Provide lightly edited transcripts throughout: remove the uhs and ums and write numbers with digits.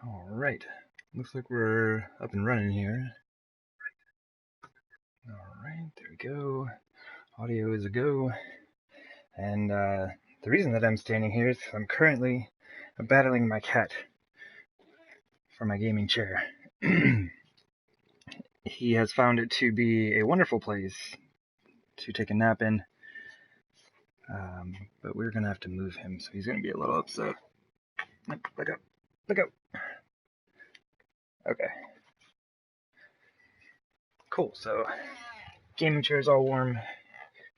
Alright, looks like we're up and running here. Alright, there we go. Audio is a go. And the reason that I'm standing here is I'm currently battling my cat for my gaming chair. He has found it to be a wonderful place to take a nap in, but we're going to have to move him, so he's going to be a little upset. Look up, look up. Okay. Cool, so gaming chair is all warm.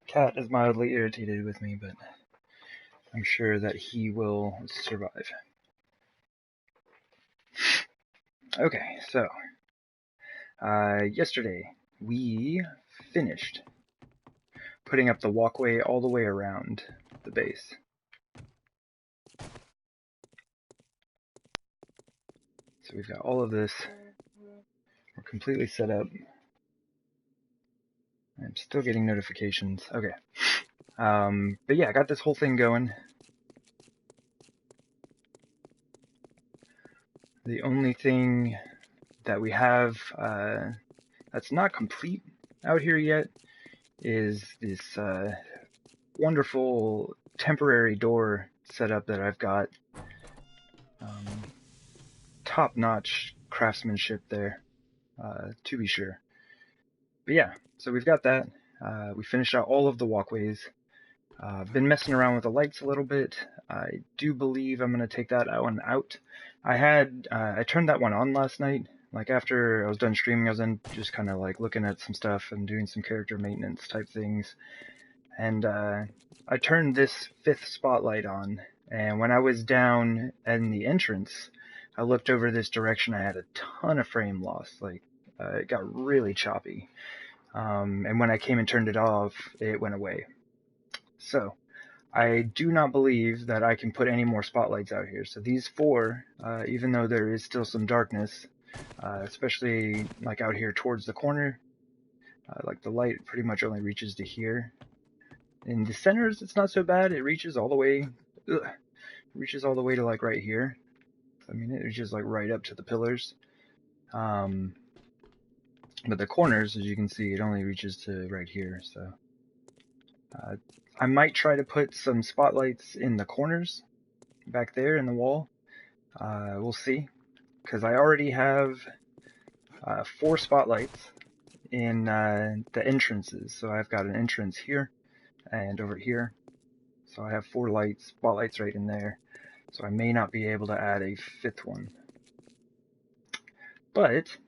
Cat is mildly irritated with me, but I'm sure that he will survive. Okay, so yesterday we finished putting up the walkway all the way around the base. So we've got all of this. We're completely set up. I'm still getting notifications. Okay. But yeah, I got this whole thing going. The only thing that we have that's not complete out here yet is this wonderful temporary door setup that I've got. Top-notch craftsmanship there, to be sure. But yeah, so we've got that. We finished out all of the walkways. Been messing around with the lights a little bit. I do believe I'm going to take that one out. I turned that one on last night. Like after I was done streaming, I was in just kind of like looking at some stuff and doing some character maintenance type things. And I turned this 5th spotlight on. And when I was down in the entrance, I looked over this direction. I had a ton of frame loss. Like it got really choppy. And when I came and turned it off, it went away. So I do not believe that I can put any more spotlights out here. So these 4, even though there is still some darkness, especially like out here towards the corner, like the light pretty much only reaches to here. In the centers, it's not so bad. It reaches all the way, reaches all the way to like right here. I mean, it reaches like right up to the pillars. But the corners, as you can see, it only reaches to right here. So I might try to put some spotlights in the corners back there in the wall. We'll see, because I already have 4 spotlights in the entrances. So I've got an entrance here and over here. So I have 4 spotlights right in there. So I may not be able to add a 5th one. But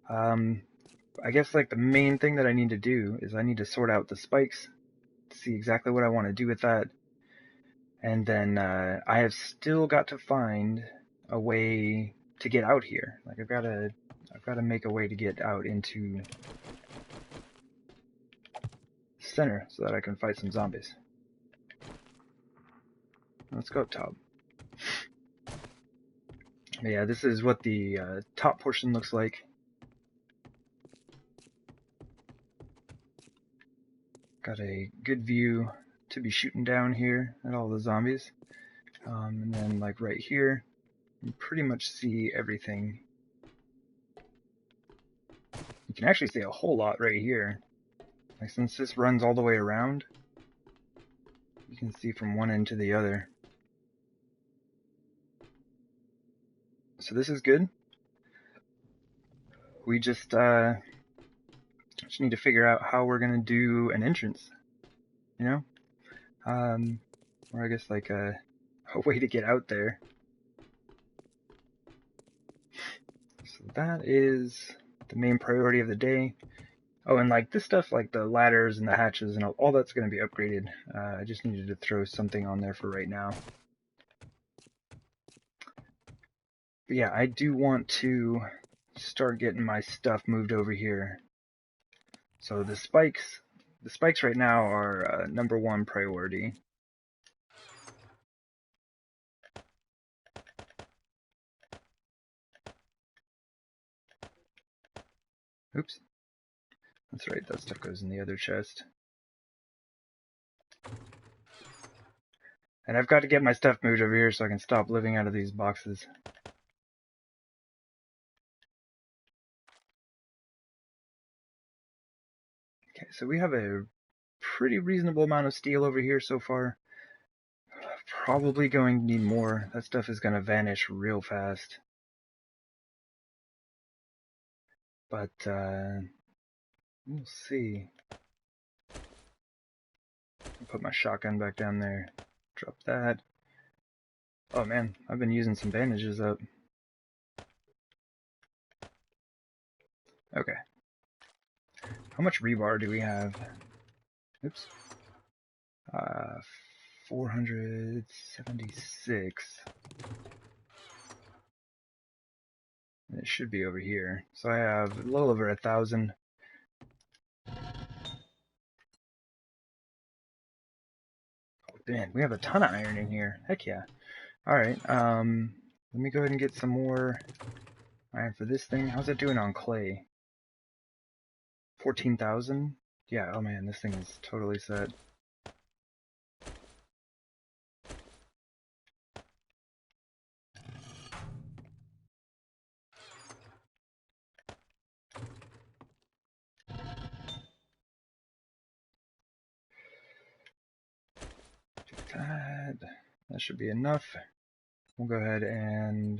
I guess like the main thing that I need to do is I need to sort out the spikes, see exactly what I want to do with that. And then I have still got to find a way to get out here. Like I've got to make a way to get out into the center so that I can fight some zombies. Let's go up top. But yeah, this is what the top portion looks like. Got a good view to be shooting down here at all the zombies. And then like right here, you pretty much see everything. You can actually see a whole lot right here. Like since this runs all the way around, you can see from one end to the other. So this is good. We just need to figure out how we're gonna do an entrance, you know? Or I guess like a way to get out there. So that is the main priority of the day. Oh, and like this stuff, like the ladders and the hatches and all that's going to be upgraded. I just needed to throw something on there for right now. But yeah, I do want to start getting my stuff moved over here. So the spikes right now are #1 priority. Oops. That's right, that stuff goes in the other chest. And I've got to get my stuff moved over here so I can stop living out of these boxes. Okay, so we have a pretty reasonable amount of steel over here so far. Probably going to need more. That stuff is going to vanish real fast. But, we'll see. I'll put my shotgun back down there. Drop that. Oh man, I've been using some bandages up. Okay. How much rebar do we have? Oops. 476. It should be over here. So I have a little over 1,000. Oh, man, we have a ton of iron in here. Heck yeah. Alright, let me go ahead and get some more iron for this thing. How's it doing on clay? 14,000? Yeah, oh man, this thing is totally set. That should be enough. We'll go ahead and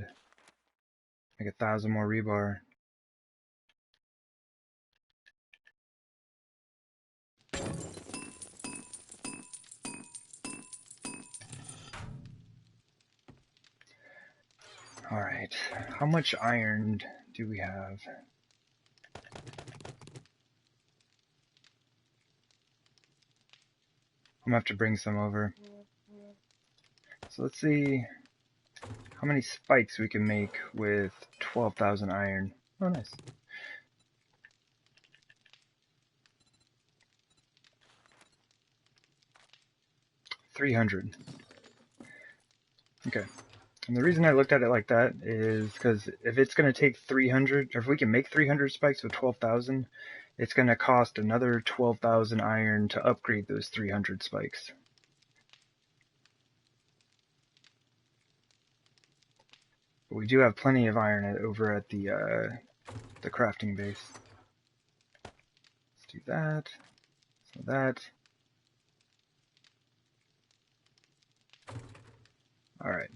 make 1,000 more rebar. Alright, how much iron do we have? I'm gonna have to bring some over. So let's see how many spikes we can make with 12,000 iron. Oh, nice. $300. Okay. And the reason I looked at it like that is because if it's going to take 300, or if we can make 300 spikes with 12,000, it's going to cost another 12,000 iron to upgrade those 300 spikes. But we do have plenty of iron over at the crafting base. Let's do that. So that. Alright.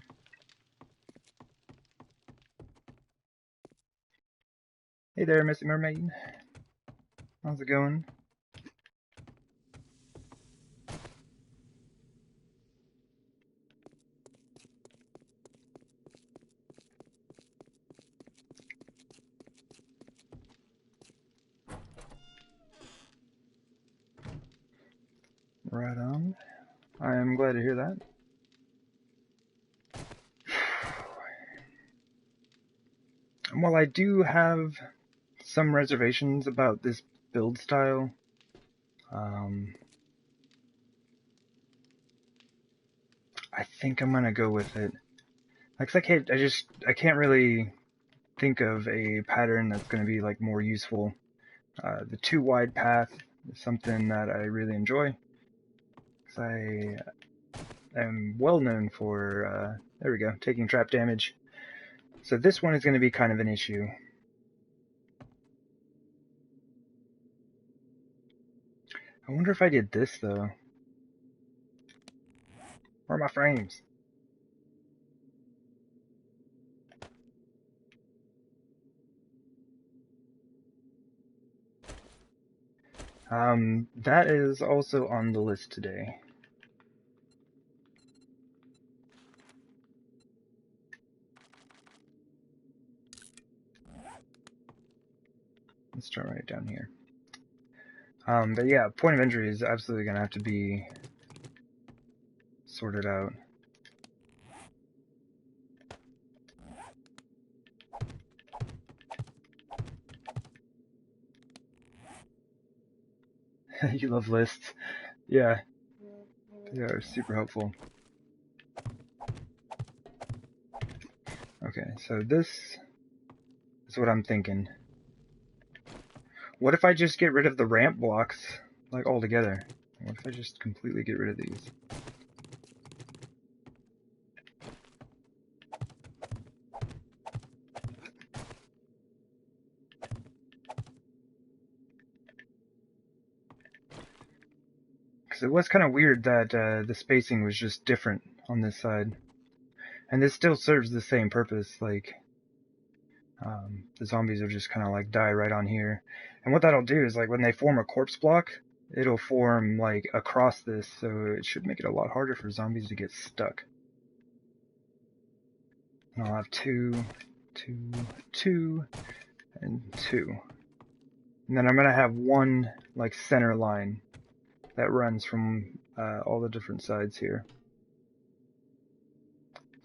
Hey there, Missy Mermaid. How's it going? Right on. I am glad to hear that. And while I do have some reservations about this build style, I think I'm gonna go with it. Like, I can't really think of a pattern that's gonna be like more useful. The too wide path is something that I really enjoy, because I am well known for, there we go, taking trap damage. So this one is going to be kind of an issue. I wonder if I did this, though. Where are my frames? That is also on the list today. Let's start right down here. But yeah, point of entry is absolutely going to have to be sorted out. You love lists. Yeah, they are super helpful. Okay, so this is what I'm thinking. What if I just get rid of the ramp blocks, like, altogether? What if I just completely get rid of these? Because it was kind of weird that the spacing was just different on this side. And this still serves the same purpose, like, the zombies will just kind of like die right on here. And what that'll do is, like, when they form a corpse block, it'll form like across this, so it should make it a lot harder for zombies to get stuck. And I'll have 2, 2, 2, and 2. And then I'm gonna have one like center line that runs from all the different sides here.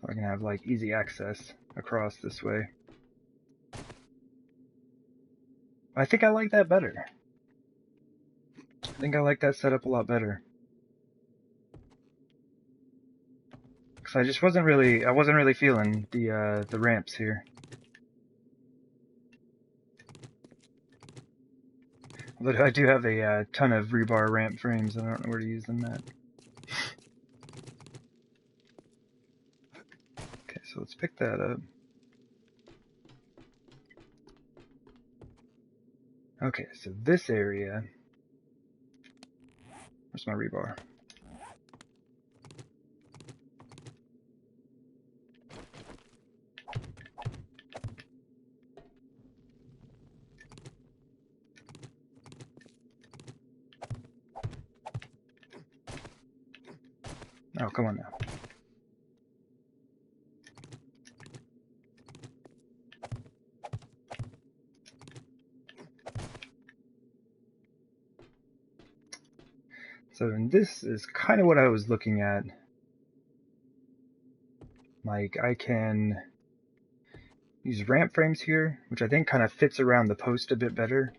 So I can have like easy access across this way. I think I like that better. I think I like that setup a lot better. Cause I just wasn't really feeling the ramps here. Although I do have a ton of rebar ramp frames, I don't know where to use them at. Okay, so let's pick that up. Okay, so this area... Where's my rebar? Oh, come on now. So this is kind of what I was looking at. Like, I can use ramp frames here, which I think kind of fits around the post a bit better.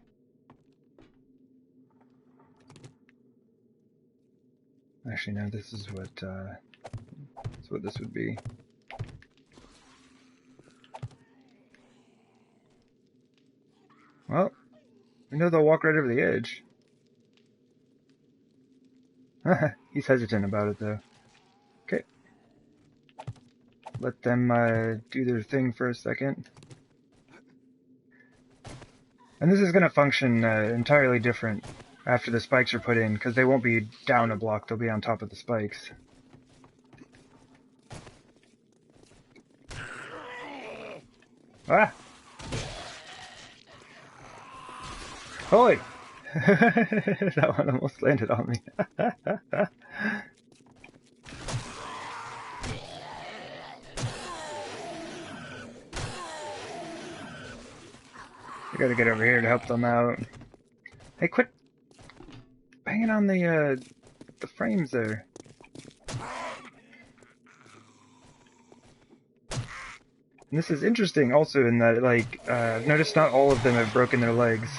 Actually, no, this is what this would be. Well, we know they'll walk right over the edge. He's hesitant about it, though. Okay. Let them do their thing for a second. And this is going to function entirely different after the spikes are put in, because they won't be down a block, they'll be on top of the spikes. Ah! Holy! That one almost landed on me. I gotta get over here to help them out. Hey, quit banging on the frames there. And this is interesting also in that, like, I've noticed not all of them have broken their legs.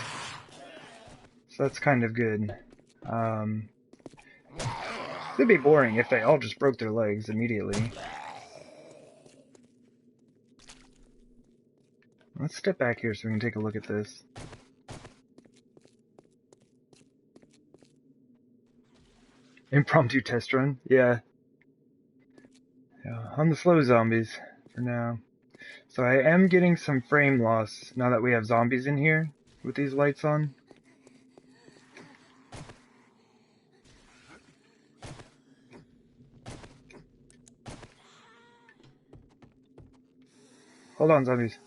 So that's kind of good. It'd be boring if they all just broke their legs immediately. Let's step back here so we can take a look at this. Impromptu test run? Yeah. On the slow zombies for now. So I am getting some frame loss now that we have zombies in here with these lights on. Hold on, zombies.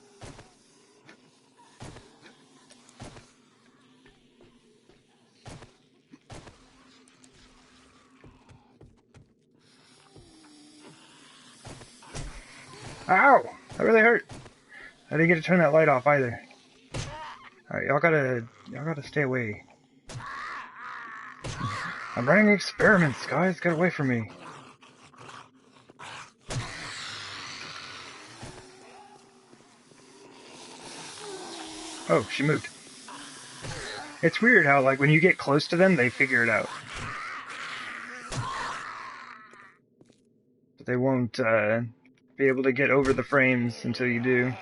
Ow! That really hurt. I didn't get to turn that light off either. Alright, y'all gotta stay away. I'm running experiments, guys. Get away from me. Oh, she moved. It's weird how, like, when you get close to them, they figure it out. But they won't, be able to get over the frames until you do.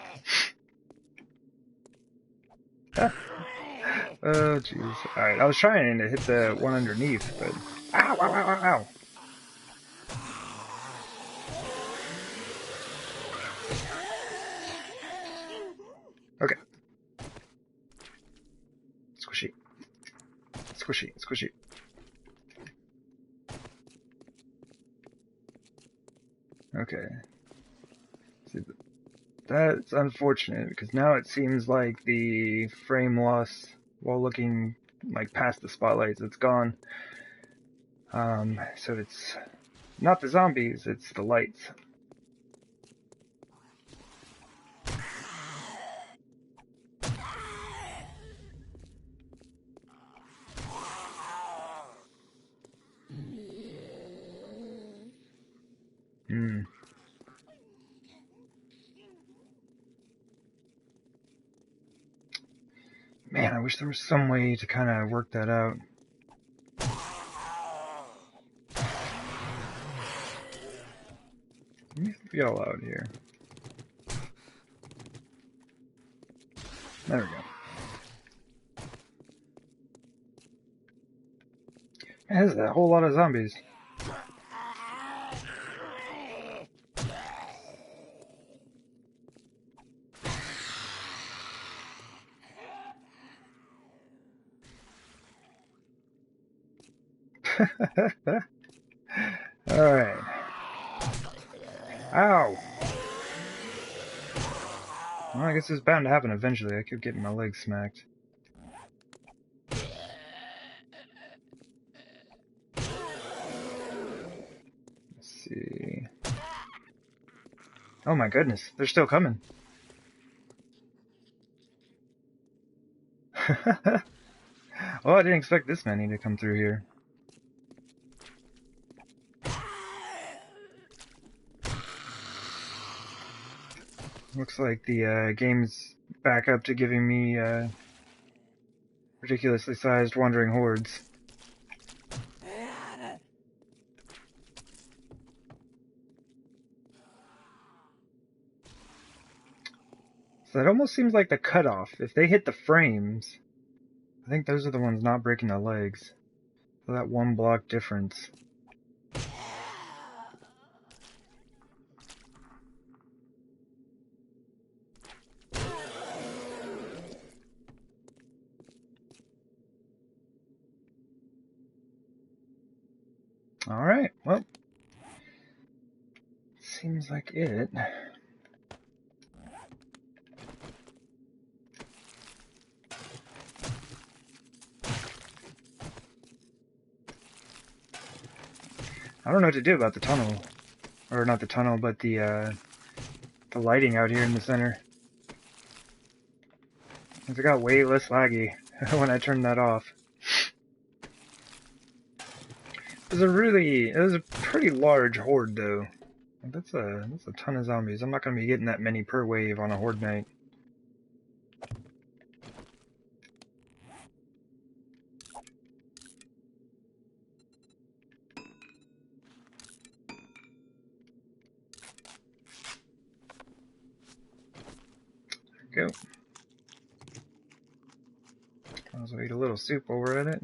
Oh, jeez. Alright, I was trying to hit the one underneath, but... Ow, ow, ow, ow, ow! Okay. Squishy. Squishy, squishy. Okay. See, that's unfortunate, because now it seems like the frame loss, while looking like past the spotlights, it's gone. So it's not the zombies, it's the lights. Hmm. Man, I wish there was some way to kind of work that out. Let me help y'all out here. There we go. Man, there's a whole lot of zombies. Alright. Ow! Well, I guess it's bound to happen eventually. I keep getting my legs smacked. Let's see. Oh my goodness, they're still coming. Well, I didn't expect this many to come through here. Looks like the game's back up to giving me ridiculously sized wandering hordes. So that almost seems like the cutoff. If they hit the frames, I think those are the ones not breaking the legs. So that one block difference. Alright, well, seems like it. I don't know what to do about the tunnel. Or not the tunnel, but the lighting out here in the center. It got way less laggy when I turned that off. It was a pretty large horde though. That's a ton of zombies. I'm not gonna be getting that many per wave on a horde night. There we go. Might as well eat a little soup while we're at it.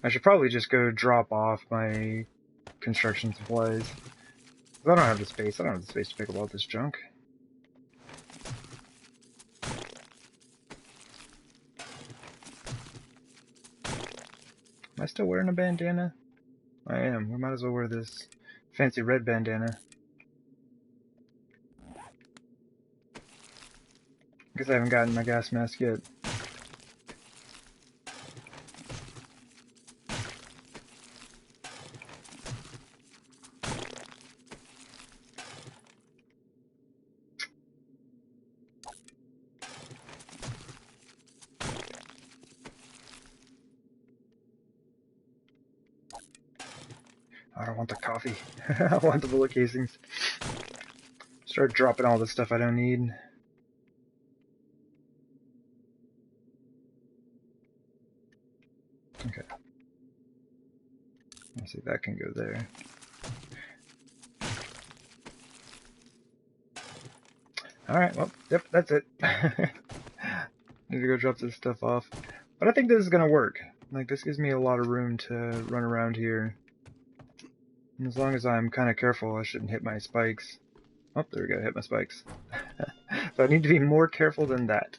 I should probably just go drop off my construction supplies. I don't have the space. I don't have the space to pick up all this junk. Am I still wearing a bandana? I am. We might as well wear this fancy red bandana. Guess I haven't gotten my gas mask yet. I don't want the coffee. I want the bullet casings. Start dropping all the stuff I don't need. Okay. Let's see if that can go there. Alright, well, yep, that's it. Need to go drop this stuff off. But I think this is gonna work. Like, this gives me a lot of room to run around here. And as long as I'm kind of careful, I shouldn't hit my spikes. Oh, there we go, hit my spikes. So I need to be more careful than that.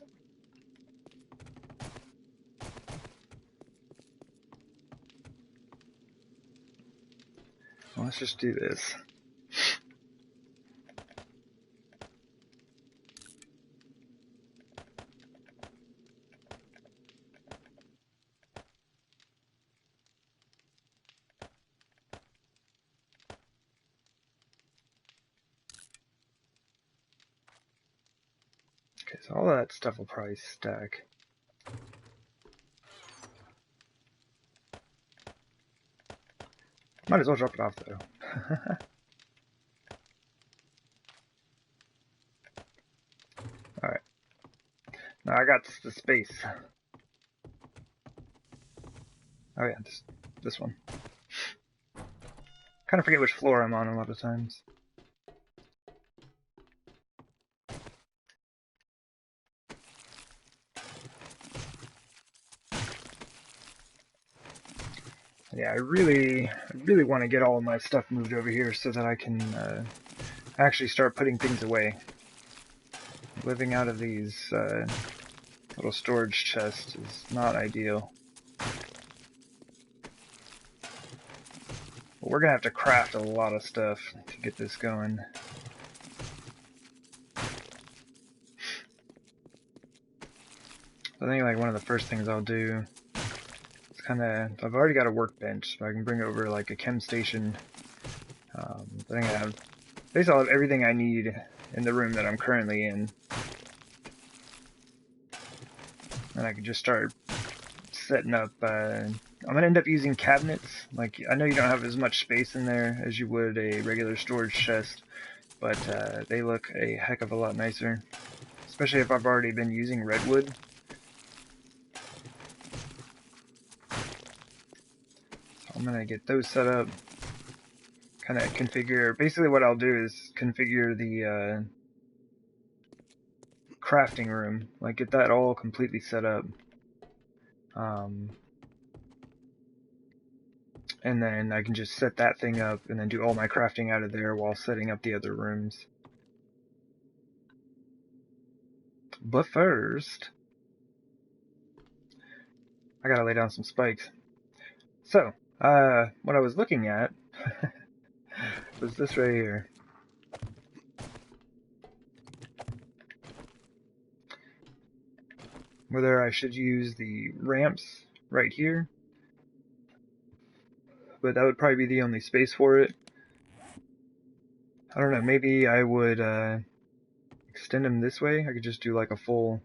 Well, let's just do this. Okay, so all that stuff will probably stack. Might as well drop it off, though. Alright. Now I got the space. Oh yeah, this one. Kind of forget which floor I'm on a lot of times. Yeah, I really want to get all of my stuff moved over here so that I can actually start putting things away. Living out of these little storage chests is not ideal. But we're gonna have to craft a lot of stuff to get this going. I think like one of the first things I'll do is I've already got a workbench, so I can bring over like a chem station. I think I have basically I'll have everything I need in the room that I'm currently in. And I can just start setting up, I'm gonna end up using cabinets. Like, I know you don't have as much space in there as you would a regular storage chest, but they look a heck of a lot nicer. Especially if I've already been using redwood. So I'm gonna get those set up. Kinda configure, basically what I'll do is configure the crafting room. Like, get that all completely set up. And then I can just set that thing up and then do all my crafting out of there while setting up the other rooms. But first, I gotta lay down some spikes. So, what I was looking at was this right here. Whether I should use the ramps right here, but that would probably be the only space for it. I don't know, maybe I would extend them this way. I could just do like a full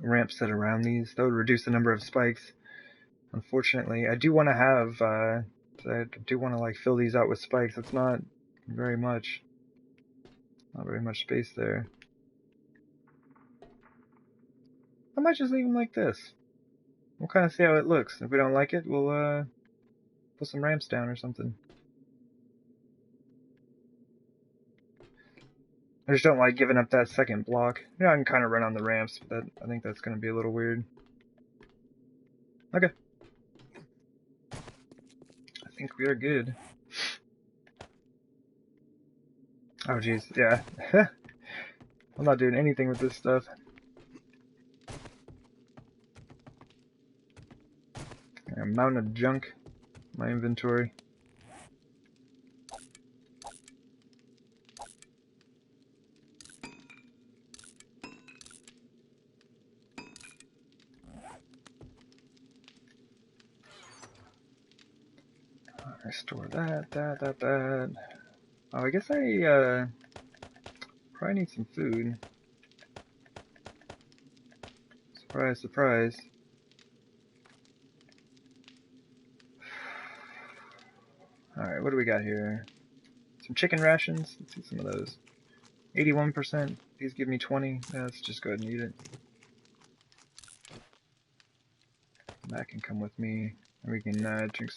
ramp set around these. That would reduce the number of spikes. Unfortunately, I do want to have, I do want to like fill these out with spikes. It's not very much space there. I might just leave them like this. We'll kind of see how it looks. If we don't like it, we'll put some ramps down or something. I just don't like giving up that second block. Yeah, I can kind of run on the ramps, but I think that's going to be a little weird. Okay. I think we are good. Oh, jeez. Yeah. I'm not doing anything with this stuff. A mountain of junk in my inventory. Restore that. Oh, I guess I probably need some food. Surprise, surprise. Alright, what do we got here? Some chicken rations? Let's see some of those. 81%. These give me 20. Yeah, let's just go ahead and eat it. That can come with me. And we can drink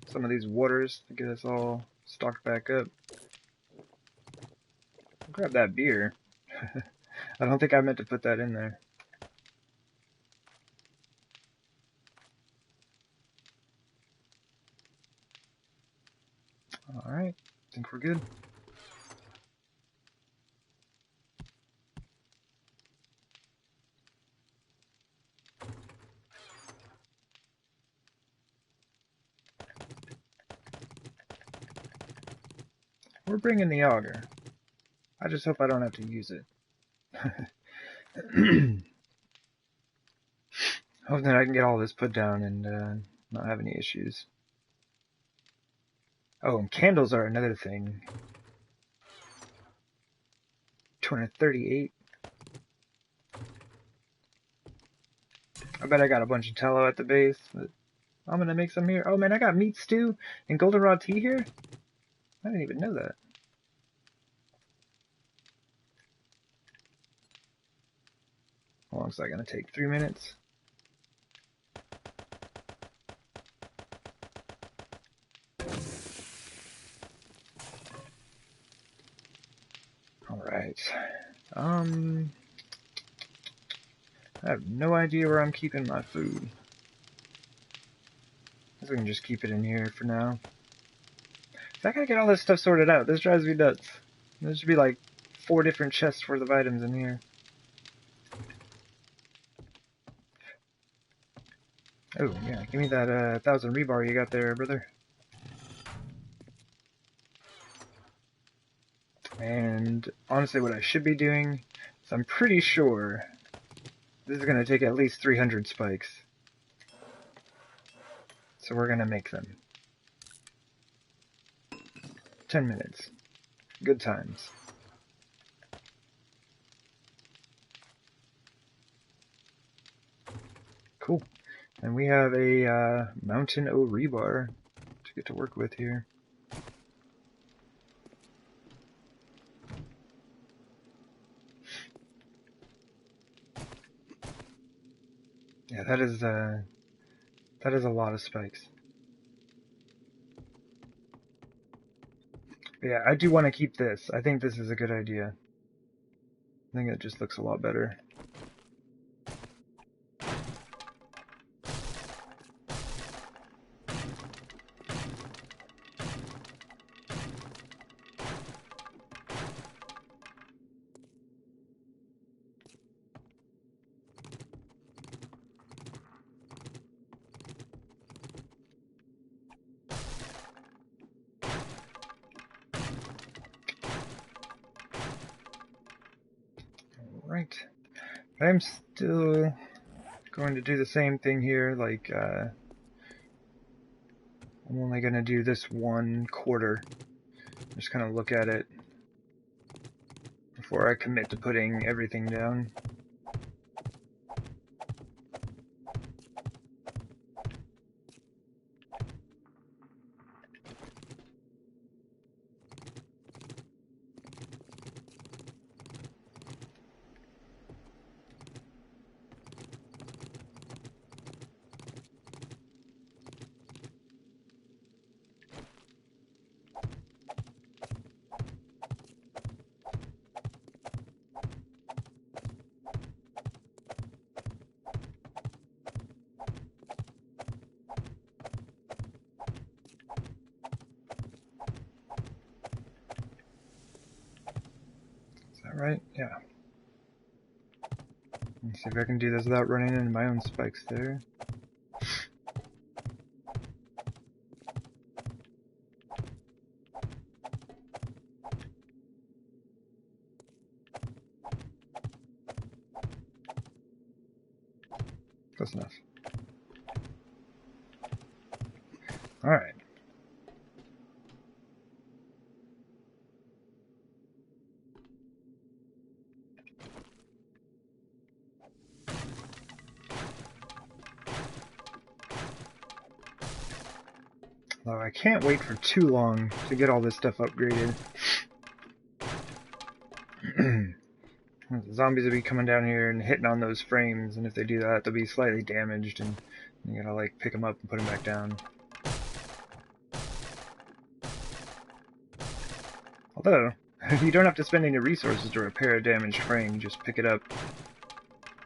some of these waters to get us all stocked back up. Grab that beer. I don't think I meant to put that in there. Alright, I think we're good. We're bringing the auger. I just hope I don't have to use it. Hope that I can get all this put down and not have any issues. Oh, and candles are another thing. 238. I bet I got a bunch of tallow at the base, but I'm gonna make some here. Oh man, I got meat stew and goldenrod tea here? I didn't even know that. How long is that gonna take? 3 minutes? Alright. I have no idea where I'm keeping my food. I guess we can just keep it in here for now. So I gotta get all this stuff sorted out. This drives me nuts. There should be like 4 different chests worth of items in here. Oh, yeah, give me that 1,000 rebar you got there, brother. And honestly, what I should be doing is I'm pretty sure this is going to take at least 300 spikes. So we're going to make them. 10 minutes. Good times. Cool. And we have a Mountain O rebar to get to work with here. Yeah, that is a lot of spikes. But yeah, I do want to keep this. I think this is a good idea. I think it just looks a lot better. Right. I'm still going to do the same thing here, like, I'm only going to do this 1/4. Just kind of look at it before I commit to putting everything down. Right? Yeah. Let's see if I can do this without running into my own spikes there. Close enough. Alright. Though I can't wait for too long to get all this stuff upgraded. The zombies will be coming down here and hitting on those frames, and if they do that, they'll be slightly damaged, and You gotta like pick them up and put them back down. Although, you don't have to spend any resources to repair a damaged frame, you just pick it up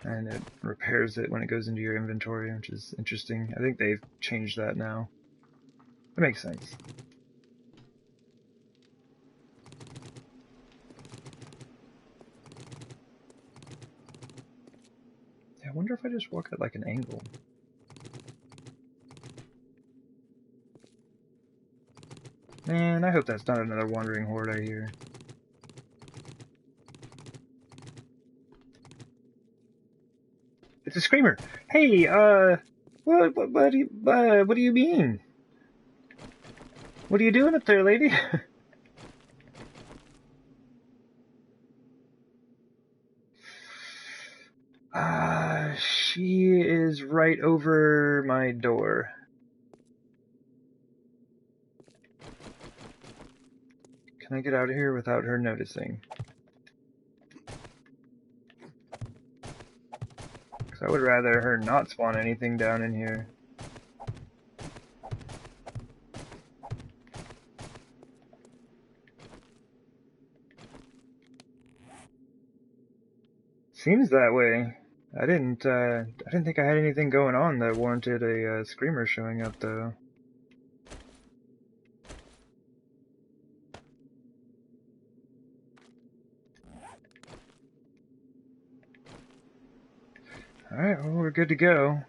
and it repairs it when it goes into your inventory, which is interesting. I think they've changed that now. That makes sense. Yeah, I wonder if I just walk at like an angle. Man, I hope that's not another wandering horde I hear. It's a screamer! Hey, what do you mean? What are you doing up there, lady? She is right over my door. Can I get out of here without her noticing? Because I would rather her not spawn anything down in here. Seems that way. I didn't think I had anything going on that warranted a screamer showing up, though. Alright, well, we're good to go.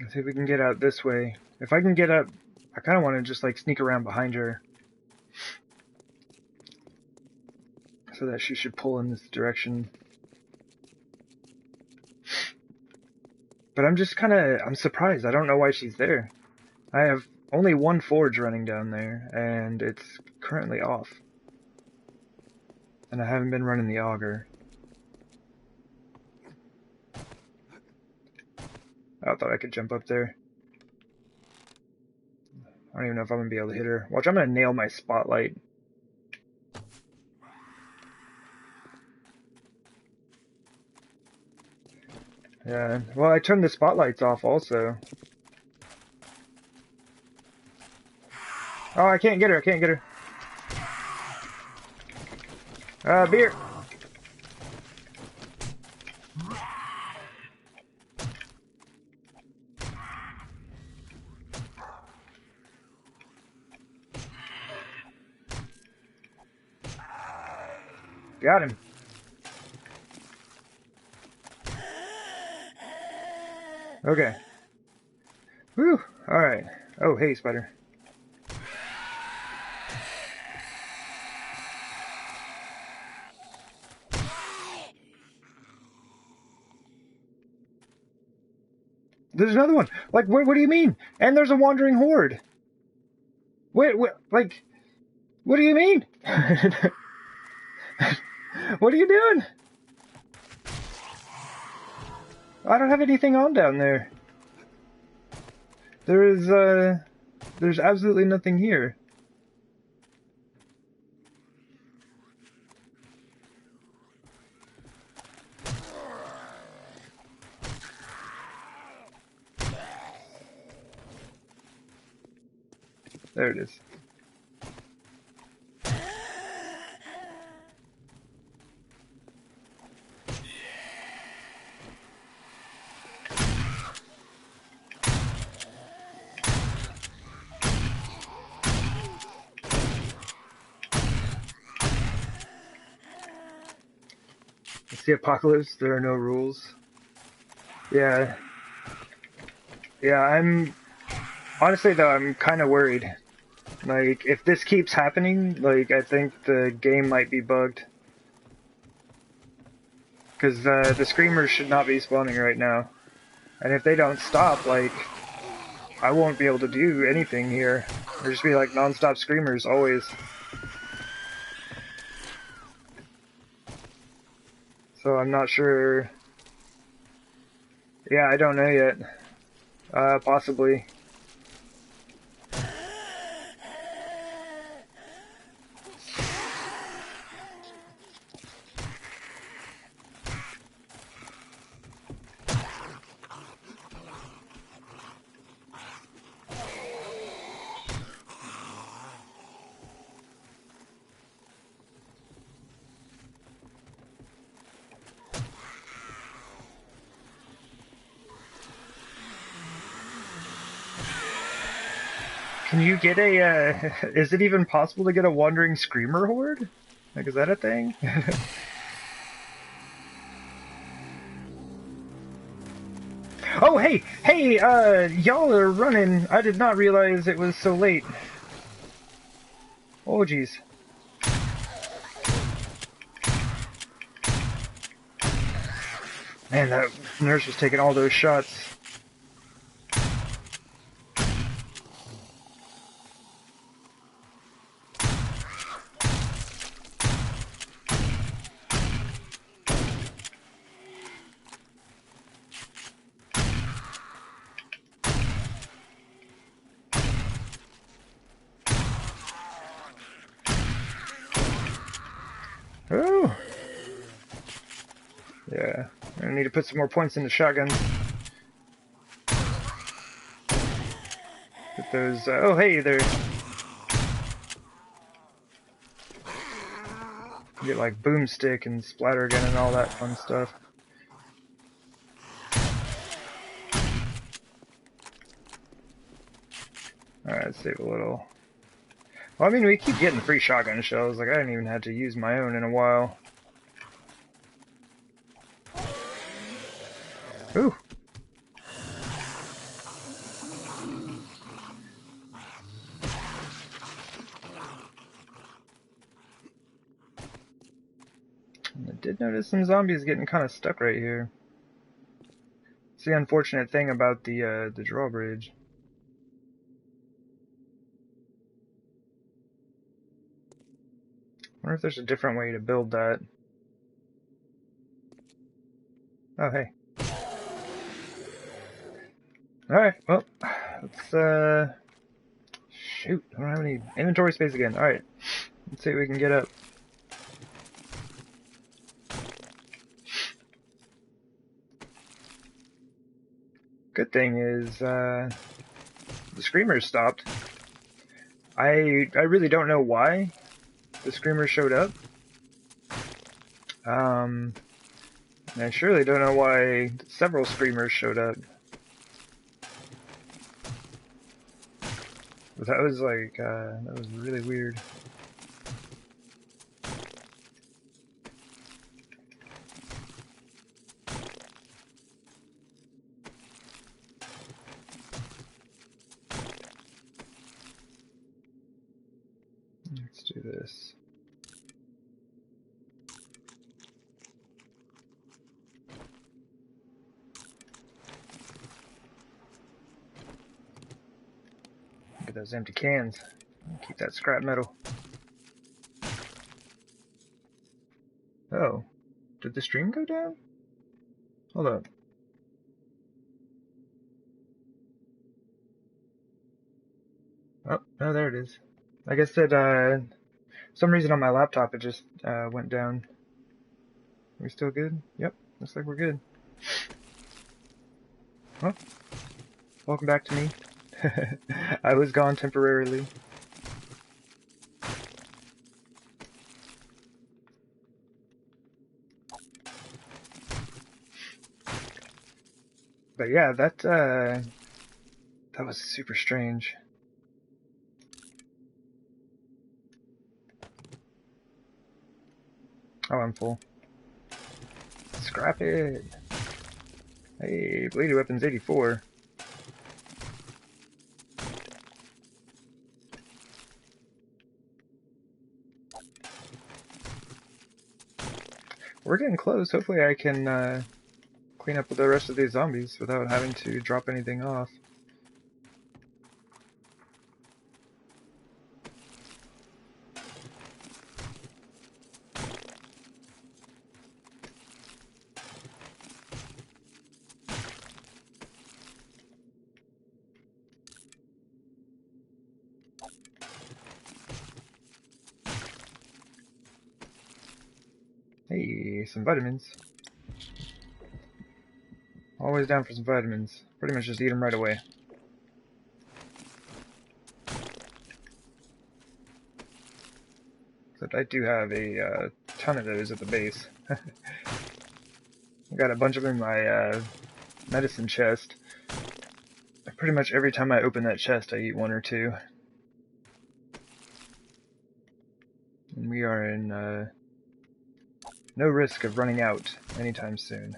Let's see if we can get out this way. If I can get up, I kind of want to just like sneak around behind her. So that she should pull in this direction. But I'm just I'm surprised. I don't know why she's there. I have only one forge running down there, and it's currently off. And I haven't been running the auger. I thought I could jump up there. I don't even know if I'm going to be able to hit her. Watch, I'm going to nail my spotlight. Yeah, well, I turned the spotlights off also. Oh, I can't get her, I can't get her. Beer! Got him. Okay. Whew, alright. Oh, hey, spider. There's another one. Like, what do you mean? And there's a wandering horde. Wait, like, what do you mean? What are you doing? I don't have anything on down there. There's absolutely nothing here. There it is. It's the apocalypse, there are no rules. Yeah. Yeah, honestly though, I'm kind of worried. Like, if this keeps happening, like, I think the game might be bugged. Because the screamers should not be spawning right now. And if they don't stop, like, I won't be able to do anything here. There'll just be like non-stop screamers always. So I'm not sure. Yeah, I don't know yet. Possibly. Can you get a, is it even possible to get a wandering screamer horde? Like, is that a thing? Oh, hey, y'all are running. I did not realize it was so late. Oh, jeez. Man, that nurse was taking all those shots. Oh! Yeah, I need to put some more points into shotguns. Put those, oh hey there. Get like boomstick and splatter gun and all that fun stuff. Alright, save a little. Well, I mean, we keep getting free shotgun shells. Like, I didn't even have to use my own in a while. Ooh! I did notice some zombies getting kind of stuck right here. It's the unfortunate thing about the drawbridge. I wonder if there's a different way to build that. Oh, hey. Alright, well, let's, shoot, I don't have any inventory space again. Alright, let's see what we can get up. Good thing is, the screamers stopped. I really don't know why the screamers showed up. And I surely don't know why several screamers showed up. But that was like, that was really weird. Let's do this. Look at those empty cans. Keep that scrap metal. Oh. Did the stream go down? Hold up. Oh, oh, there it is. I guess that, some reason on my laptop it just, went down. Are we still good? Yep, looks like we're good. Well, welcome back to me. I was gone temporarily. But yeah, that was super strange. Oh, I'm full. Scrap it! Hey, bladed weapons 84. We're getting close. Hopefully I can clean up with the rest of these zombies without having to drop anything off. Hey, some vitamins. Always down for some vitamins. Pretty much just eat them right away. Except I do have a ton of those at the base. I got a bunch of them in my medicine chest. Pretty much every time I open that chest I eat one or two. And we are in no risk of running out anytime soon.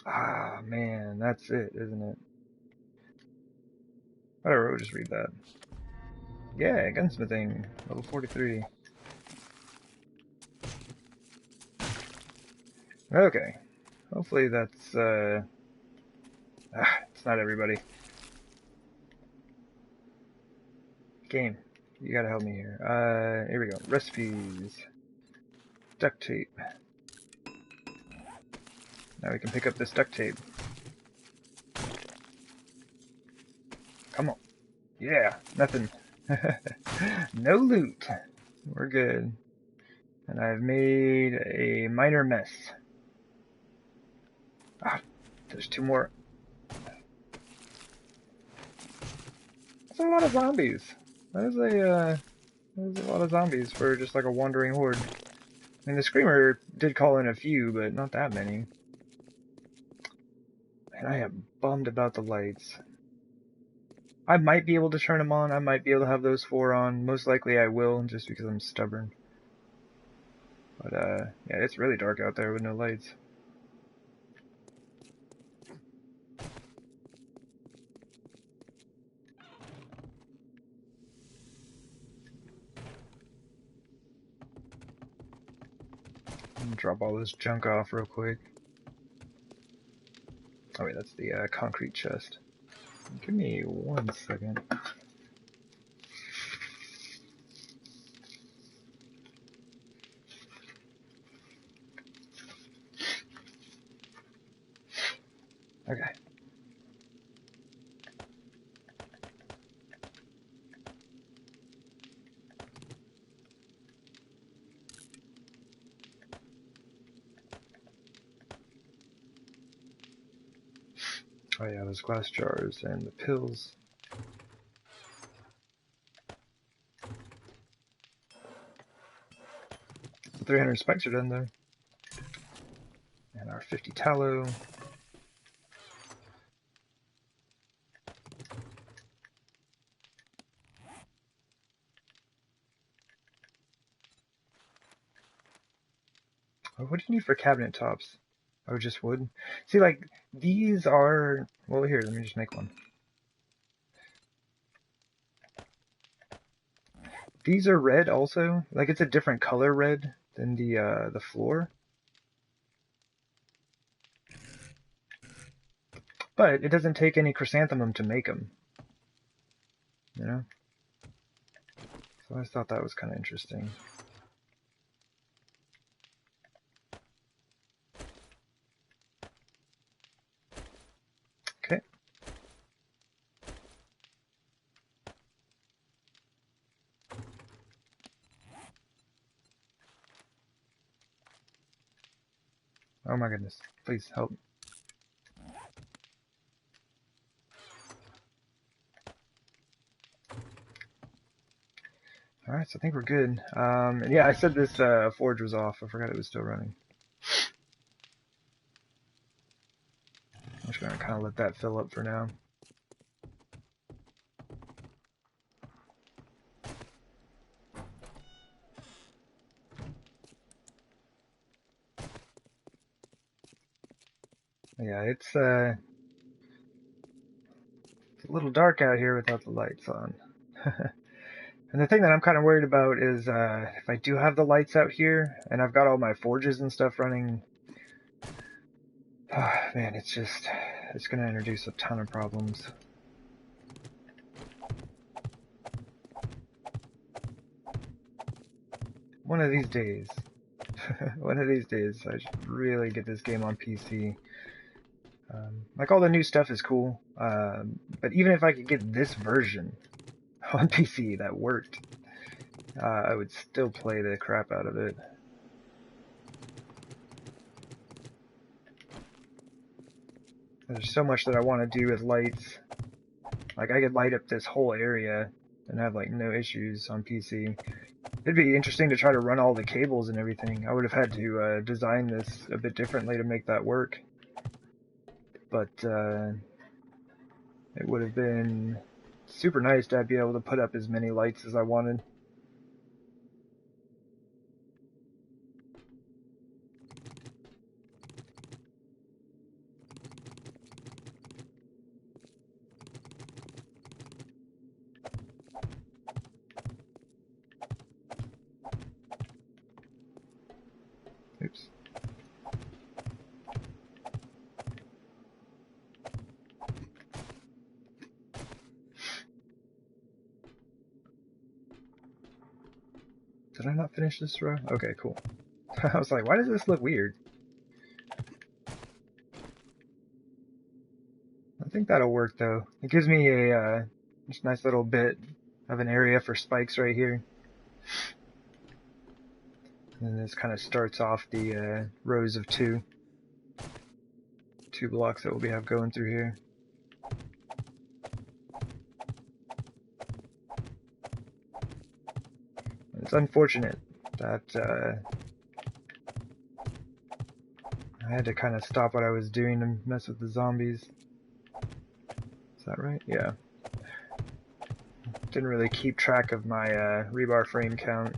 Ah, man, that's it, isn't it? Whatever, we'll just read that. Yeah, gunsmithing, level 43. Okay, hopefully that's, it's not everybody. Game, you gotta help me here. Here we go. Recipes. Duct tape. Now we can pick up this duct tape. Come on. Yeah, nothing. No loot. We're good. And I've made a minor mess. Ah, there's 2 more. That's a lot of zombies. That is a lot of zombies for just like a wandering horde. I mean, the Screamer did call in a few, but not that many. And I am bummed about the lights. I might be able to turn them on. I might be able to have those 4 on. Most likely I will, just because I'm stubborn. But, yeah, it's really dark out there with no lights. Drop all this junk off real quick. Oh wait, that's the concrete chest. Give me 1 second. Okay. Oh yeah, those glass jars and the pills. The 300 spikes are done though. And our 50 tallow. Oh, what do you need for cabinet tops? Oh, just wood? See, like, these are... Well, here, let me just make one. These are red also. Like, it's a different color red than the floor. But it doesn't take any chrysanthemum to make them. You know? So I just thought that was kind of interesting. Okay. Oh my goodness. Please help. Alright, so I think we're good. And yeah, I said this forge was off. I forgot it was still running. I'm just going to kind of let that fill up for now. Yeah, it's a little dark out here without the lights on. And the thing that I'm kind of worried about is if I do have the lights out here, and I've got all my forges and stuff running, man, it's going to introduce a ton of problems. One of these days. One of these days, I should really get this game on PC. Like, all the new stuff is cool, but even if I could get this version on PC that worked, I would still play the crap out of it. There's so much that I want to do with lights. Like, I could light up this whole area and have like no issues on PC. It'd be interesting to try to run all the cables and everything. I would have had to design this a bit differently to make that work. But it would have been super nice to be able to put up as many lights as I wanted. Oops. Did I not finish this row? Okay, cool. I was like, why does this look weird? I think that'll work though. It gives me a just nice little bit of an area for spikes right here. And this kind of starts off the rows of two blocks that we'll have going through here. It's unfortunate that I had to kind of stop what I was doing to mess with the zombies. Is that right? Yeah. Didn't really keep track of my rebar frame count.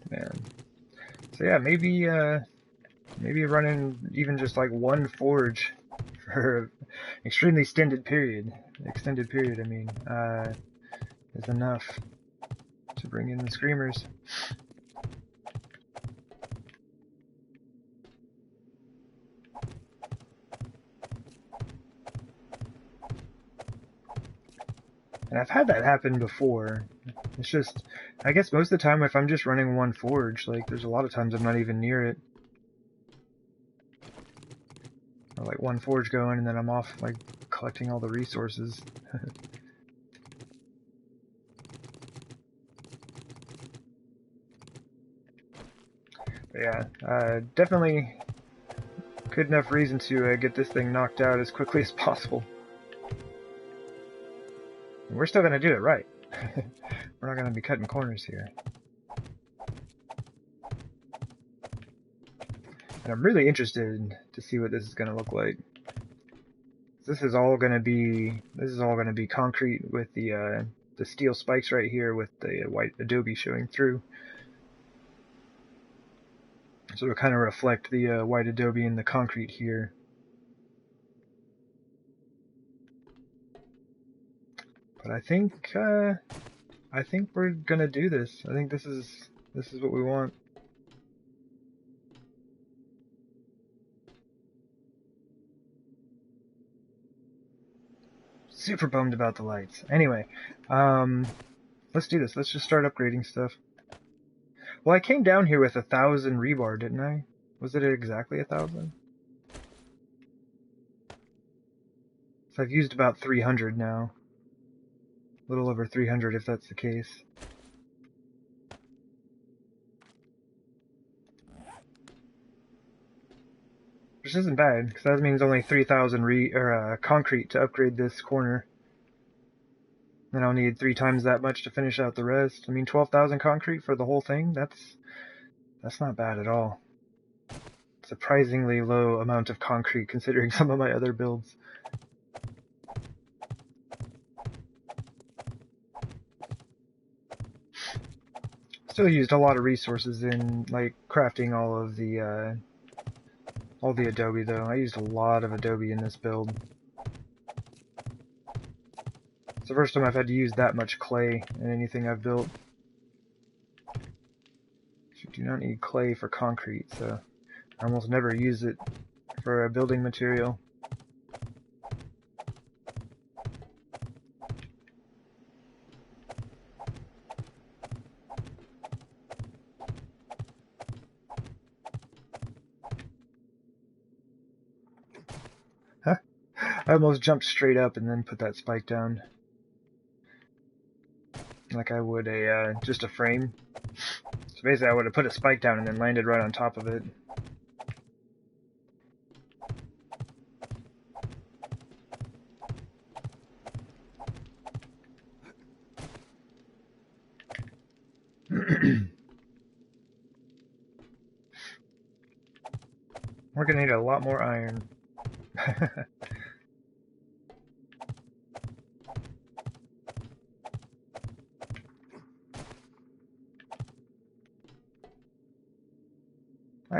Man. So yeah, maybe running even just like one forge for an extremely extended period, I mean, is enough to bring in the screamers. And I've had that happen before. It's just, I guess most of the time if I'm just running one forge, like there's a lot of times I'm not even near it. Or like one forge going and then I'm off like collecting all the resources. But yeah, definitely good enough reason to get this thing knocked out as quickly as possible. And we're still going to do it right. We're not going to be cutting corners here. And I'm really interested to see what this is going to look like. This is all going to be concrete with the steel spikes right here with the white adobe showing through. So it'll kind of reflect the white adobe in the concrete here. But I think we're gonna do this. I think this is what we want. Super bummed about the lights. Anyway, let's do this. Let's just start upgrading stuff. Well, I came down here with 1,000 rebar, didn't I? Was it exactly 1,000? So I've used about 300 now. A little over 300 if that's the case. Which isn't bad, because that means only 3,000 concrete to upgrade this corner. Then I'll need 3 times that much to finish out the rest. I mean, 12,000 concrete for the whole thing? That's not bad at all. Surprisingly low amount of concrete considering some of my other builds. Still used a lot of resources in like crafting all the adobe though. I used a lot of adobe in this build. It's the first time I've had to use that much clay in anything I've built. You do not need clay for concrete, so I almost never use it for a building material. I almost jumped straight up and then put that spike down. Like I would just a frame. So basically I would have put a spike down and then landed right on top of it. We're gonna need a lot more iron.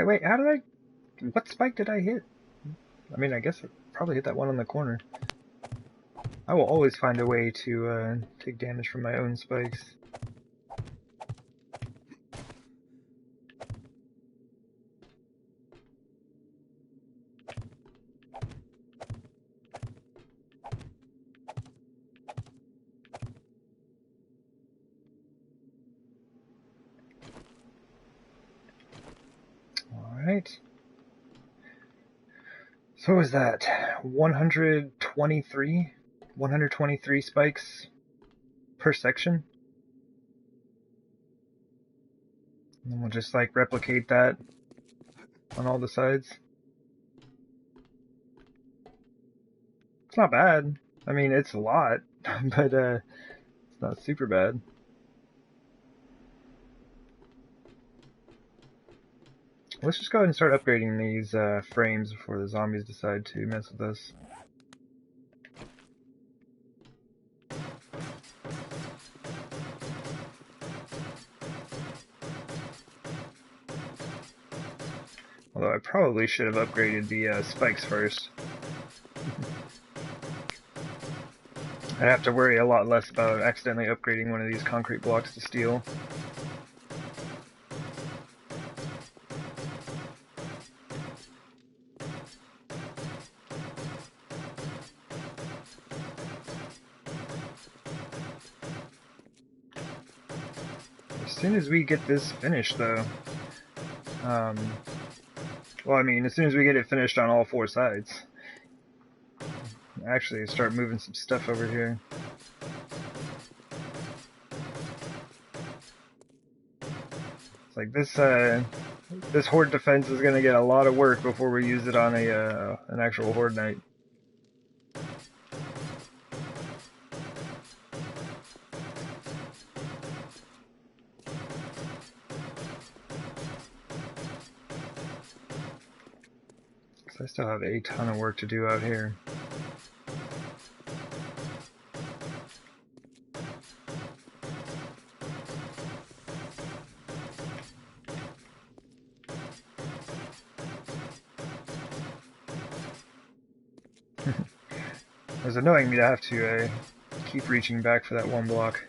Wait, how did I... What spike did I hit? I mean, I guess I probably hit that one on the corner. I will always find a way to take damage from my own spikes. Alright. So what was that? 123? 123 spikes per section? And then we'll just like replicate that on all the sides. It's not bad. I mean, it's a lot, but it's not super bad. Let's just go ahead and start upgrading these frames before the zombies decide to mess with us. Although I probably should have upgraded the spikes first. I'd have to worry a lot less about accidentally upgrading one of these concrete blocks to steel. As soon as we get this finished, though, well, I mean, as soon as we get it finished on all four sides, actually start moving some stuff over here. It's like this horde defense is gonna get a lot of work before we use it on an actual horde knight. I still have a ton of work to do out here. It was annoying me to have to keep reaching back for that one block.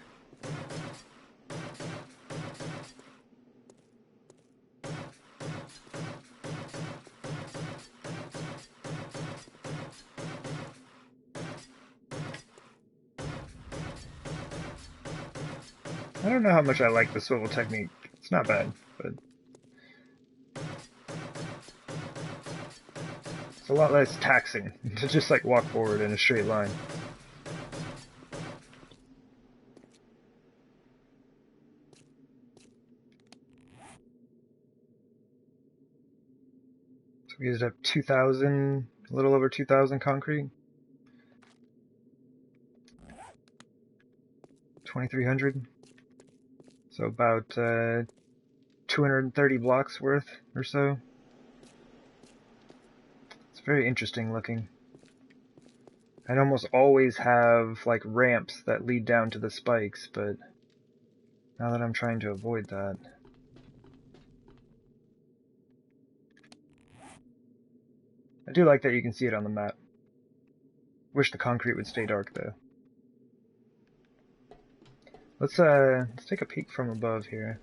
I don't know how much I like the swivel technique. It's not bad, but it's a lot less taxing to just like walk forward in a straight line. So we used up 2,000, a little over 2,000 concrete. 2,300. So about 230 blocks worth or so. It's very interesting looking. I'd almost always have like ramps that lead down to the spikes, but now that I'm trying to avoid that. I do like that you can see it on the map. Wish the concrete would stay dark though. Let's take a peek from above here.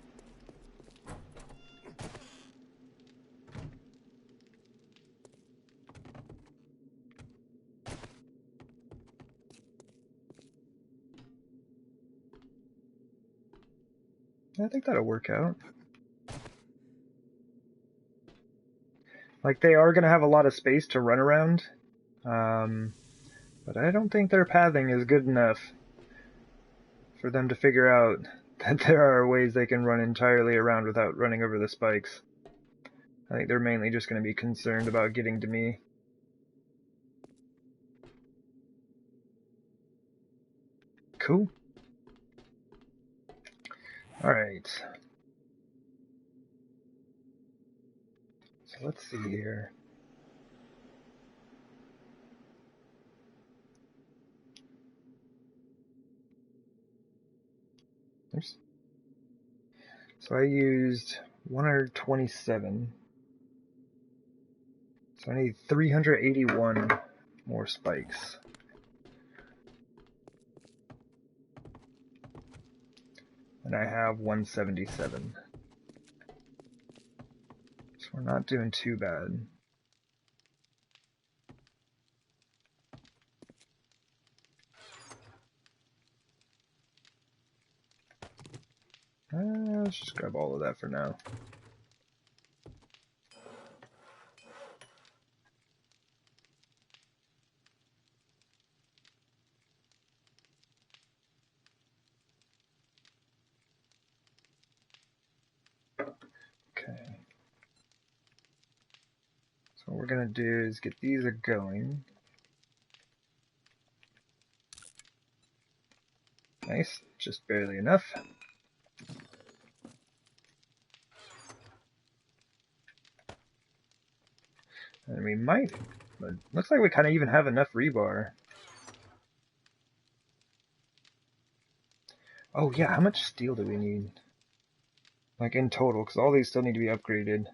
I think that'll work out. Like, they are going to have a lot of space to run around. But I don't think their pathing is good enough for them to figure out that there are ways they can run entirely around without running over the spikes. I think they're mainly just going to be concerned about getting to me. Cool. Alright. So let's see here. Oops. So I used 127. So I need 381 more spikes. And I have 177. So we're not doing too bad. Let's just grab all of that for now. Okay. So what we're gonna do is get these going. Nice, just barely enough. And we might, but looks like we kind of even have enough rebar. Oh yeah, how much steel do we need? Like in total, because all these still need to be upgraded.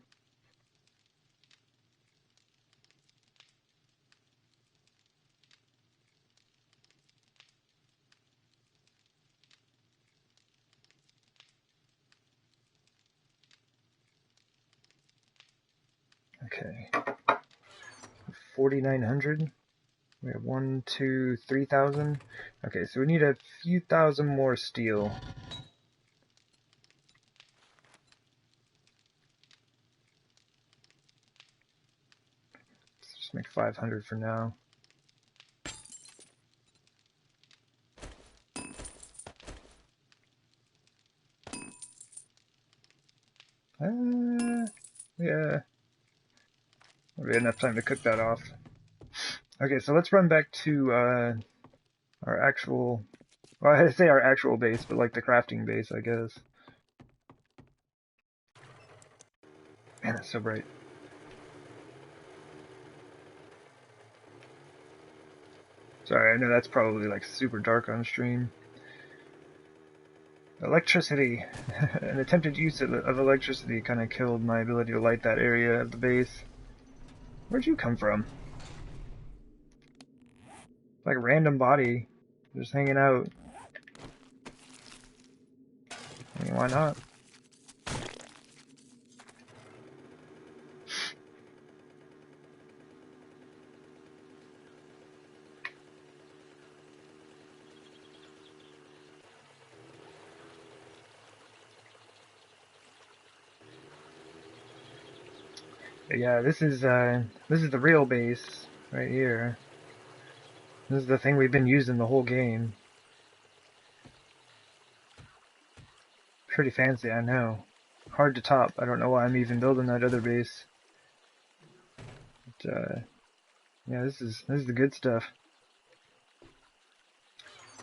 Okay. 4,900. We have 1, 2, 3,000. Okay, so we need a few thousand more steel. Let's just make 500 for now. Yeah. There'll be enough time to cook that off. Okay, so let's run back to our actual, well, I say our actual base, but like the crafting base, I guess. Man, it's so bright. Sorry, I know that's probably like super dark on stream. Electricity. An attempted use of electricity kind of killed my ability to light that area of the base. Where'd you come from? Like a random body, just hanging out. I mean, why not? But yeah, this is the real base right here. This is the thing we've been using the whole game. Pretty fancy, I know. Hard to top. I don't know why I'm even building that other base. But, yeah, this is the good stuff.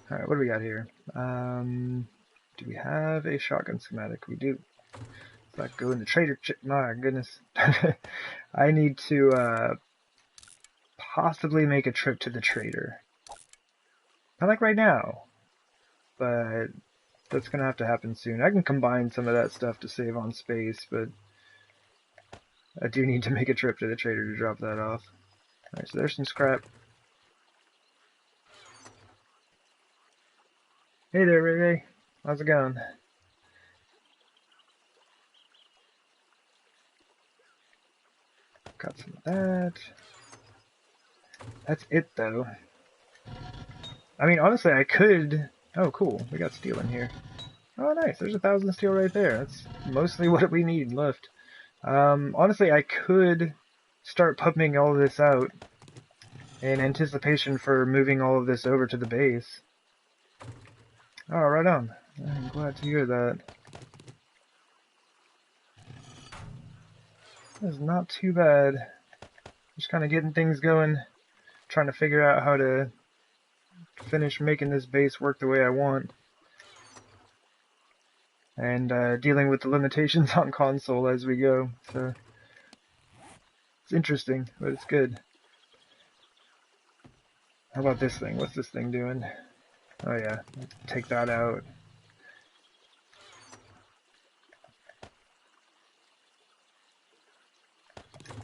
All right, what do we got here? Do we have a shotgun schematic? We do. Let's go in the trader. My goodness, I need to possibly make a trip to the trader. Not like right now, but that's gonna have to happen soon. I can combine some of that stuff to save on space, but I do need to make a trip to the trader to drop that off. Alright, so there's some scrap. Hey there, Ray Ray. How's it going? Got some of that. That's it, though. I mean, honestly, I could... Oh, cool. We got steel in here. Oh, nice. There's 1,000 steel right there. That's mostly what we need left. Honestly, I could start pumping all this out in anticipation for moving all of this over to the base. Oh, right on. I'm glad to hear that. This is not too bad. Just kind of getting things going, trying to figure out how to finish making this base work the way I want. And dealing with the limitations on console as we go. So it's interesting, but it's good. How about this thing? What's this thing doing? Oh yeah, take that out.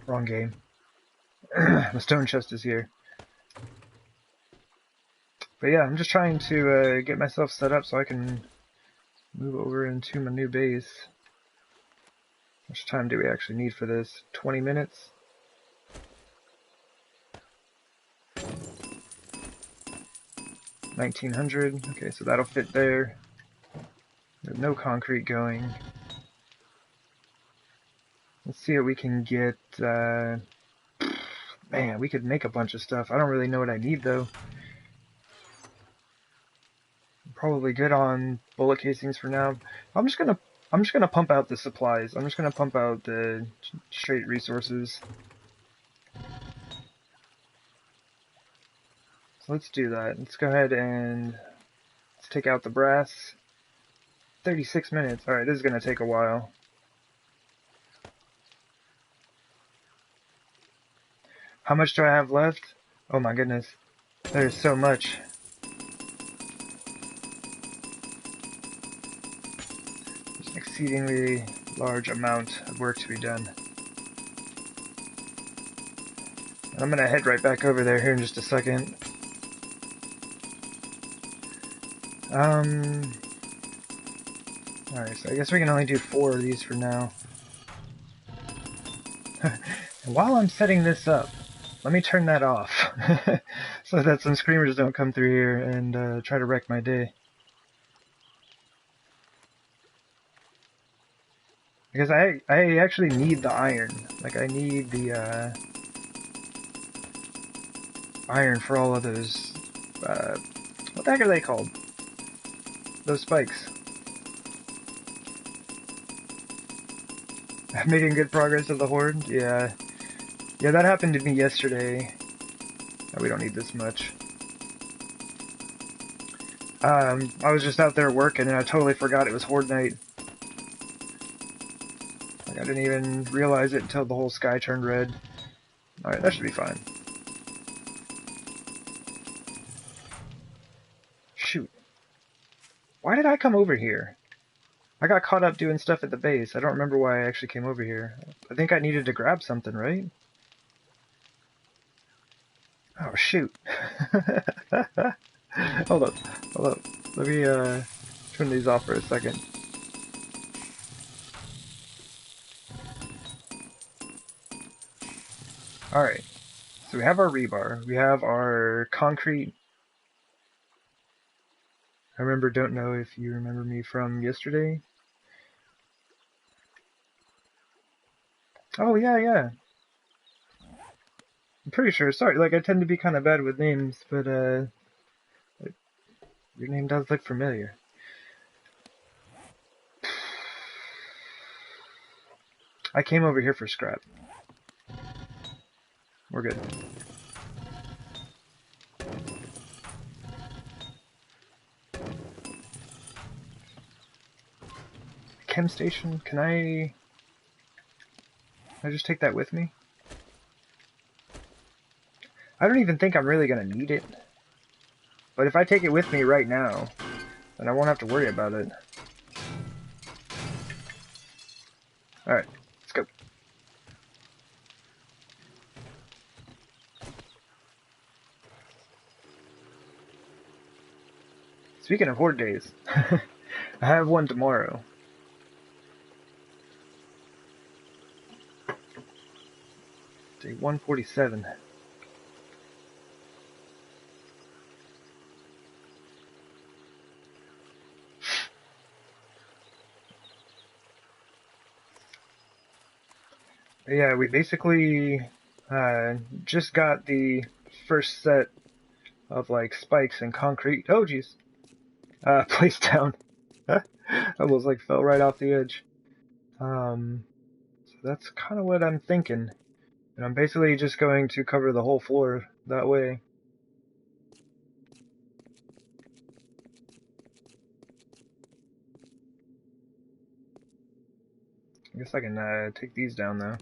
Wrong game. The stone chest is here. But yeah, I'm just trying to get myself set up so I can move over into my new base. How much time do we actually need for this? 20 minutes? $1,900. Okay, so that'll fit there. There's no concrete going. Let's see what we can get. Man, we could make a bunch of stuff. I don't really know what I need though. Probably good on bullet casings for now. I'm just gonna pump out the supplies. I'm just gonna pump out the straight resources. So let's do that. Let's go ahead and let's take out the brass. 36 minutes. Alright, this is gonna take a while. How much do I have left? Oh my goodness. There's so much. There's an exceedingly large amount of work to be done. And I'm gonna head right back over there here in just a second. Alright, so I guess we can only do 4 of these for now. And while I'm setting this up, let me turn that off. So that some screamers don't come through here and try to wreck my day. Because I actually need the iron. Like, I need the iron for all of those, what the heck are they called? Those spikes. Making good progress of the horde? Yeah. Yeah, that happened to me yesterday. Oh, we don't need this much. I was just out there working and I totally forgot it was horde night. Like, I didn't even realize it until the whole sky turned red. Alright, that should be fine. Shoot. Why did I come over here? I got caught up doing stuff at the base. I don't remember why I actually came over here. I think I needed to grab something, right? Oh, shoot. Hold up. Let me, turn these off for a second. Alright. So we have our rebar. We have our concrete. Don't know if you remember me from yesterday. Oh, yeah. I'm pretty sure. Sorry, like, I tend to be kind of bad with names, but, your name does look familiar. I came over here for scrap. We're good. Chem station, can I just take that with me? I don't even think I'm really gonna need it. But if I take it with me right now, then I won't have to worry about it. Alright, let's go. Speaking of horde days, I have one tomorrow. Day 147. Yeah, we basically just got the first set of like spikes and concrete. Oh jeez. Placed down. Almost like fell right off the edge. So that's kind of what I'm thinking. And I'm basically just going to cover the whole floor that way. I guess I can take these down though.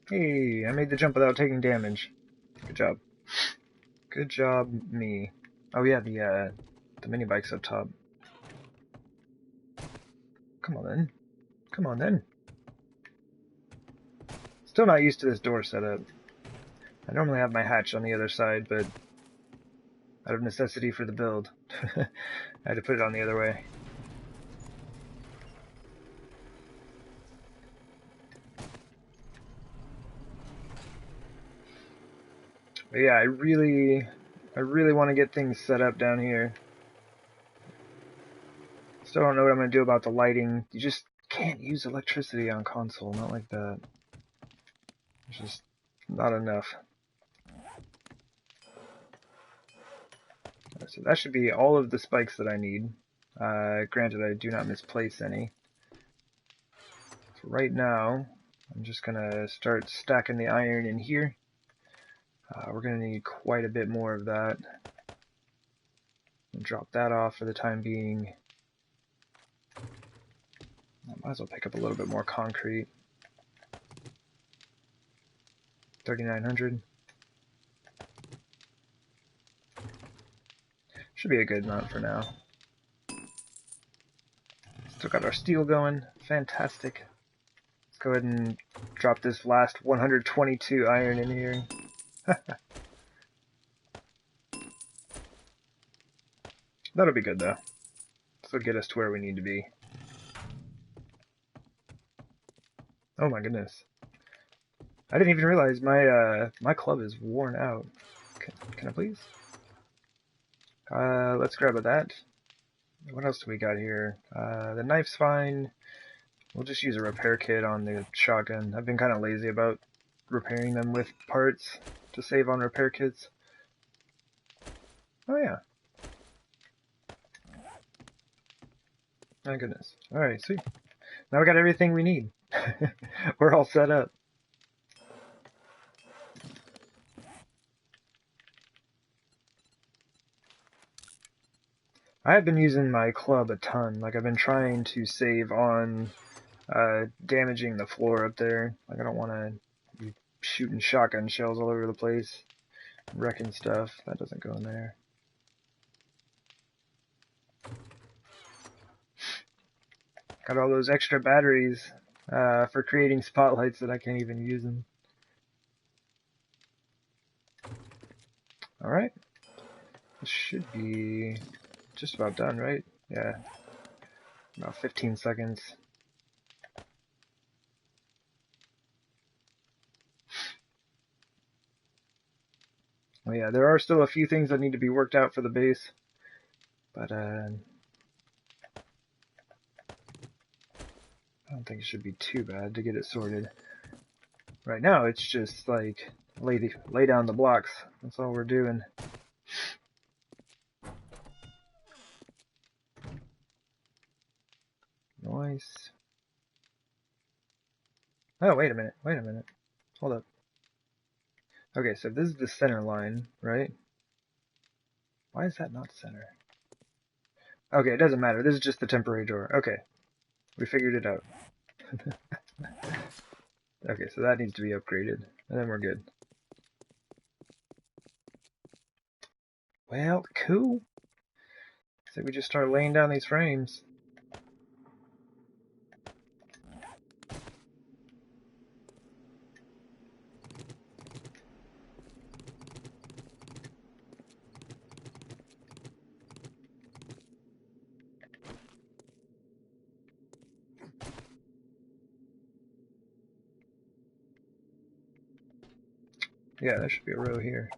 Hey, I made the jump without taking damage. Good job. Good job, me. Oh yeah, the mini bike's up top. Come on then. Come on then. Still not used to this door setup. I normally have my hatch on the other side, but out of necessity for the build, I had to put it on the other way. But yeah, I really want to get things set up down here. Still don't know what I'm going to do about the lighting. You just can't use electricity on console, not like that. It's just not enough. So that should be all of the spikes that I need. Granted, I do not misplace any. So right now, I'm just going to start stacking the iron in here. We're going to need quite a bit more of that. Drop that off for the time being. I might as well pick up a little bit more concrete. 3,900. Should be a good amount for now. Still got our steel going. Fantastic. Let's go ahead and drop this last 122 iron in here. That'll be good though. This will get us to where we need to be. Oh my goodness. I didn't even realize my club is worn out. Can I please? Let's grab that. What else do we got here? The knife's fine. We'll just use a repair kit on the shotgun. I've been kind of lazy about repairing them with parts to save on repair kits. Oh yeah. My goodness. Alright, sweet. Now we got everything we need. We're all set up. I have been using my club a ton. Like, I've been trying to save on damaging the floor up there. Like, I don't want to be shooting shotgun shells all over the place, wrecking stuff. That doesn't go in there. Got all those extra batteries for creating spotlights that I can't even use them. Alright. This should be just about done, right? Yeah. About 15 seconds. Oh yeah, there are still a few things that need to be worked out for the base. But I don't think it should be too bad to get it sorted. Right now, it's just like lay down the blocks. That's all we're doing. Nice. Oh, wait a minute. Wait a minute. Hold up. Okay, so this is the center line, right? Why is that not center? Okay, it doesn't matter. This is just the temporary door. Okay. We figured it out. Okay, so that needs to be upgraded. And then we're good. Well, cool. So we just start laying down these frames. Yeah, there should be a row here.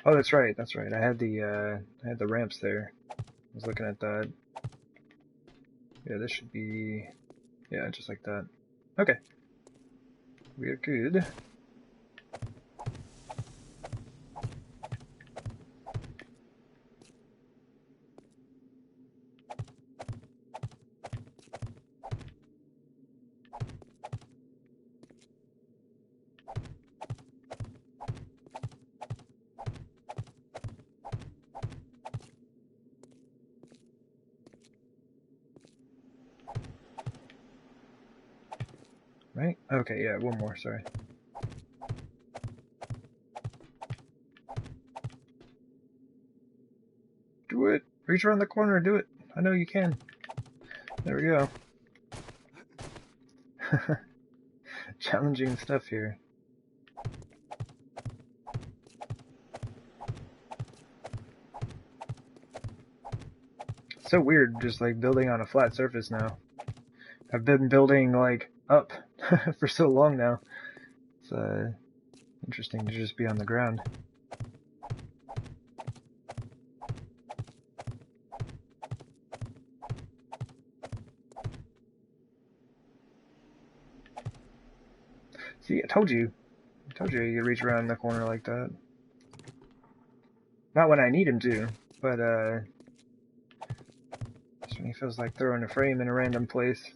Oh, that's right. That's right. I had the ramps there. was looking at that. Yeah, this should be... Yeah, just like that. Okay. We are good. Right? Okay, yeah, one more, sorry. Do it! Reach around the corner, do it! I know you can. There we go. Challenging stuff here. So weird, just like building on a flat surface now. I've been building like up for so long now. It's interesting to just be on the ground. See, I told you you could reach around the corner like that. Not when I need him to, but just when he feels like throwing a frame in a random place.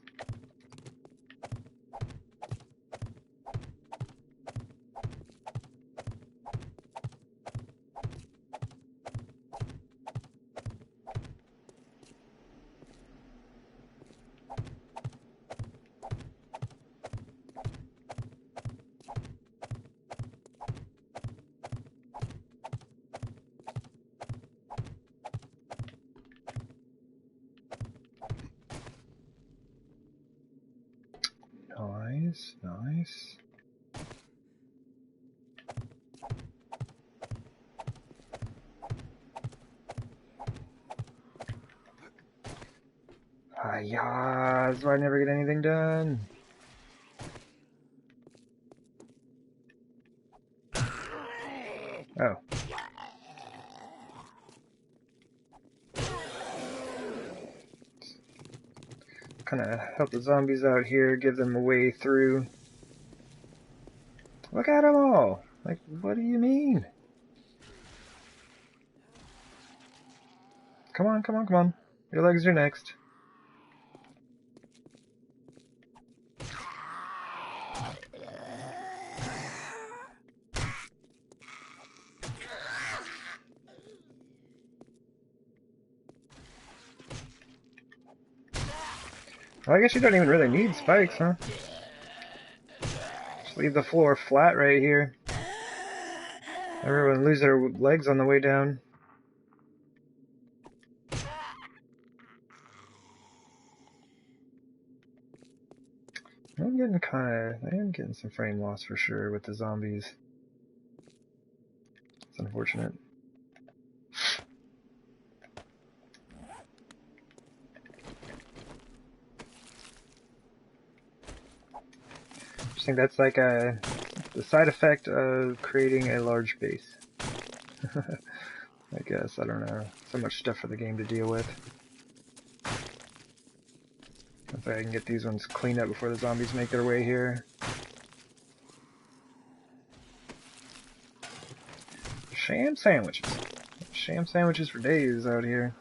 Nice, nice. Ah, yas, why I never get anything done? Oh. Kind of help the zombies out here, give them a way through. Look at them all! Like, what do you mean? Come on, come on, come on. Your legs are next. Well, I guess you don't even really need spikes, huh? Just leave the floor flat right here. Everyone lose their legs on the way down. I am getting some frame loss for sure with the zombies. It's unfortunate. I think that's like the side effect of creating a large base. I guess, I don't know. So much stuff for the game to deal with. Hopefully I can get these ones cleaned up before the zombies make their way here. Sham sandwiches. Sham sandwiches for days out here.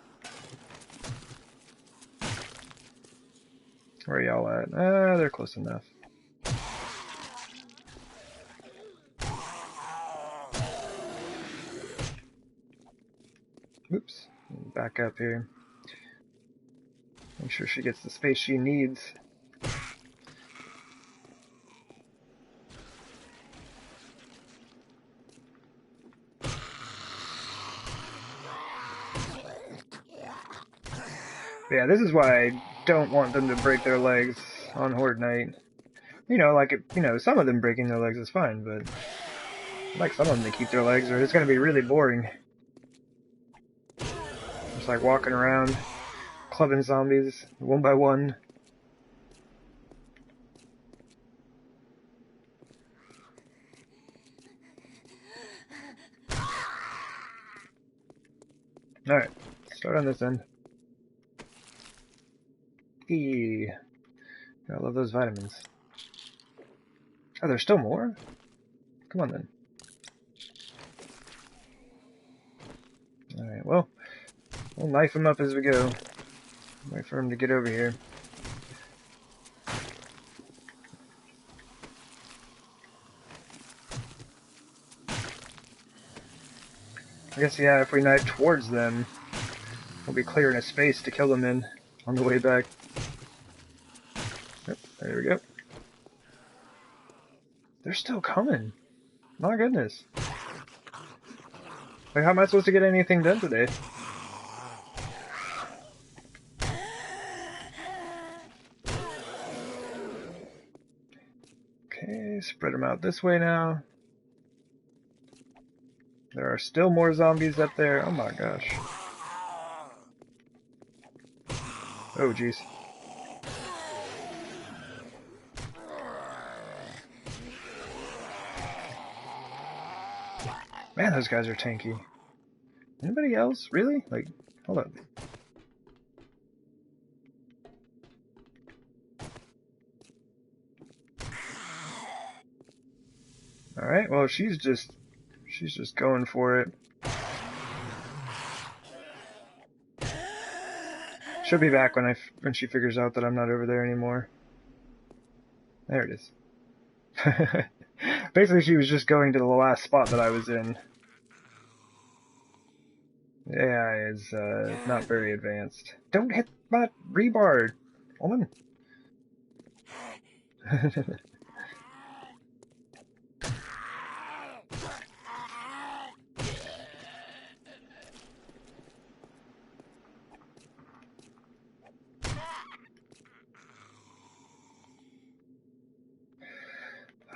Where are y'all at? They're close enough. Oops. Back up here. Make sure she gets the space she needs. Yeah, this is why I don't want them to break their legs on Horde Night. You know, like, some of them breaking their legs is fine, but I'd like some of them to keep their legs or it's going to be really boring. Just like walking around, clubbing zombies one by one. Alright, start on this end. healthy. I love those vitamins. Oh, there's still more? Come on then. Alright, well, we'll knife him up as we go. Wait for him to get over here. I guess, yeah, if we knife towards them, we'll be clearing a space to kill them in on the way back. Yep, there we go. They're still coming. My goodness. Like, how am I supposed to get anything done today? Okay, spread them out this way now. There are still more zombies up there. Oh my gosh. Oh jeez. Man, those guys are tanky. Anybody else? Really? Like, hold on. Alright, well she's just going for it. She'll be back when she figures out that I'm not over there anymore. There it is. Basically, she was just going to the last spot that I was in. AI is not very advanced. Don't hit my rebar, woman.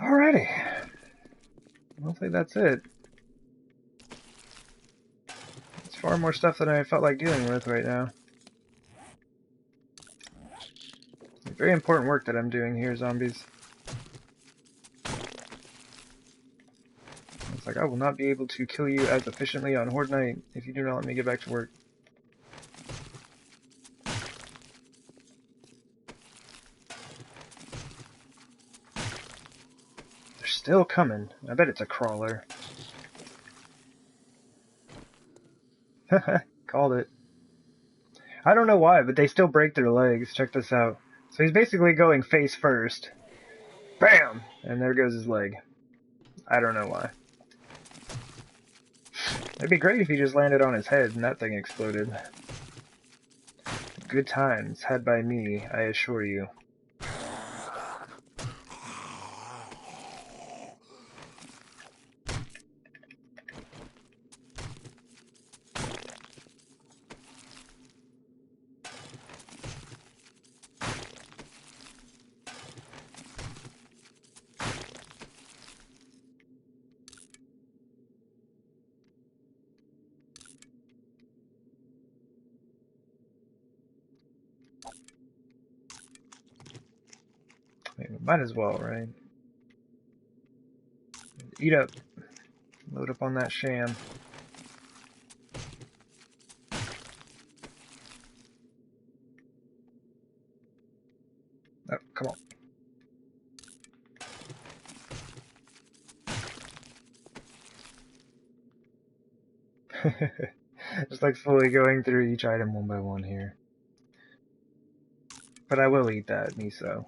Alrighty. Hopefully that's it. It's far more stuff than I felt like dealing with right now. Very important work that I'm doing here, zombies. It's like, I will not be able to kill you as efficiently on Horde Night if you do not let me get back to work. They're still coming. I bet it's a crawler. Called it. I don't know why, but they still break their legs. Check this out. So he's basically going face first. Bam! And there goes his leg. I don't know why. It'd be great if he just landed on his head and that thing exploded. Good times had by me, I assure you. Might as well, right? Eat up. Load up on that sham. Oh, come on. Just like slowly going through each item one by one here. But I will eat that miso.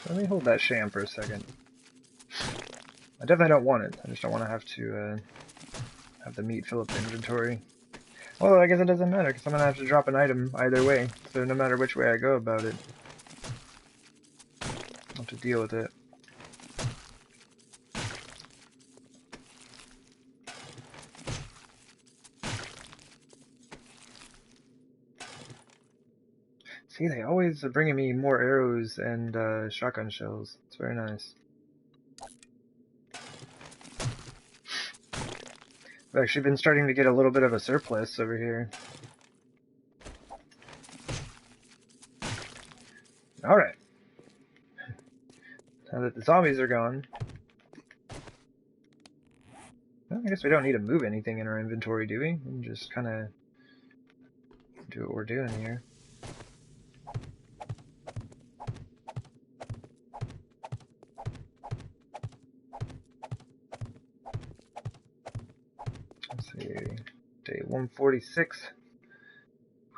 Let me hold that sham for a second. I definitely don't want it. I just don't want to have the meat fill up the inventory. Well, I guess it doesn't matter, because I'm going to have to drop an item either way. So no matter which way I go about it, I'll have to deal with it. See, they always are bringing me more arrows and shotgun shells. It's very nice. I've actually been starting to get a little bit of a surplus over here. Alright. Now that the zombies are gone, Well, I guess we don't need to move anything in our inventory, do we? We can just kind of do what we're doing here. Let's see, day 146,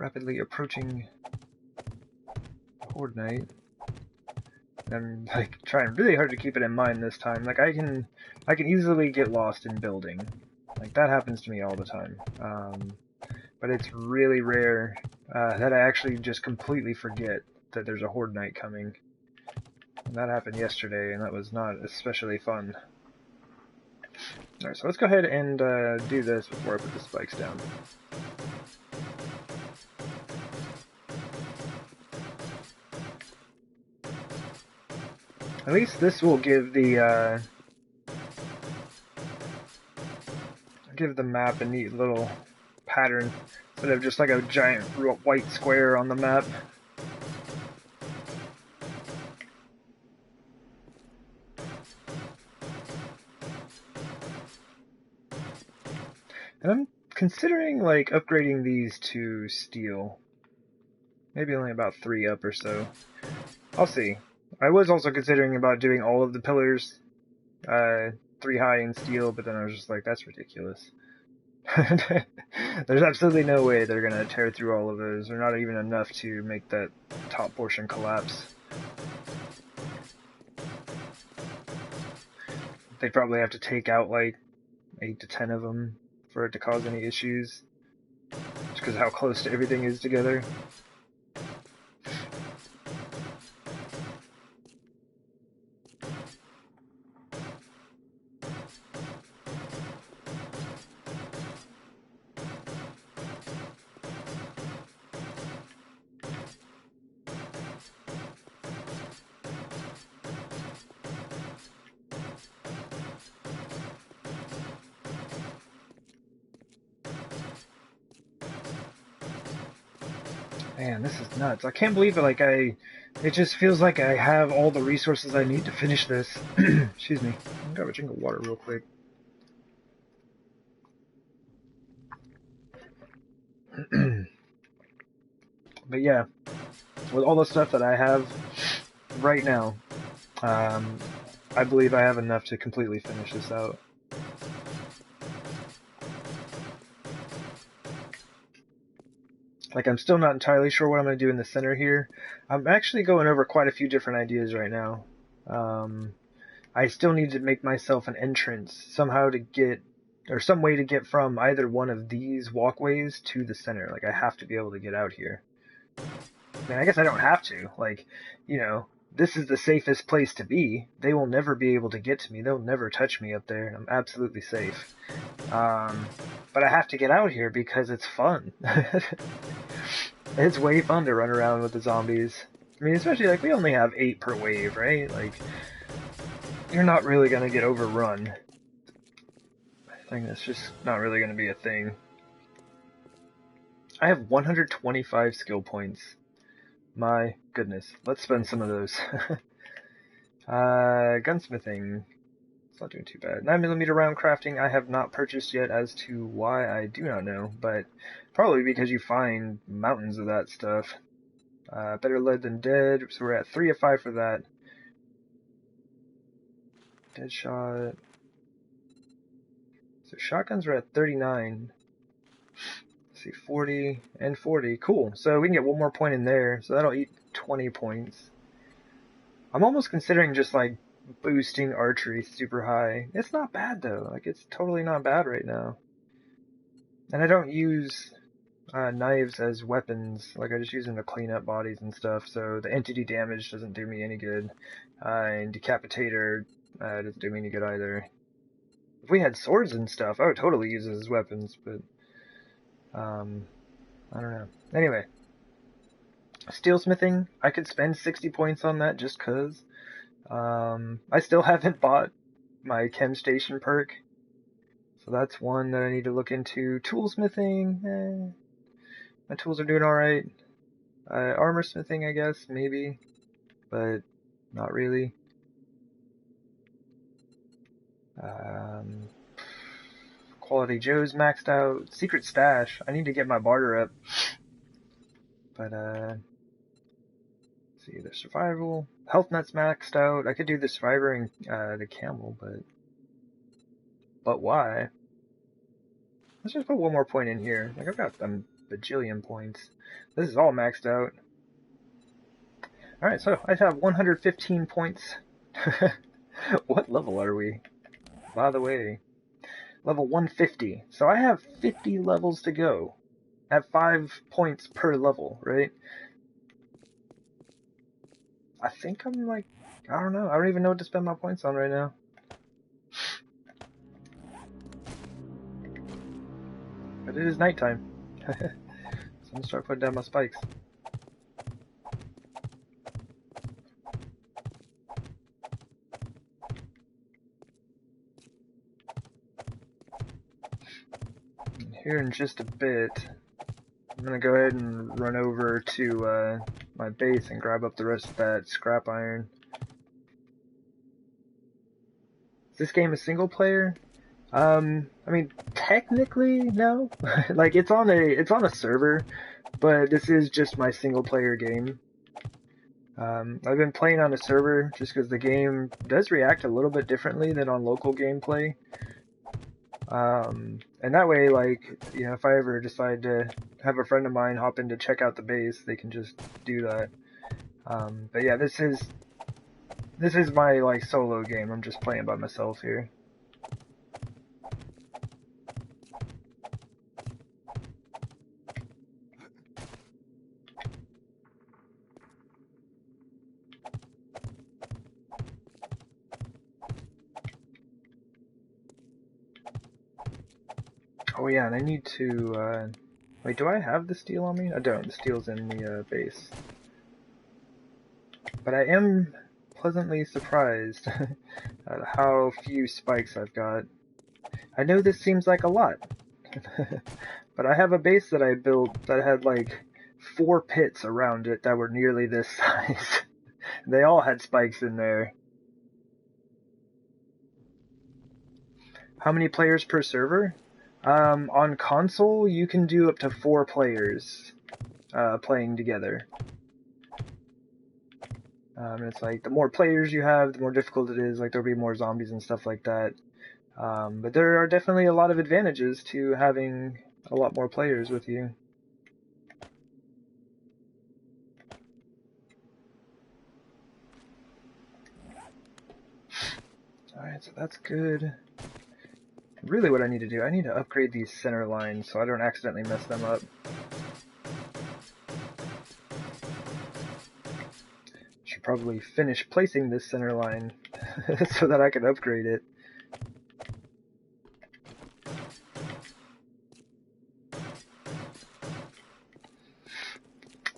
rapidly approaching Horde Night. I'm like trying really hard to keep it in mind this time. Like I can easily get lost in building. Like that happens to me all the time. But it's really rare that I actually just completely forget that there's a Horde Night coming. And that happened yesterday, and that was not especially fun. Alright, so let's go ahead and do this before I put the spikes down. At least this will give the map a neat little pattern instead of just like a giant white square on the map. And I'm considering like upgrading these to steel. Maybe only about 3 up or so. I'll see. I was also considering about doing all of the pillars 3 high in steel, but then I was just like, that's ridiculous. There's absolutely no way they're gonna tear through all of those. They're not even enough to make that top portion collapse. They'd probably have to take out like 8 to 10 of them for it to cause any issues. Just because how close to everything is together. Man, this is nuts. I can't believe it, like, it just feels like I have all the resources I need to finish this. Excuse me. I'll grab a drink of water real quick. But yeah, with all the stuff that I have right now, I believe I have enough to completely finish this out. Like, I'm still not entirely sure what I'm going to do in the center here. I'm actually going over quite a few different ideas right now. I still need to make myself an entrance somehow to get, or some way to get from either one of these walkways to the center. Like, I have to be able to get out here. I mean, I guess I don't have to. Like, you know, this is the safest place to be. They will never be able to get to me. They'll never touch me up there. I'm absolutely safe. But I have to get out here because it's fun. It's way fun to run around with the zombies. I mean, especially, like, we only have 8 per wave, right? Like, you're not really going to get overrun. I think that's just not really going to be a thing. I have 125 skill points. My goodness. Let's spend some of those. Gunsmithing. It's not doing too bad. 9mm round crafting I have not purchased yet, as to why I do not know, but probably because you find mountains of that stuff. Better lead than dead, so we're at 3 of 5 for that. Dead shot. So shotguns are at 39. Let's see, 40 and 40. Cool. So we can get one more point in there, so that'll eat 20 points. I'm almost considering just like boosting archery super high. It's not bad though. Like, it's totally not bad right now. And I don't use knives as weapons. Like, I just use them to clean up bodies and stuff, so the entity damage doesn't do me any good. And Decapitator doesn't do me any good either. If we had swords and stuff, I would totally use it as weapons, but I don't know. Anyway, steelsmithing, I could spend 60 points on that just cause. I still haven't bought my chem station perk, so that's one that I need to look into. Toolsmithing, my tools are doing alright. Armor smithing, I guess, maybe, but not really. Quality Joe's maxed out. Secret Stash. I need to get my barter up. But, let's see, the survival. Health Net's maxed out. I could do the survivor and the camel, but why? Let's just put one more point in here. Like, I've got a bajillion points. This is all maxed out. Alright, so I have 115 points. What level are we? By the way, level 150. So I have 50 levels to go. At 5 points per level, right? I think I'm like, I don't know. I don't even know what to spend my points on right now. But it is nighttime. So I'm gonna start putting down my spikes. And here in just a bit, I'm gonna go ahead and run over to my base and grab up the rest of that scrap iron. Is this game a single player? I mean, technically, no. Like, it's on a server, but this is just my single player game. I've been playing on a server just because the game does react a little bit differently than on local gameplay. And that way, like, you know, if I ever decide to have a friend of mine hop in to check out the base, they can just do that. But yeah, this is my, like, solo game. I'm just playing by myself here. Oh yeah, and I need to, wait, do I have the steel on me? I don't. The steel's in the, base. But I am pleasantly surprised at how few spikes I've got. I know this seems like a lot, but I have a base that I built that had, like, 4 pits around it that were nearly this size. They all had spikes in there. How many players per server? On console, you can do up to 4 players playing together. It's like, the more players you have, the more difficult it is. Like, there'll be more zombies and stuff like that. But there are definitely a lot of advantages to having a lot more players with you. Alright, so that's good. Really what I need to do, I need to upgrade these center lines so I don't accidentally mess them up. Should probably finish placing this center line so that I can upgrade it.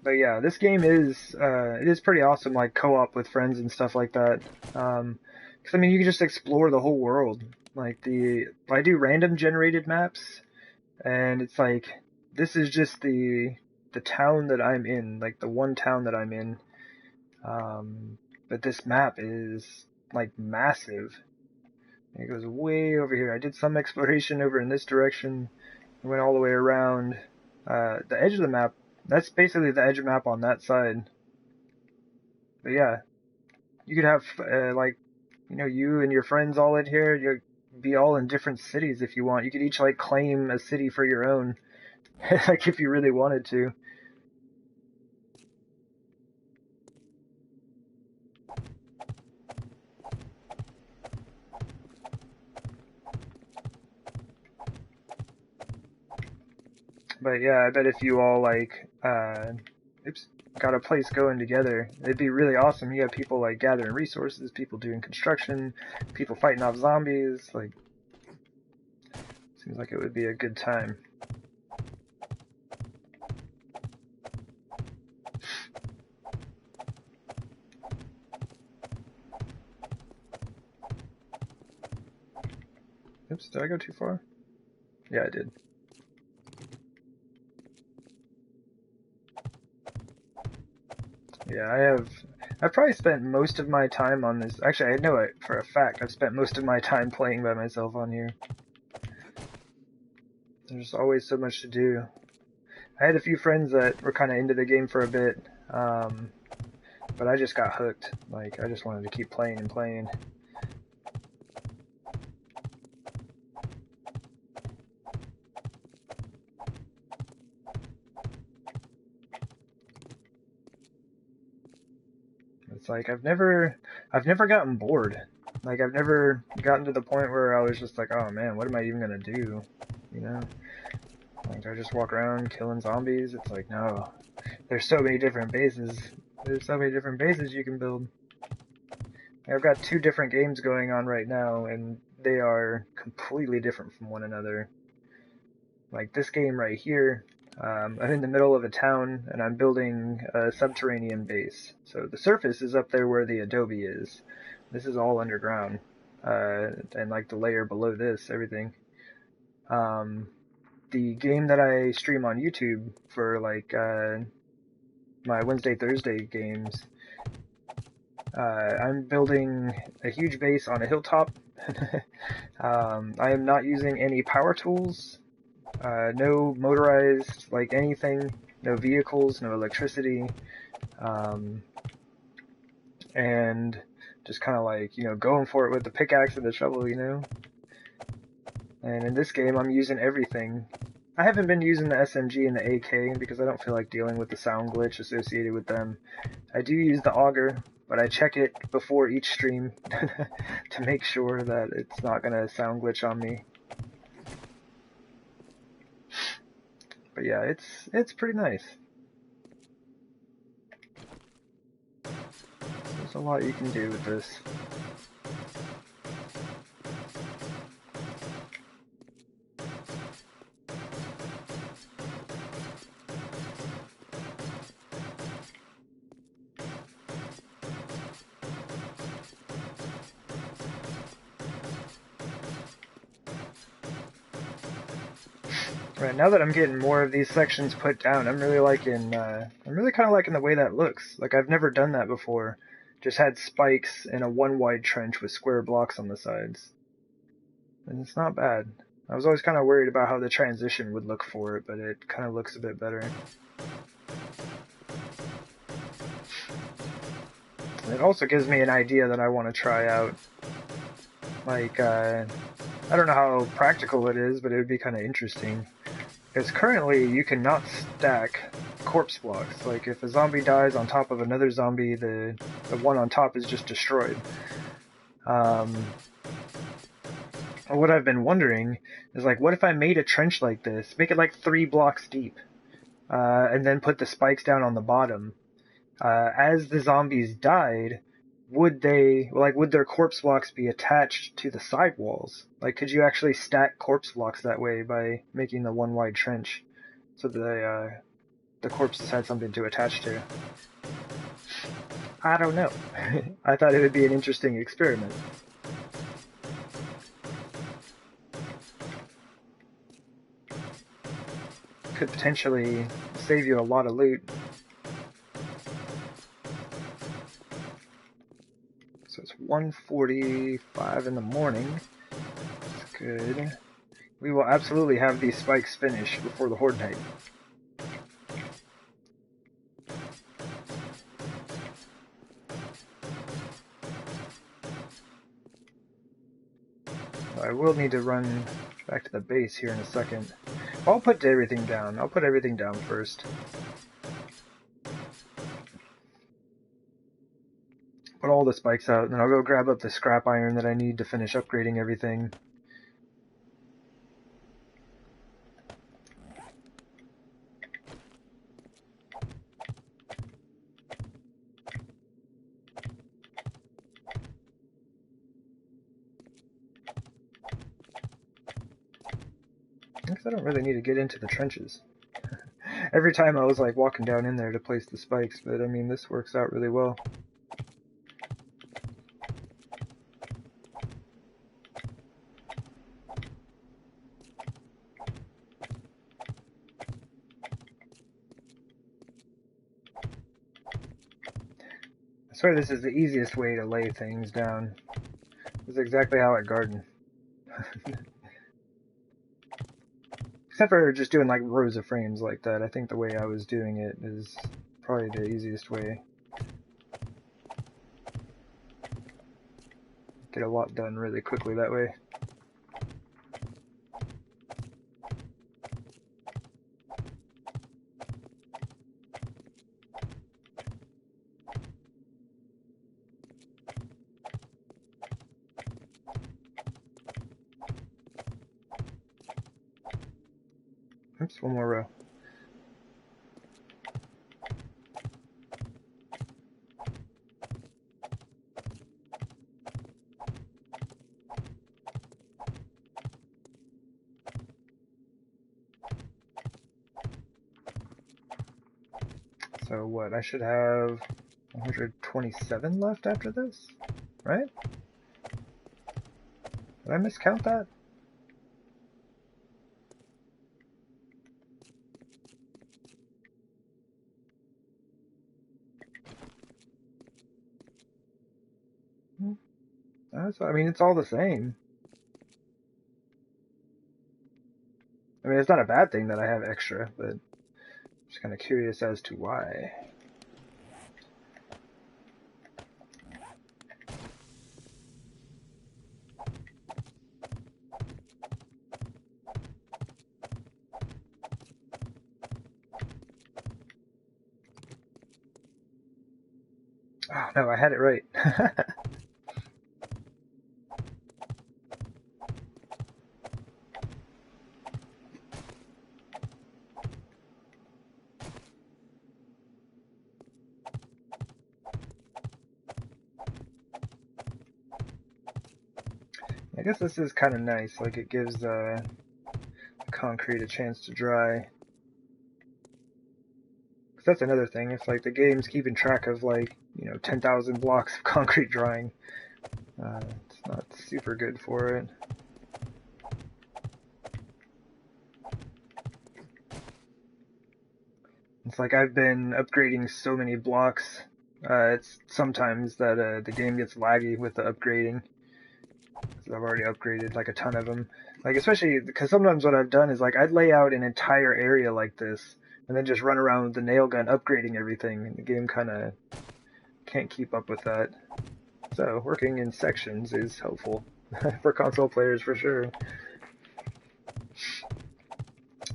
But yeah, this game is it is pretty awesome, like co-op with friends and stuff like that. 'Cause I mean, you can just explore the whole world. Like I do random generated maps, and it's like this is just the town that I'm in, like the one town that I'm in. But this map is like massive. It goes way over here. I did some exploration over in this direction. I went all the way around. The edge of the map, that's basically the edge of the map on that side. But yeah, you could have, like, you know, you and your friends all in here, you'd be all in different cities if you want. You could each, like, claim a city for your own, like, if you really wanted to. But yeah, I bet if you all, like, got a place going together, it'd be really awesome. You have people, like, gathering resources, people doing construction, people fighting off zombies, like, seems like it would be a good time. Oops, did I go too far? Yeah, I did. Yeah, I've probably spent most of my time on this. Actually, I know it for a fact. I've spent most of my time playing by myself on here. There's always so much to do. I had a few friends that were kind of into the game for a bit, but I just got hooked. Like, I just wanted to keep playing and playing. It's like I've never gotten bored. Like, I've never gotten to the point where I was just like, oh man, what am I even gonna do? You know? Like, I just walk around killing zombies. It's like, no. There's so many different bases. There's so many different bases you can build. I've got 2 different games going on right now, and they are completely different from one another. Like, this game right here, I'm in the middle of a town, and I'm building a subterranean base. So the surface is up there where the adobe is. This is all underground. And like the layer below this, everything. The game that I stream on YouTube for like my Wednesday, Thursday games, I'm building a huge base on a hilltop. I am not using any power tools. No motorized, like, anything, no vehicles, no electricity, and just kind of like, you know, going for it with the pickaxe and the shovel, you know? And in this game, I'm using everything. I haven't been using the SMG and the AK because I don't feel like dealing with the sound glitch associated with them. I do use the auger, but I check it before each stream to make sure that it's not going to sound glitch on me. But yeah, it's pretty nice. There's a lot you can do with this. Right, now that I'm getting more of these sections put down, I'm really kind of liking the way that looks. Like, I've never done that before. Just had spikes in a 1 wide trench with square blocks on the sides. And it's not bad. I was always kind of worried about how the transition would look for it, but it kind of looks a bit better. And it also gives me an idea that I want to try out. Like, I don't know how practical it is, but it would be kind of interesting. Because currently, you cannot stack corpse blocks. Like, if a zombie dies on top of another zombie, the one on top is just destroyed. What I've been wondering is, like, what if I made a trench like this, make it like 3 blocks deep, and then put the spikes down on the bottom. As the zombies died, would their corpse blocks be attached to the side walls? Like, could you actually stack corpse blocks that way by making the 1 wide trench so the corpses had something to attach to? I don't know. I thought it would be an interesting experiment. Could potentially save you a lot of loot. So it's 1:45 in the morning. That's good. We will absolutely have these spikes finished before the Horde Night. I will need to run back to the base here in a second. I'll put everything down. I'll put everything down first. Put all the spikes out, and then I'll go grab up the scrap iron that I need to finish upgrading everything. Because I don't really need to get into the trenches. Every time I was like walking down in there to place the spikes, but I mean, this works out really well. I swear this is the easiest way to lay things down. This is exactly how I garden. Except for just doing like rows of frames like that. I think the way I was doing it is probably the easiest way. Get a lot done really quickly that way. Oops, one more row. So what, I should have 127 left after this, right? Did I miscount that? I mean, it's all the same. I mean, it's not a bad thing that I have extra, but I'm just kind of curious as to why. Oh, no, I had it right. I guess this is kind of nice, like it gives the concrete a chance to dry. Because that's another thing, it's like the game's keeping track of like, 10,000 blocks of concrete drying. It's not super good for it. It's like I've been upgrading so many blocks, it's sometimes that the game gets laggy with the upgrading. I've already upgraded like a ton of them. Like especially because sometimes what I've done is like I'd lay out an entire area like this and then just run around with the nail gun upgrading everything, and the game kind of can't keep up with that. So working in sections is helpful for console players for sure. A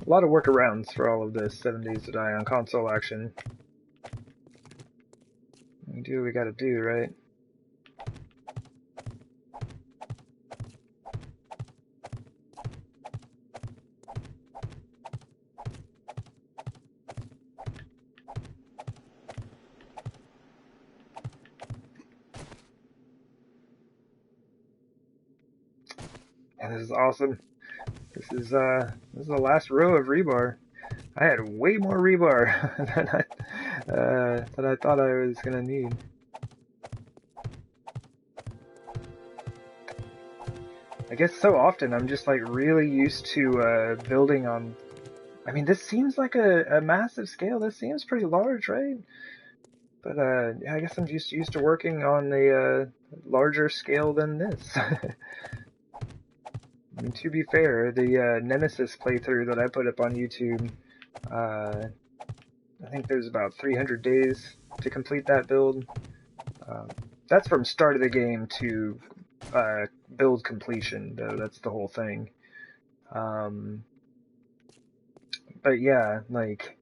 lot of workarounds for all of this 7 Days to Die on console action. We do what we gotta do, right? And this is awesome. This is the last row of rebar. I had way more rebar than I thought I was gonna need. I guess so often I'm just like really used to building on. I mean, this seems like a massive scale. This seems pretty large, right? But yeah, I guess I'm just used to working on a larger scale than this. I mean, to be fair, the Nemesis playthrough that I put up on YouTube, I think there's about 300 days to complete that build. That's from start of the game to build completion, though. That's the whole thing. But yeah, like,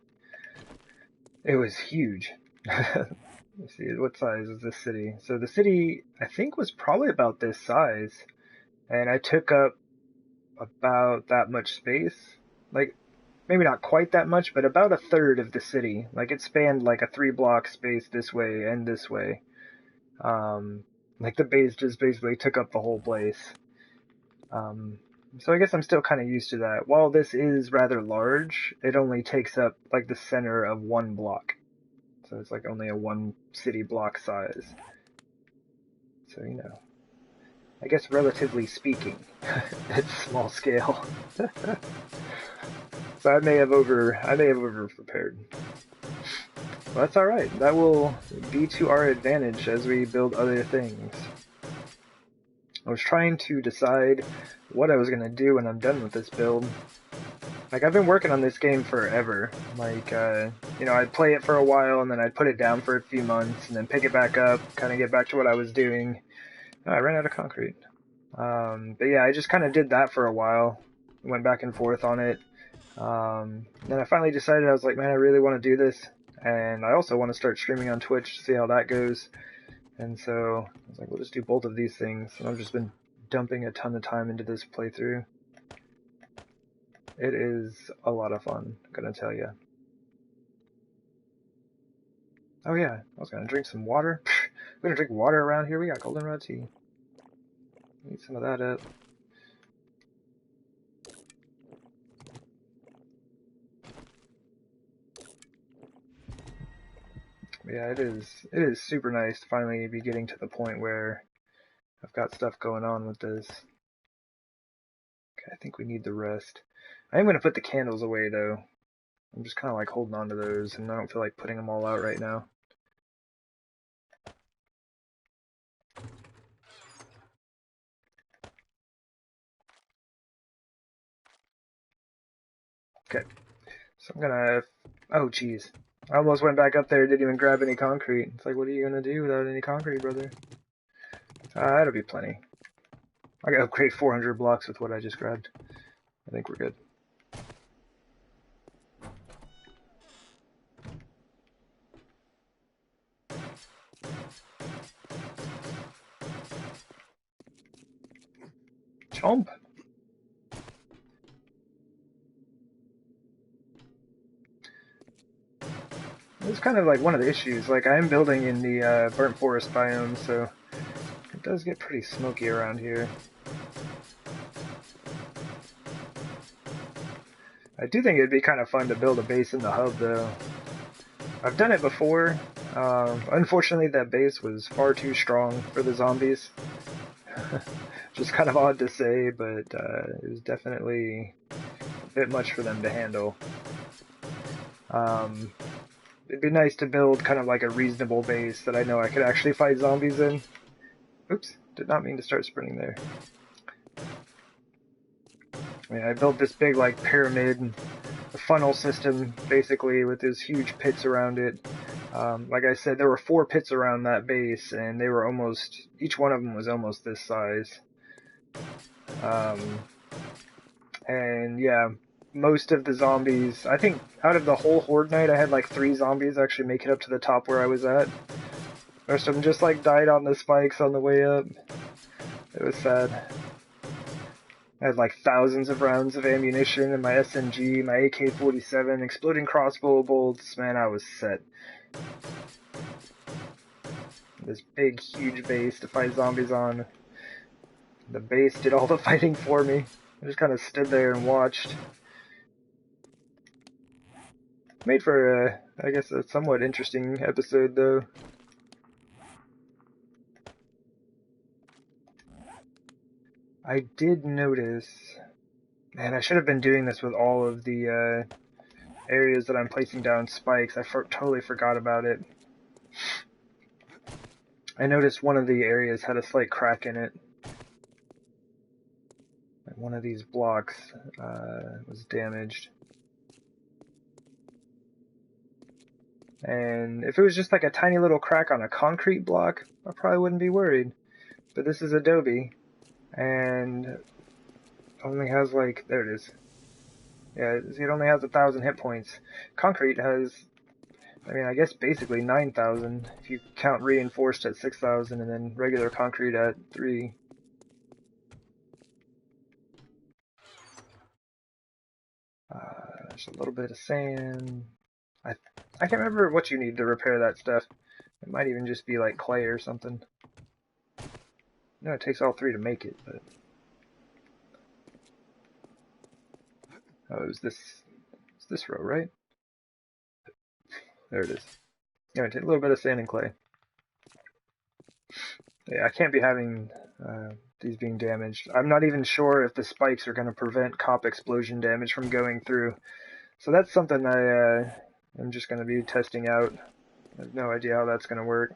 it was huge. Let's see, what size is this city? So the city, I think, was probably about this size, and I took up about that much space. Like, maybe not quite that much, but about a third of the city. Like, it spanned like a 3-block space this way and this way. Like, the base just basically took up the whole place. So I guess I'm still kind of used to that. While this is rather large, it only takes up like the center of 1 block. So it's like only a 1 city block size. So, I guess relatively speaking, it's small scale. So I may have over prepared. Well, that's all right. That will be to our advantage as we build other things. I was trying to decide what I was going to do when I'm done with this build. Like, I've been working on this game forever. Like, you know, I'd play it for a while, and then I'd put it down for a few months, and then pick it back up, kind of get back to what I was doing. Oh, I ran out of concrete. But yeah, I just kind of did that for a while. Went back and forth on it. Then I finally decided, I was like, man, I really want to do this. And I also want to start streaming on Twitch, see how that goes. And so I was like, we'll just do both of these things. And I've just been dumping a ton of time into this playthrough. It is a lot of fun, I'm gonna tell you. Oh yeah, I was gonna drink some water. We're gonna drink water around here. We got goldenrod tea. Need some of that up. Yeah, it is super nice to finally be getting to the point where I've got stuff going on with this. Okay, I think we need the rest. I am going to put the candles away though. I'm just kind of like holding on to those, and I don't feel like putting them all out right now. Okay, so I'm gonna... Oh, jeez. I almost went back up there, didn't even grab any concrete. It's like, what are you gonna do without any concrete, brother? That'll be plenty. I gotta upgrade 400 blocks with what I just grabbed. I think we're good. Chomp! It's kind of like one of the issues. Like, I am building in the burnt forest biome, so it does get pretty smoky around here. I do think it'd be kind of fun to build a base in the hub, though. I've done it before. Unfortunately, that base was far too strong for the zombies. Just kind of odd to say, but it was definitely a bit much for them to handle. It'd be nice to build kind of like a reasonable base that I know I could actually fight zombies in. Oops, did not mean to start sprinting there. I mean, I built this big like pyramid, a funnel system basically with these huge pits around it. Like I said, there were 4 pits around that base, and they were almost, each one of them was almost this size. And yeah, most of the zombies, I think out of the whole horde night, I had like 3 zombies actually make it up to the top where I was at. The rest of them just like died on the spikes on the way up. It was sad. I had like thousands of rounds of ammunition in my SMG, my AK-47, exploding crossbow bolts. Man, I was set. This big, huge base to fight zombies on. The base did all the fighting for me. I just kind of stood there and watched. Made for, I guess, a somewhat interesting episode, though. I did notice... Man, I should have been doing this with all of the areas that I'm placing down spikes. I totally forgot about it. I noticed one of the areas had a slight crack in it. Like one of these blocks was damaged. And if it was just like a tiny little crack on a concrete block, I probably wouldn't be worried. But this is Adobe, and only has like, there it is. Yeah, it only has 1,000 hit points. Concrete has, I mean, I guess basically 9,000 if you count reinforced at 6,000 and then regular concrete at 3. There's a little bit of sand. I can't remember what you need to repair that stuff. It might even just be like clay or something. No, it takes all 3 to make it, but... Oh, it was this row, right? There it is. Yeah, take a little bit of sand and clay. Yeah, I can't be having these being damaged. I'm not even sure if the spikes are going to prevent cop explosion damage from going through. So that's something I'm just going to be testing out. I have no idea how that's going to work.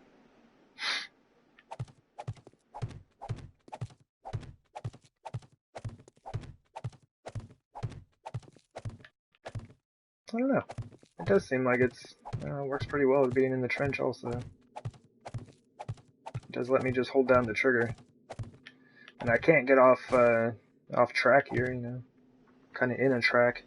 I don't know. It does seem like it's works pretty well with being in the trench also. It does let me just hold down the trigger. And I can't get off track here, you know. Kinda in a track.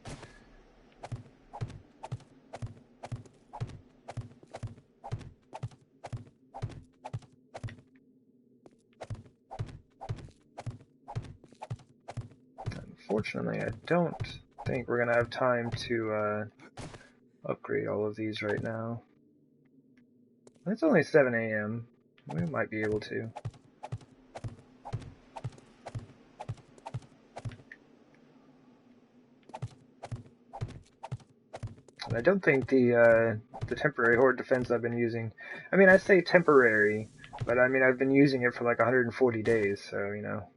Unfortunately, I don't think we're gonna have time to upgrade all of these right now. It's only 7 a.m. We might be able to. I don't think the temporary horde defense I've been using. I mean, I say temporary, but I mean I've been using it for like 140 days, so you know,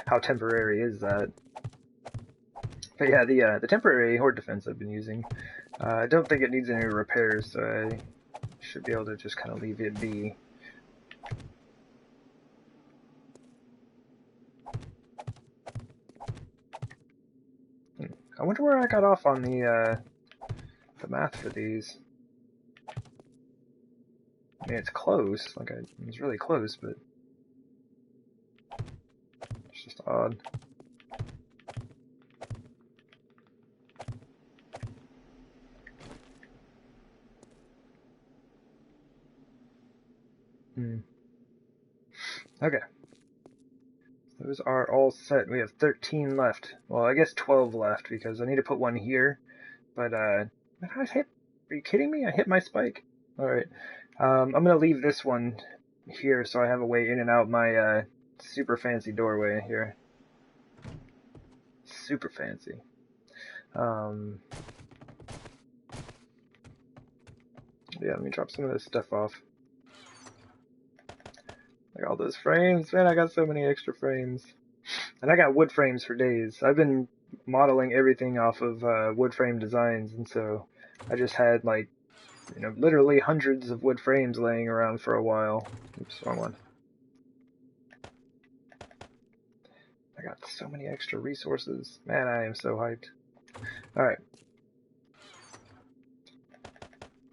how temporary is that? But yeah, the temporary horde defense I've been using, I don't think it needs any repairs, so I should be able to just kind of leave it be. I wonder where I got off on the math for these. I mean, it's close. Like, it's really close, but it's just odd. Okay. Those are all set. We have 13 left. Well, I guess 12 left, because I need to put one here. But, I hit... Are you kidding me? I hit my spike. Alright. I'm gonna leave this one here so I have a way in and out my, super fancy doorway here. Super fancy. Yeah, let me drop some of this stuff off. Like all those frames. Man, I got so many extra frames. And I got wood frames for days. I've been modeling everything off of wood frame designs, and so I just had, like, you know, literally hundreds of wood frames laying around for a while. Oops, wrong one. I got so many extra resources. Man, I am so hyped. Alright.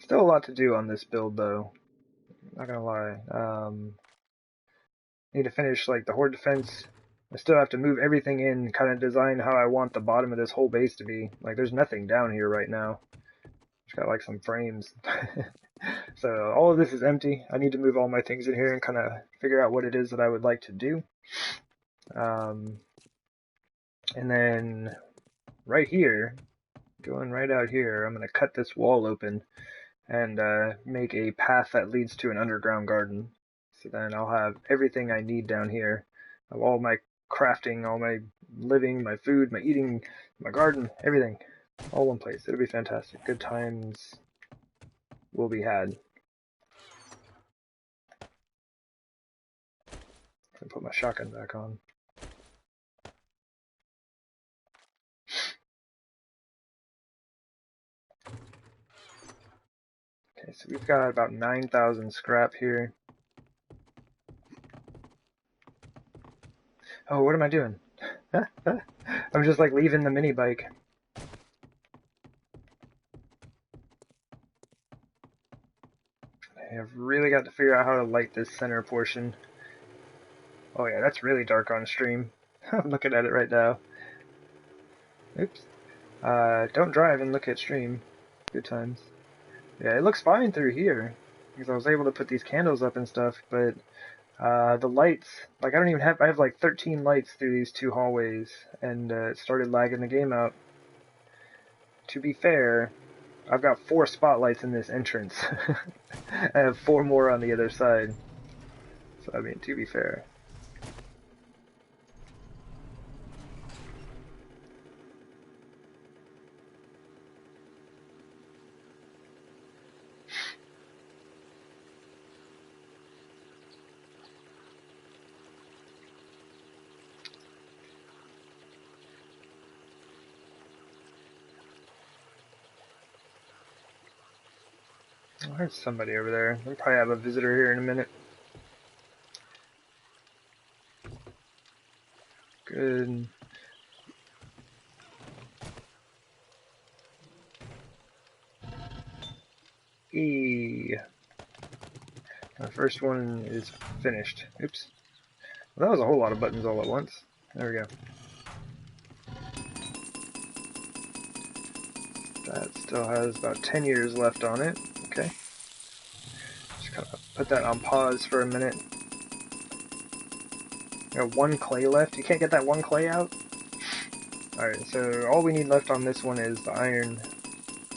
Still a lot to do on this build, though. Not gonna lie. Need to finish, like, the horde defense. I still have to move everything in, kind of design how I want the bottom of this whole base to be. Like, there's nothing down here right now. Just got, like, some frames. So all of this is empty. I need to move all my things in here and kind of figure out what it is that I would like to do. And then right here, going right out here, I'm going to cut this wall open and make a path that leads to an underground garden. So then I'll have everything I need down here. All my crafting, all my living, my food, my eating, my garden, everything. All one place. It'll be fantastic. Good times will be had. I'll put my shotgun back on. Okay, so we've got about 9,000 scrap here. Oh, what am I doing? I'm just like leaving the mini bike. I have really got to figure out how to light this center portion. Oh yeah, that's really dark on stream. I'm looking at it right now. Oops. Don't drive and look at stream. Good times. Yeah, it looks fine through here, because I was able to put these candles up and stuff, but the lights, like I have like 13 lights through these two hallways, and it started lagging the game out. To be fair, I've got 4 spotlights in this entrance. I have 4 more on the other side. So, I mean, to be fair. Oh, there's somebody over there. We'll probably have a visitor here in a minute. Good. Our first one is finished. Oops. Well, that was a whole lot of buttons all at once. There we go. That still has about 10 years left on it. Okay. Just kind of put that on pause for a minute. Got 1 clay left. You can't get that 1 clay out? Alright, so all we need left on this one is the iron.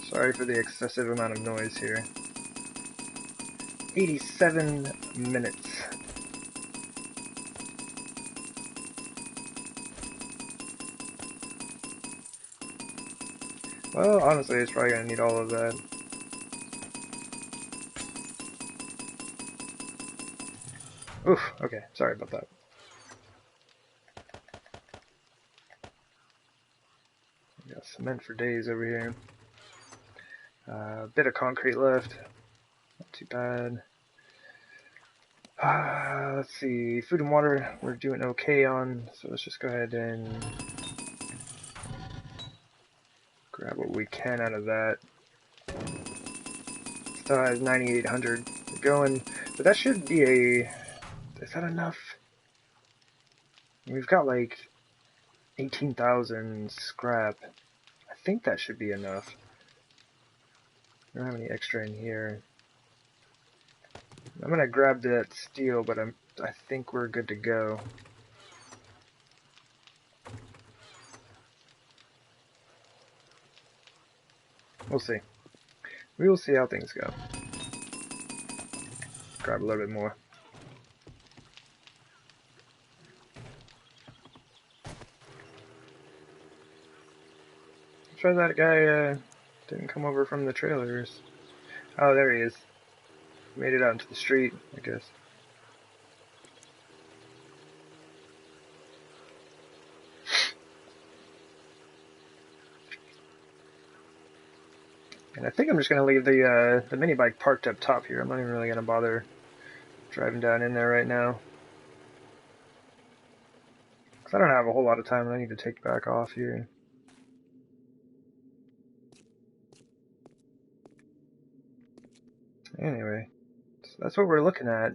Sorry for the excessive amount of noise here. 87 minutes. Well, honestly, it's probably going to need all of that. Oof, okay, sorry about that. We got cement for days over here. A bit of concrete left. Not too bad. Let's see, food and water we're doing okay on, so let's just go ahead and grab what we can out of that. Still has 9,800 going, but that should be a... Is that enough? We've got like 18,000 scrap. I think that should be enough. I don't have any extra in here. I'm gonna grab that steel, but I think we're good to go. We'll see. We will see how things go. Grab a little bit more. Try that guy didn't come over from the trailers. Oh, there he is. Made it out into the street, I guess. And I think I'm just going to leave the mini bike parked up top here. I'm not even really going to bother driving down in there right now. Because I don't have a whole lot of time and I need to take back off here. Anyway, so that's what we're looking at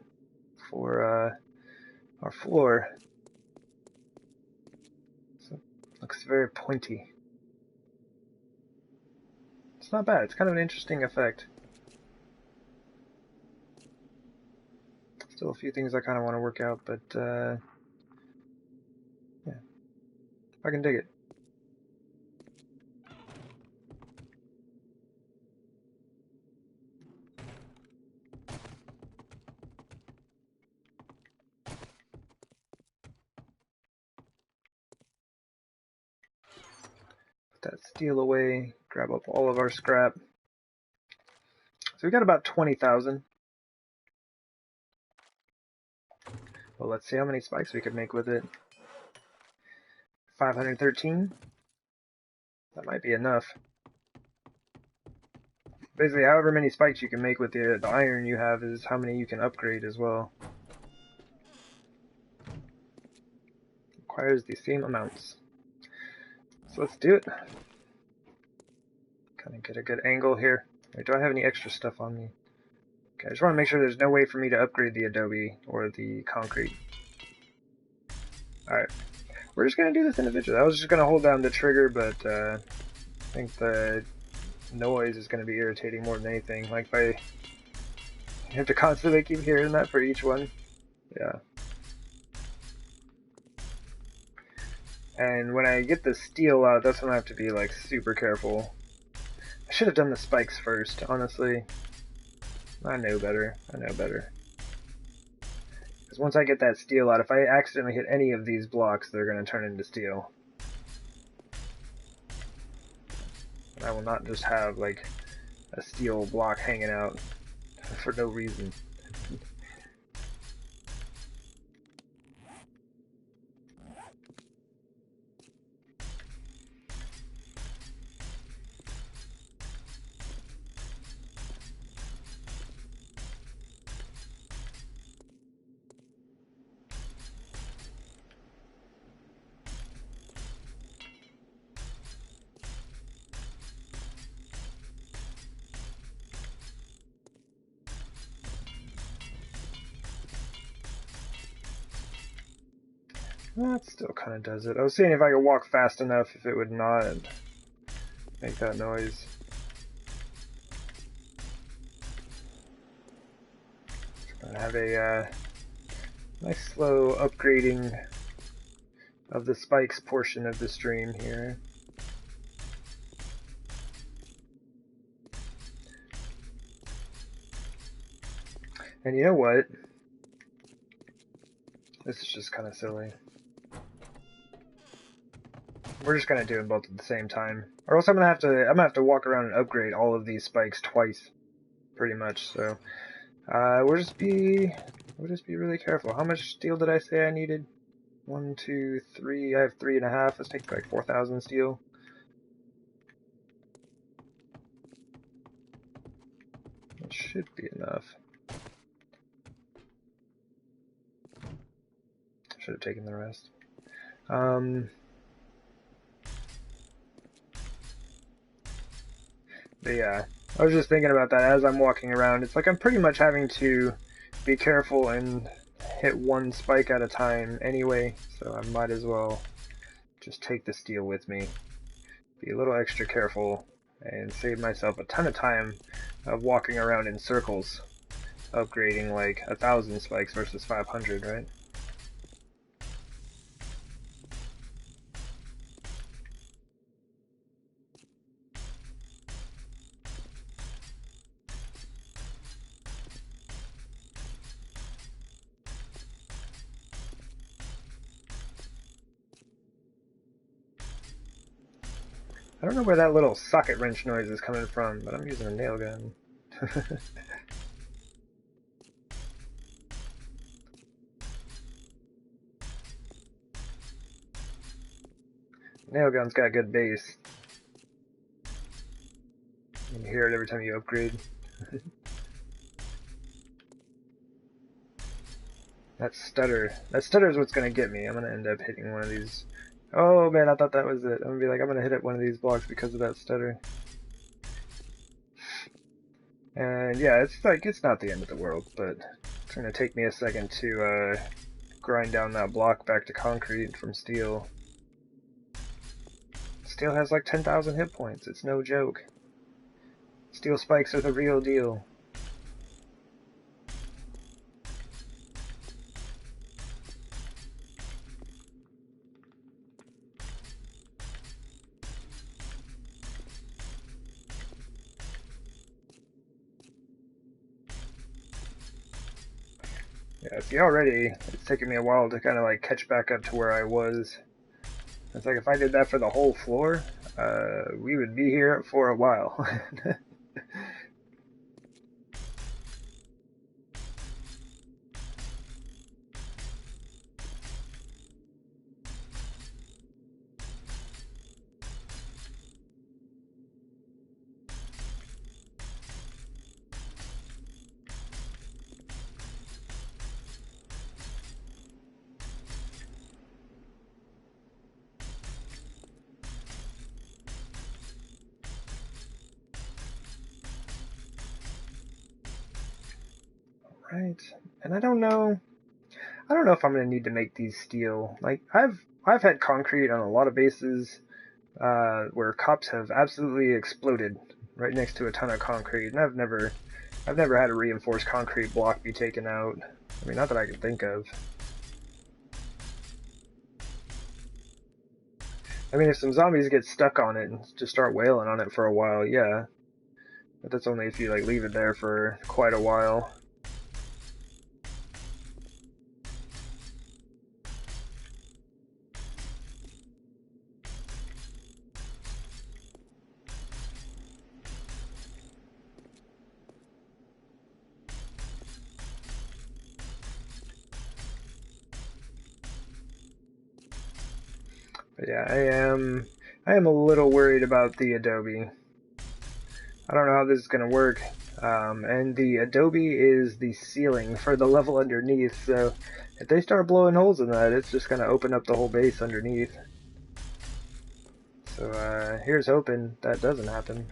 for our floor. So it looks very pointy. It's not bad. It's kind of an interesting effect. Still a few things I kind of want to work out, but yeah, I can dig it. Put that steel away, grab up all of our scrap. So we got about 20,000. Well, let's see how many spikes we could make with it. 513. That might be enough. Basically, however many spikes you can make with the iron you have is how many you can upgrade as well. Requires the same amounts. So let's do it. Kind of get a good angle here. Wait, do I have any extra stuff on me? Okay, I just want to make sure there's no way for me to upgrade the adobe or the concrete. Alright, we're just going to do this individually. I was just going to hold down the trigger, but I think the noise is going to be irritating more than anything. Like, if I have to constantly keep hearing that for each one. Yeah. And when I get the steel out, that's when I have to be, like, super careful. I should have done the spikes first, honestly. I know better. I know better. Because once I get that steel out, if I accidentally hit any of these blocks, they're going to turn into steel. And I will not just have, like, a steel block hanging out for no reason. That still kind of does it. I was seeing if I could walk fast enough, if it would not make that noise. I have a nice slow upgrading of the spikes portion of the stream here. And you know what? This is just kind of silly. We're just gonna do them both at the same time, or else I'm gonna have to walk around and upgrade all of these spikes twice, pretty much. So we'll just be really careful. How much steel did I say I needed? 1, 2, 3. I have 3.5. Let's take like 4,000 steel. That should be enough. Should have taken the rest. But yeah, I was just thinking about that as I'm walking around. It's like I'm pretty much having to be careful and hit one spike at a time anyway, so I might as well just take the steel with me. Be a little extra careful and save myself a ton of time of walking around in circles, upgrading like 1,000 spikes versus 500, right? I don't know where that little socket wrench noise is coming from, but I'm using a nail gun. Nail gun's got good bass. You can hear it every time you upgrade. That stutter is what's gonna get me. I'm gonna end up hitting one of these. Oh man, I thought that was it. I'm gonna be like, I'm gonna hit at one of these blocks because of that stutter. And yeah, it's like, it's not the end of the world, but it's gonna take me a second to grind down that block back to concrete from steel. Steel has like 10,000 hit points. It's no joke. Steel spikes are the real deal. Yeah, see, already it's taken me a while to kind of like catch back up to where I was. It's like if I did that for the whole floor, we would be here for a while. Right, and I don't know if I'm gonna need to make these steel. Like I've had concrete on a lot of bases where cops have absolutely exploded right next to a ton of concrete, and I've never had a reinforced concrete block be taken out. I mean, not that I can think of. I mean, if some zombies get stuck on it and just start wailing on it for a while, yeah. But that's only if you like leave it there for quite a while. But yeah, I am a little worried about the Adobe. I don't know how this is going to work. And the Adobe is the ceiling for the level underneath, so if they start blowing holes in that, it's just going to open up the whole base underneath. So here's hoping that doesn't happen.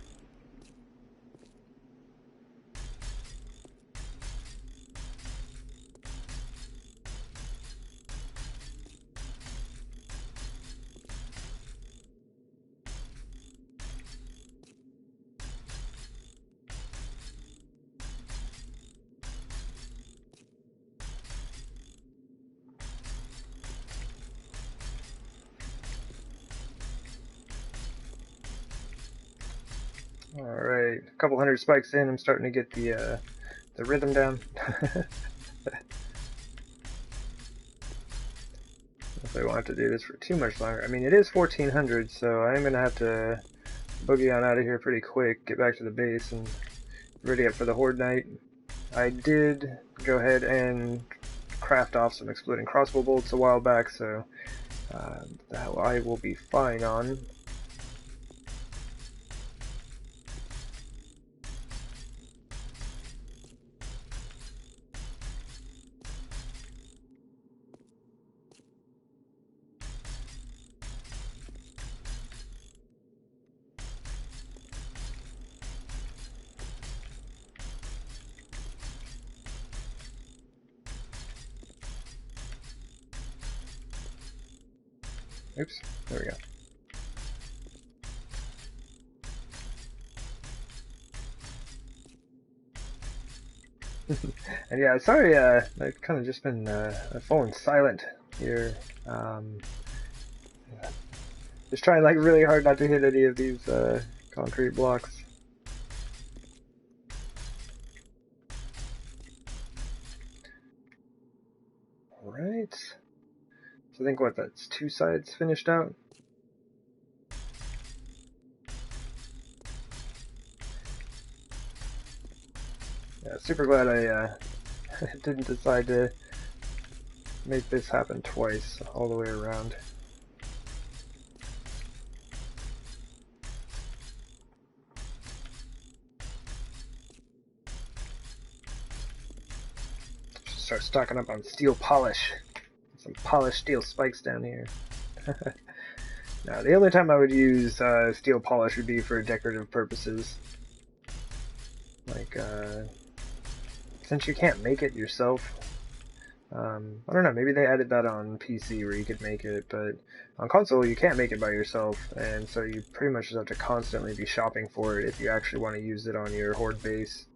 Alright, a couple hundred spikes in, I'm starting to get the rhythm down. If I want to do this for too much longer. I mean, it is 1400, so I'm going to have to boogie on out of here pretty quick, get back to the base, and ready up for the Horde Night. I did go ahead and craft off some exploding crossbow bolts a while back, so that I will be fine on. Oops, there we go. And yeah, sorry, I've kind of just been falling silent here. Just trying like really hard not to hit any of these concrete blocks. Alright. So I think what, that's 2 sides finished out? Yeah, super glad I didn't decide to make this happen twice all the way around. Start stocking up on steel polish. Some polished steel spikes down here. Now, the only time I would use steel polish would be for decorative purposes. Like, since you can't make it yourself, I don't know, maybe they added that on PC where you could make it, but on console you can't make it by yourself, and so you pretty much just have to constantly be shopping for it if you actually want to use it on your Horde base.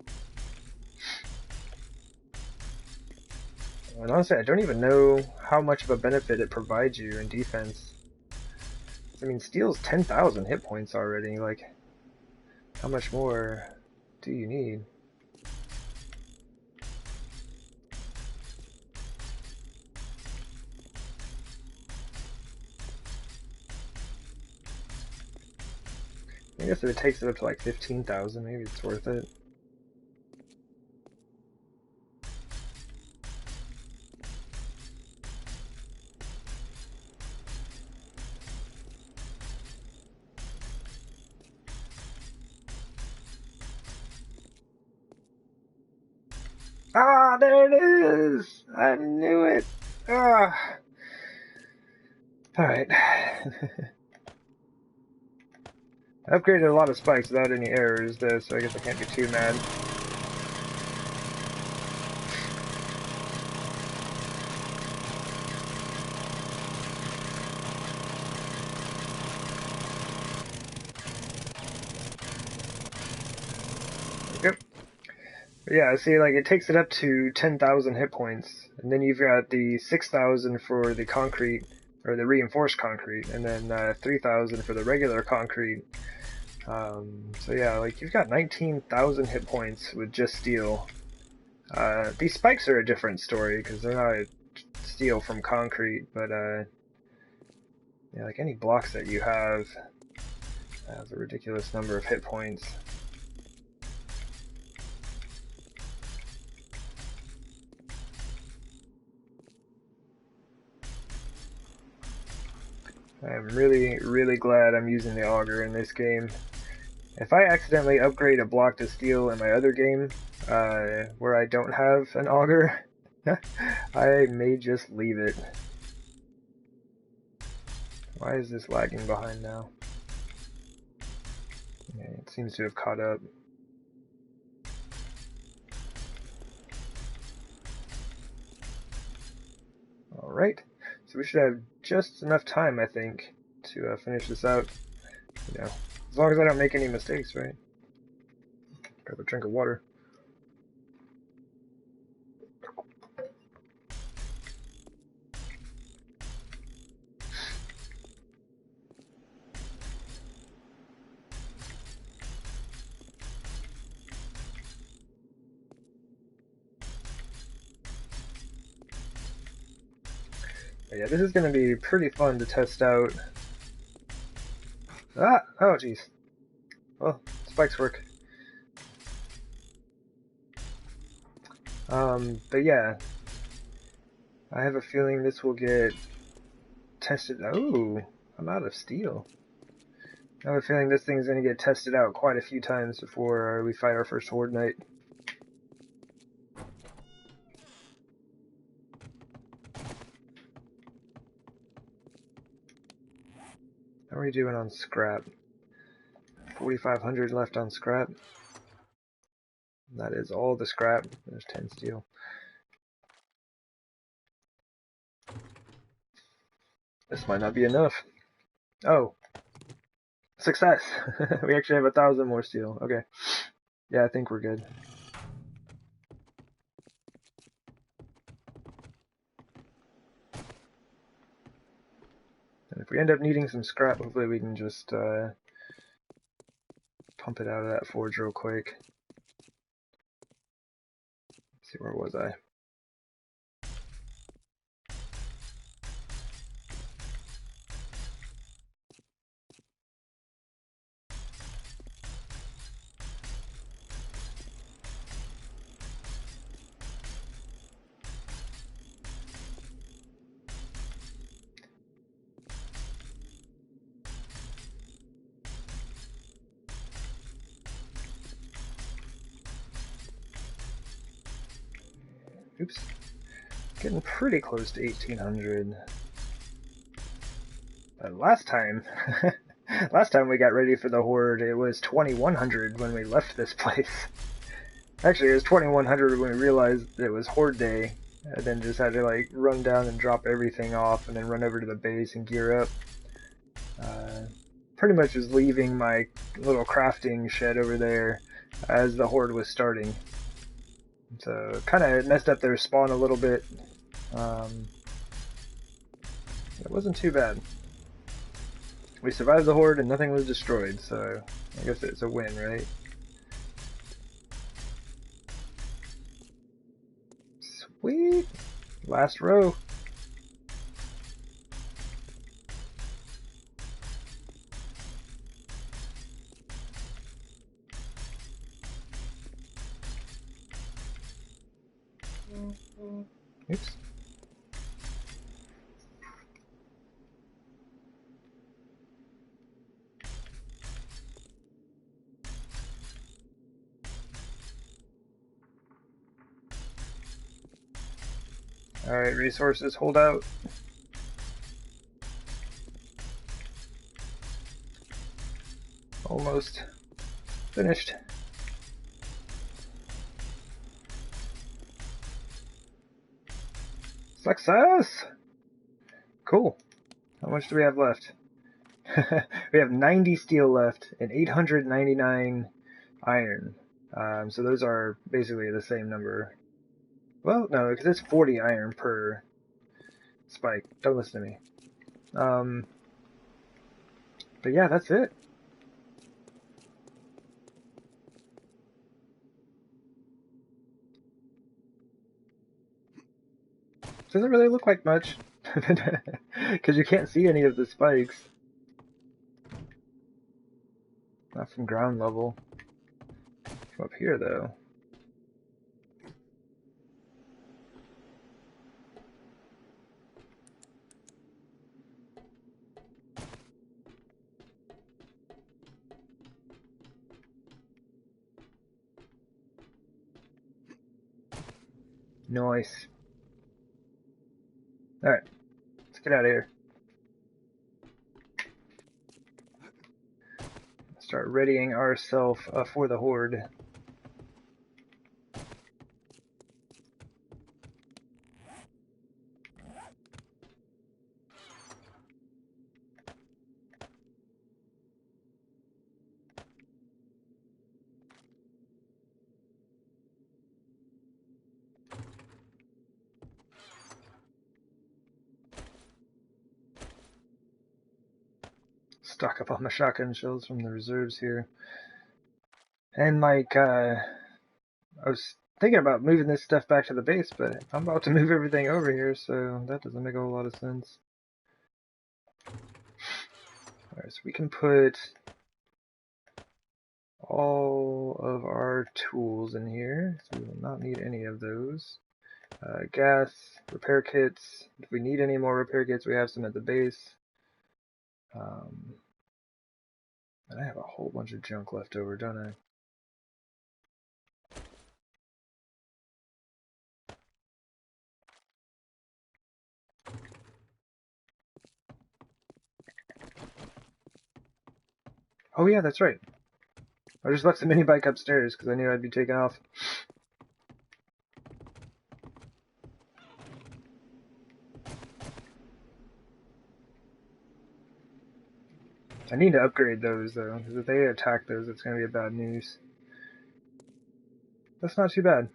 And honestly, I don't even know how much of a benefit it provides you in defense. I mean, steel's 10,000 hit points already, like, how much more do you need? I guess if it takes it up to like 15,000, maybe it's worth it. Ah, there it is! I knew it! Ah! Alright. I upgraded a lot of spikes without any errors, though, so I guess I can't be too mad. Yep. But yeah, see, like, it takes it up to 10,000 hit points, and then you've got the 6,000 for the concrete, or the reinforced concrete, and then 3,000 for the regular concrete. So yeah, like, you've got 19,000 hit points with just steel. These spikes are a different story, because they're not steel from concrete, but yeah, like any blocks that you have has a ridiculous number of hit points. I'm really, really glad I'm using the auger in this game. If I accidentally upgrade a block to steel in my other game, where I don't have an auger, I may just leave it. Why is this lagging behind now? Okay, it seems to have caught up. Alright, so we should have just enough time, I think, to finish this out. You know, as long as I don't make any mistakes, right? Grab a drink of water. But yeah, this is going to be pretty fun to test out. Ah! Oh, jeez. Well, spikes work. But yeah, I have a feeling this will get tested. Oh, I'm out of steel. I have a feeling this thing's going to get tested out quite a few times before we fight our first Horde Knight. How are we doing on scrap? 4,500 left on scrap. That is all the scrap. There's 10 steel. This might not be enough. Oh, success! We actually have 1,000 more steel. Okay. Yeah, I think we're good. And if we end up needing some scrap, hopefully we can just pump it out of that forge real quick. Let's see, where was I? Oops. Getting pretty close to 1,800. Last time, last time we got ready for the Horde, it was 2,100 when we left this place. Actually, it was 2,100 when we realized it was Horde Day, and then just had to like run down and drop everything off, and then run over to the base and gear up. Pretty much was leaving my little crafting shed over there as the Horde was starting. So kind of messed up their spawn a little bit. It wasn't too bad. We survived the Horde and nothing was destroyed, so I guess it's a win, right? Sweet! Last row. Oops. Alright, resources, hold out. Almost finished. Success! Cool. How much do we have left? We have 90 steel left and 899 iron. So those are basically the same number. Well, no, because it's 40 iron per spike. Don't listen to me. But yeah, that's it. Doesn't really look like much. Because you can't see any of the spikes. Not from ground level. From up here, though. Nice. Alright, let's get out of here. Start readying ourselves for the Horde. Stock up on my shotgun shells from the reserves here. And like, I was thinking about moving this stuff back to the base, but I'm about to move everything over here, so that doesn't make a whole lot of sense. Alright, so we can put all of our tools in here, so we will not need any of those. Gas, repair kits. If we need any more repair kits, we have some at the base. And I have a whole bunch of junk left over, don't I? Oh yeah, that's right. I just left the mini bike upstairs because I knew I'd be taking off. I need to upgrade those though, because if they attack those, it's going to be bad news. That's not too bad.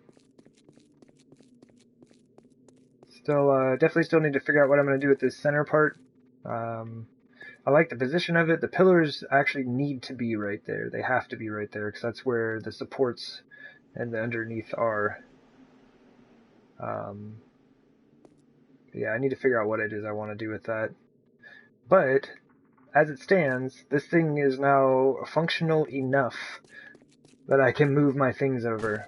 Still, definitely still need to figure out what I'm going to do with this center part. I like the position of it. The pillars actually need to be right there. They have to be right there because that's where the supports and the underneath are. Yeah, I need to figure out what it is I want to do with that. But as it stands, this thing is now functional enough that I can move my things over.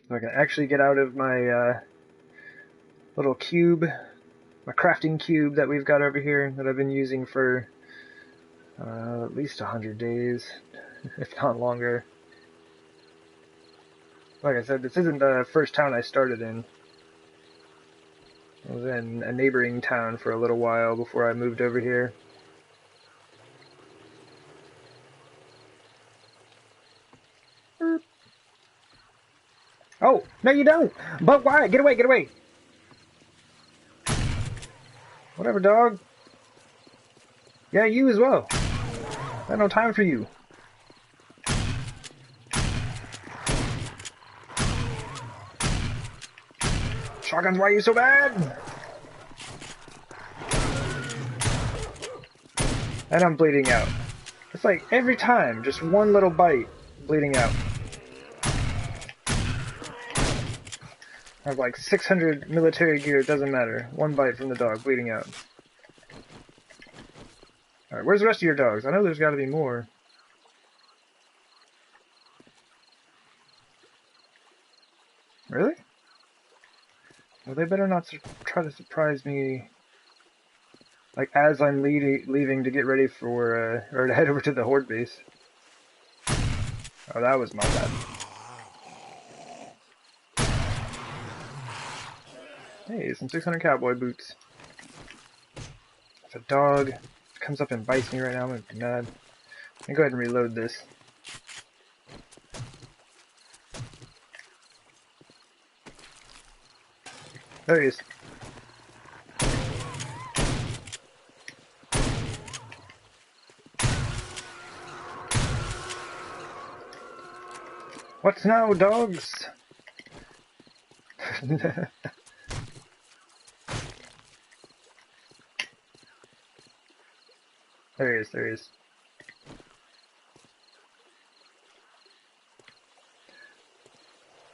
So I can actually get out of my little cube, my crafting cube that we've got over here that I've been using for at least 100 days, if not longer. Like I said, this isn't the first town I started in. I was in a neighboring town for a little while before I moved over here. Oh, no you don't! But why? Get away, get away! Whatever, dog. Yeah, you as well. I have no time for you. Shotguns, why are you so bad? And I'm bleeding out. It's like every time, just one little bite, bleeding out. I have like 600 military gear, it doesn't matter. One bite from the dog, bleeding out. Alright, where's the rest of your dogs? I know there's gotta be more. Really? Well, they better not try to surprise me, like, as I'm leaving to get ready for, or to head over to the Horde base. Oh, that was my bad. Hey, some 600 cowboy boots. If a dog comes up and bites me right now, I'm gonna be mad. Let me go ahead and reload this. There he is. What's now, dogs? There he is, there he is.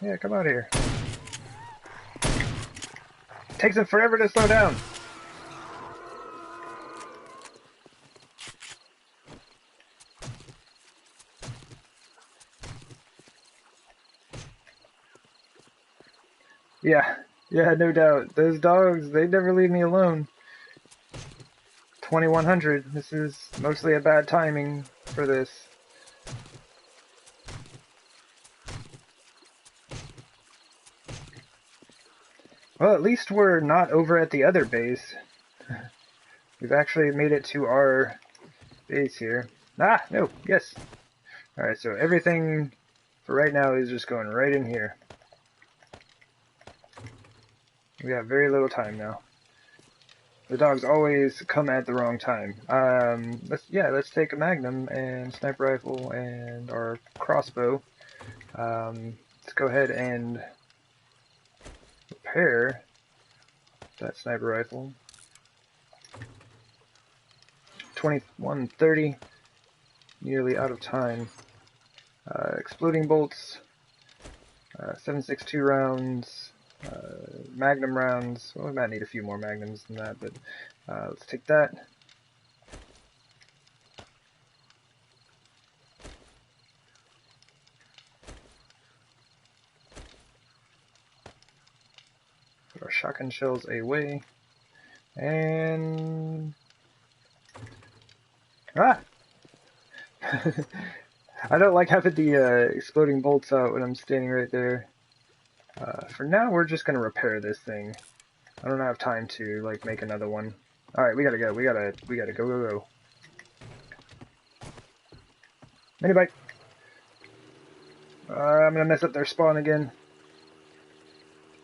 Yeah, come out here. Takes him forever to slow down. Yeah, no doubt. Those dogs, they never leave me alone. 2100, this is mostly a bad timing for this. Well, at least we're not over at the other base. We've actually made it to our base here. Ah, no, yes. Alright, so everything for right now is just going right in here. We have very little time now. The dogs always come at the wrong time. Let's take a magnum and sniper rifle and our crossbow. Let's go ahead and repair that sniper rifle. 2130, nearly out of time. Exploding bolts, 7.62 rounds, magnum rounds. Well, we might need a few more magnums than that, but let's take that. Put our shotgun shells away. And... Ah! I don't like having the exploding bolts out when I'm standing right there. For now, we're just gonna repair this thing. I don't have time to like make another one. All right, we gotta go. We gotta go. Mini bike. I'm gonna mess up their spawn again.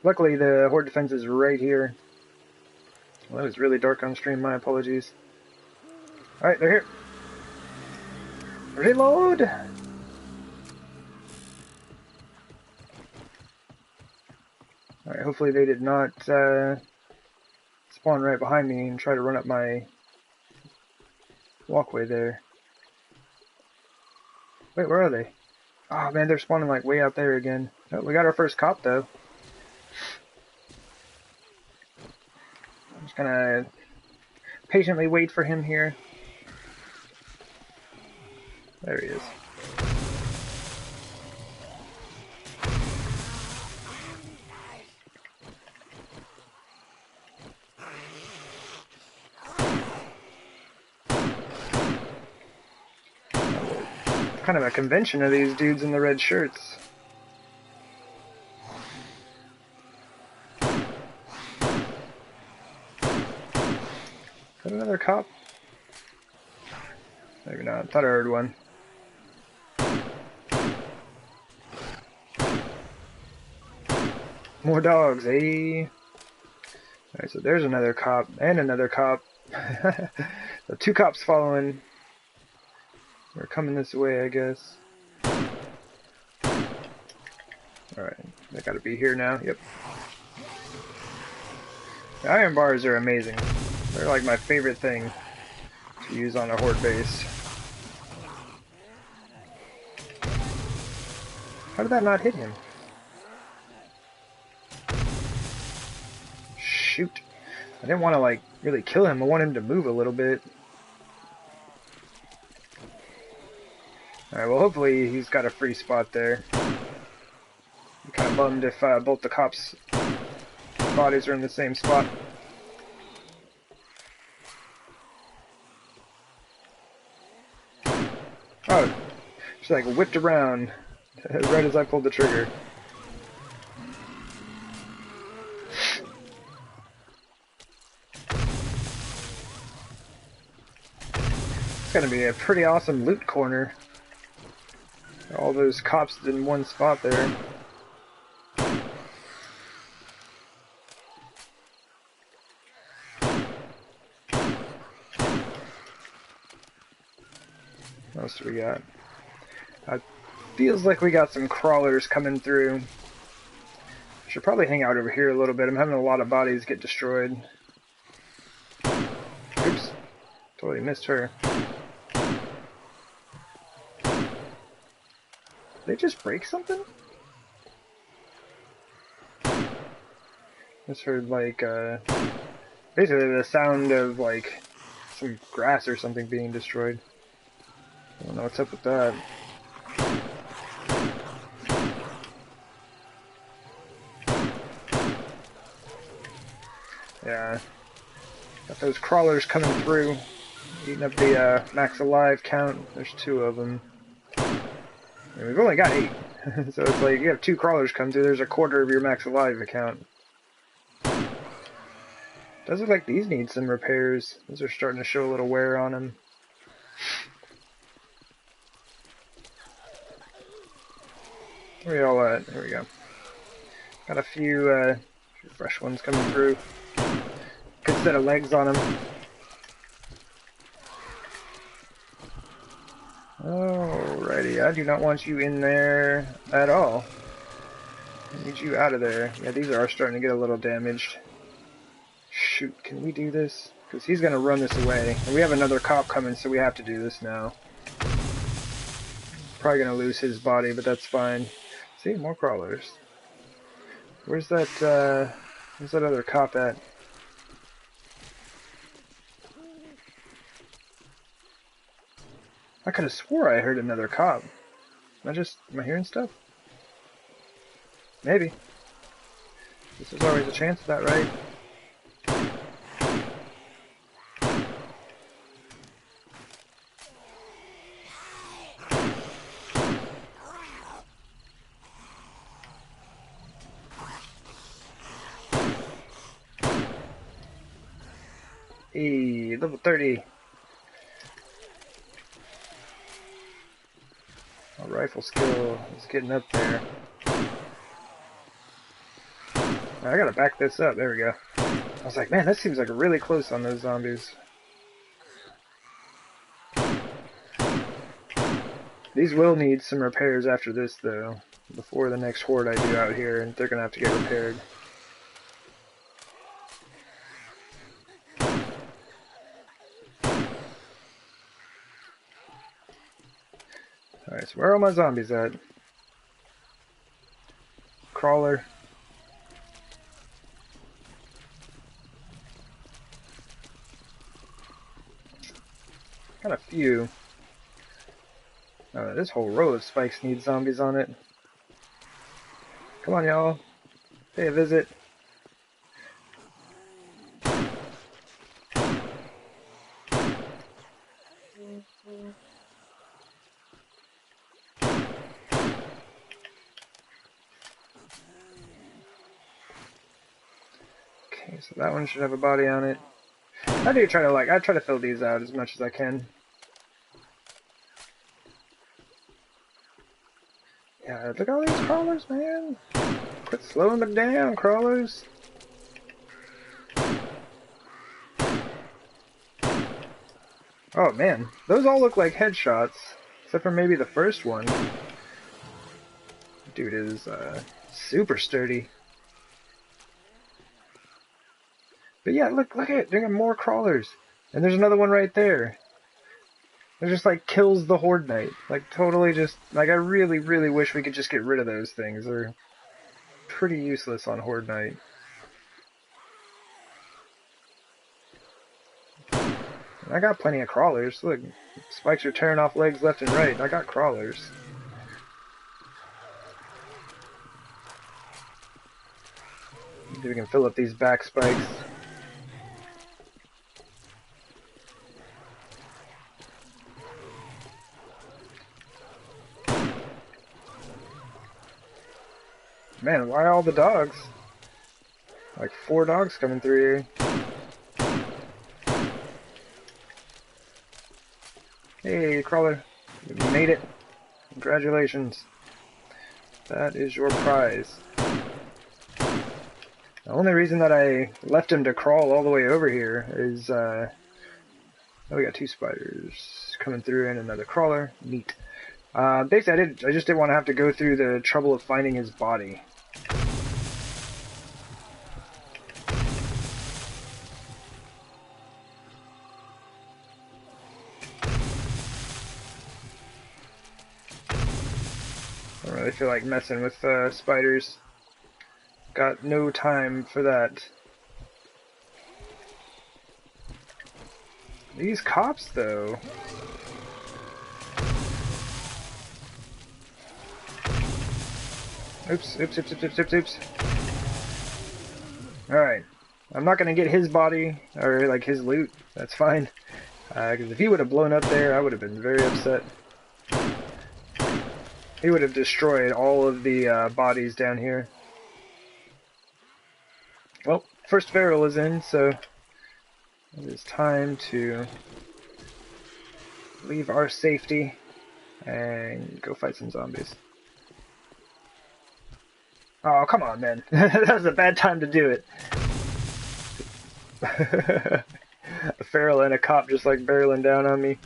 Luckily, the horde defense is right here. Well, it was really dark on stream. My apologies. All right, they're here. Reload. Alright, hopefully they did not spawn right behind me and try to run up my walkway there. Wait, where are they? Oh man, they're spawning like way out there again. Oh, we got our first cop though. I'm just gonna patiently wait for him here. There he is. Kind of a convention of these dudes in the red shirts. Got another cop? Maybe not. I thought I heard one. More dogs, eh? Alright, so there's another cop and another cop. So 2 cops following. We're coming this way, I guess. Alright, they gotta be here now. Yep. The iron bars are amazing. They're like my favorite thing to use on a horde base. How did that not hit him? Shoot. I didn't want to like really kill him. I want him to move a little bit. Alright, well hopefully he's got a free spot there. I'm kind of bummed if both the cops' bodies are in the same spot. Oh, she like whipped around right as I pulled the trigger. It's gonna be a pretty awesome loot corner. All those cops in one spot there. What else do we got? Feels like we got some crawlers coming through. Should probably hang out over here a little bit. I'm having a lot of bodies get destroyed. Oops. Totally missed her. Did they just break something? Just heard like basically the sound of like some grass or something being destroyed. I don't know what's up with that. Yeah, got those crawlers coming through, eating up the max alive count. There's 2 of them. And we've only got 8, so it's like you have 2 crawlers come through. There's a quarter of your max alive account. Does look like these need some repairs. Those are starting to show a little wear on them. Where y'all at? Here we go. Got a few fresh ones coming through. Good set of legs on them. Alrighty, I do not want you in there at all. I need you out of there. Yeah, these are starting to get a little damaged. Shoot, can we do this? Because he's going to run this away. And we have another cop coming, so we have to do this now. Probably gonna lose his body, but that's fine. See, more crawlers. Where's that other cop at? I could have swore I heard another cop. Am I hearing stuff? Maybe. There's always a chance of that, right? Hey, level 30. Our rifle skill is getting up there. I gotta back this up. There we go. I was like, man, that seems like really close on those zombies. These will need some repairs after this, though. Before the next horde I do out here, and they're gonna have to get repaired. Alright, so where are all my zombies at? Crawler. Got a few. This whole row of spikes needs zombies on it. Come on, y'all. Pay a visit. Okay, so that one should have a body on it. I try to fill these out as much as I can. Yeah, look at all these crawlers, man. Quit slowing them down, crawlers. Oh man, those all look like headshots, except for maybe the first one. Dude is super sturdy. But yeah, look at it. There are more crawlers, and there's another one right there. It just like kills the Horde Knight. Like totally just like I really wish we could just get rid of those things. They're pretty useless on Horde Knight. I got plenty of crawlers. Look, spikes are tearing off legs left and right. I got crawlers. Maybe we can fill up these back spikes. Man, why all the dogs? Like 4 dogs coming through here. Hey, crawler. You made it. Congratulations. That is your prize. The only reason that I left him to crawl all the way over here is, oh, we got 2 spiders coming through and another crawler. Neat. Basically, I just didn't want to have to go through the trouble of finding his body. I don't really feel like messing with spiders. Got no time for that. These cops, though. Oops. Alright. I'm not gonna get his body, or like his loot. That's fine. Because if he would have blown up there, I would have been very upset. He would have destroyed all of the bodies down here. Well, first barrel is in, so it is time to leave our safety and go fight some zombies. Oh, come on, man. That was a bad time to do it. A feral and a cop just like barreling down on me.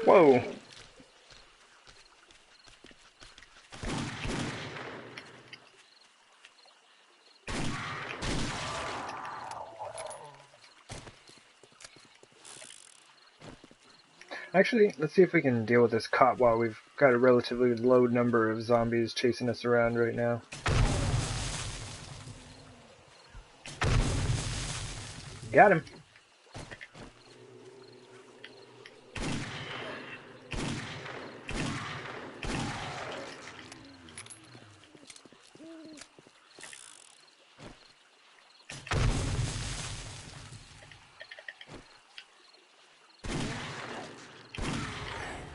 Whoa. Actually, let's see if we can deal with this cop while we've got a relatively low number of zombies chasing us around right now. Got him.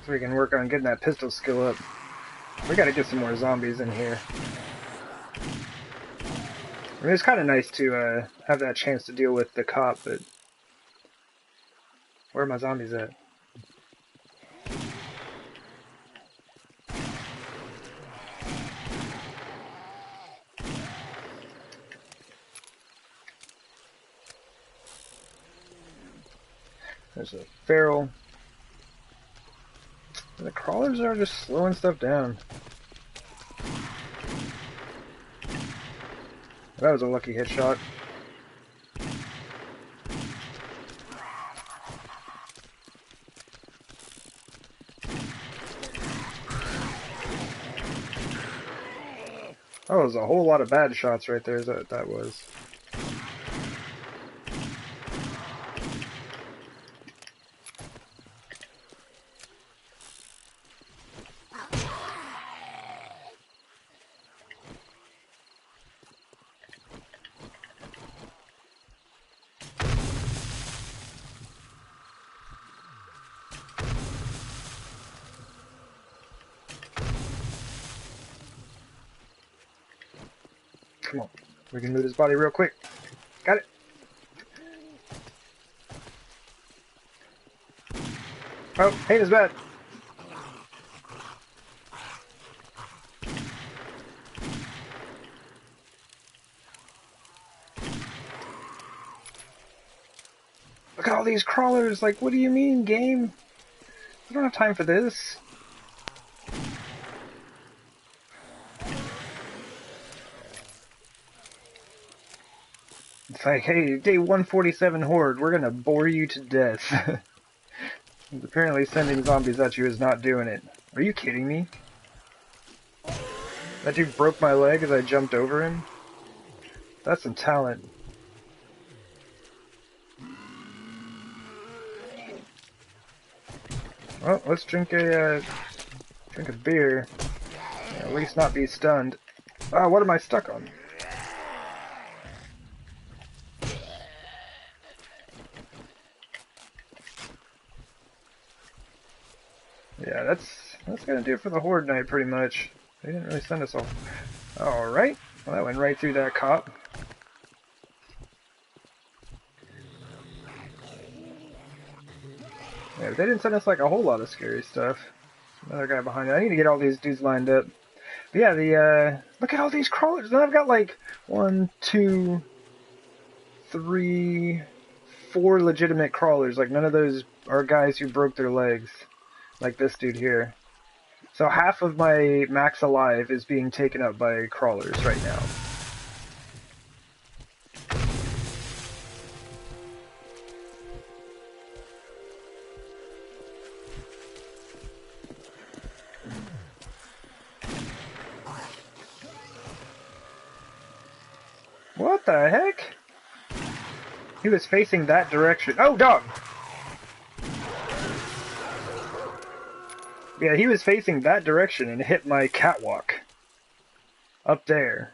So we can work on getting that pistol skill up. We gotta get some more zombies in here. I mean, it's kind of nice to have that chance to deal with the cop, but where are my zombies at? There's a feral. The crawlers are just slowing stuff down. That was a lucky headshot. That was a whole lot of bad shots right there, that was. Come on. We can move his body real quick. Got it. Oh, hate is bad. Look at all these crawlers. Like, what do you mean, game? I don't have time for this. It's like, hey, day 147 Horde, we're gonna bore you to death. Apparently sending zombies at you is not doing it. Are you kidding me? That dude broke my leg as I jumped over him? That's some talent. Well, let's drink a beer. At least not be stunned. Ah, what am I stuck on? Yeah, that's gonna do it for the Horde night, pretty much. They didn't really send us all. Alright. Well, that went right through that cop. Yeah, but they didn't send us like a whole lot of scary stuff. Another guy behind it. I need to get all these dudes lined up. But yeah, look at all these crawlers. Now I've got like 1, 2, 3, 4 legitimate crawlers. Like none of those are guys who broke their legs. Like this dude here. So half of my max alive is being taken up by crawlers right now. What the heck? He was facing that direction. Oh, dog! Yeah, he was facing that direction and hit my catwalk. Up there.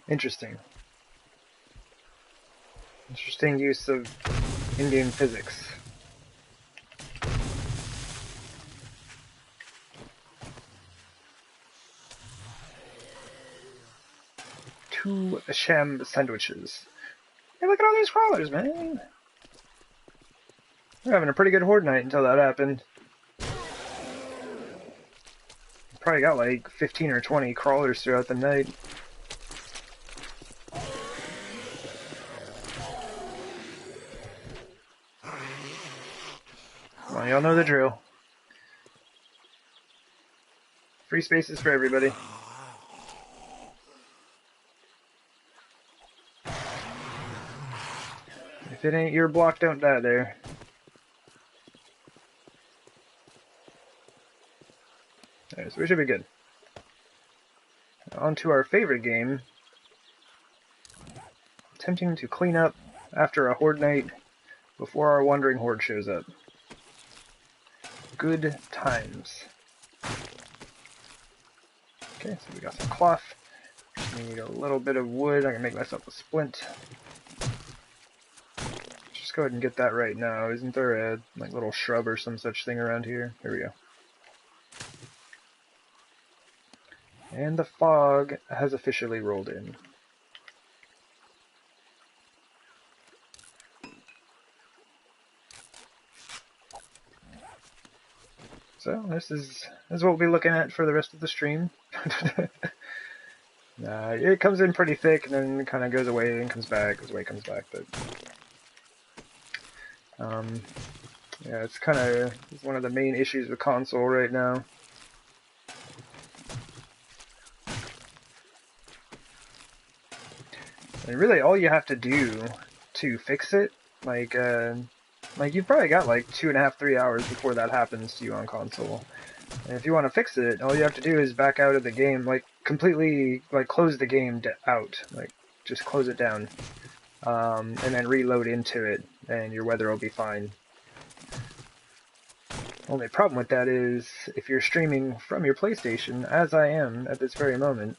Interesting. Interesting use of Indian physics. Two sham sandwiches. Hey, look at all these crawlers, man! We're having a pretty good Horde night until that happened. Probably got like 15 or 20 crawlers throughout the night. Well, y'all know the drill. Free spaces for everybody. If it ain't your block, don't die there. Alright, so we should be good. On to our favorite game. Attempting to clean up after a horde night before our wandering horde shows up. Good times. Okay, so we got some cloth. Just need a little bit of wood. I can make myself a splint. Just go ahead and get that right now. Isn't there a like little shrub or some such thing around here? Here we go. And the fog has officially rolled in. So this is what we'll be looking at for the rest of the stream. It comes in pretty thick and then kind of goes away and comes back, goes away, comes back. But yeah, it's kind of one of the main issues with console right now. And really, all you have to do to fix it, like you've probably got like 2.5, 3 hours before that happens to you on console. And if you want to fix it, all you have to do is back out of the game, like completely, like close the game out, like just close it down, and then reload into it, and your weather will be fine. Only problem with that is if you're streaming from your PlayStation, as I am at this very moment.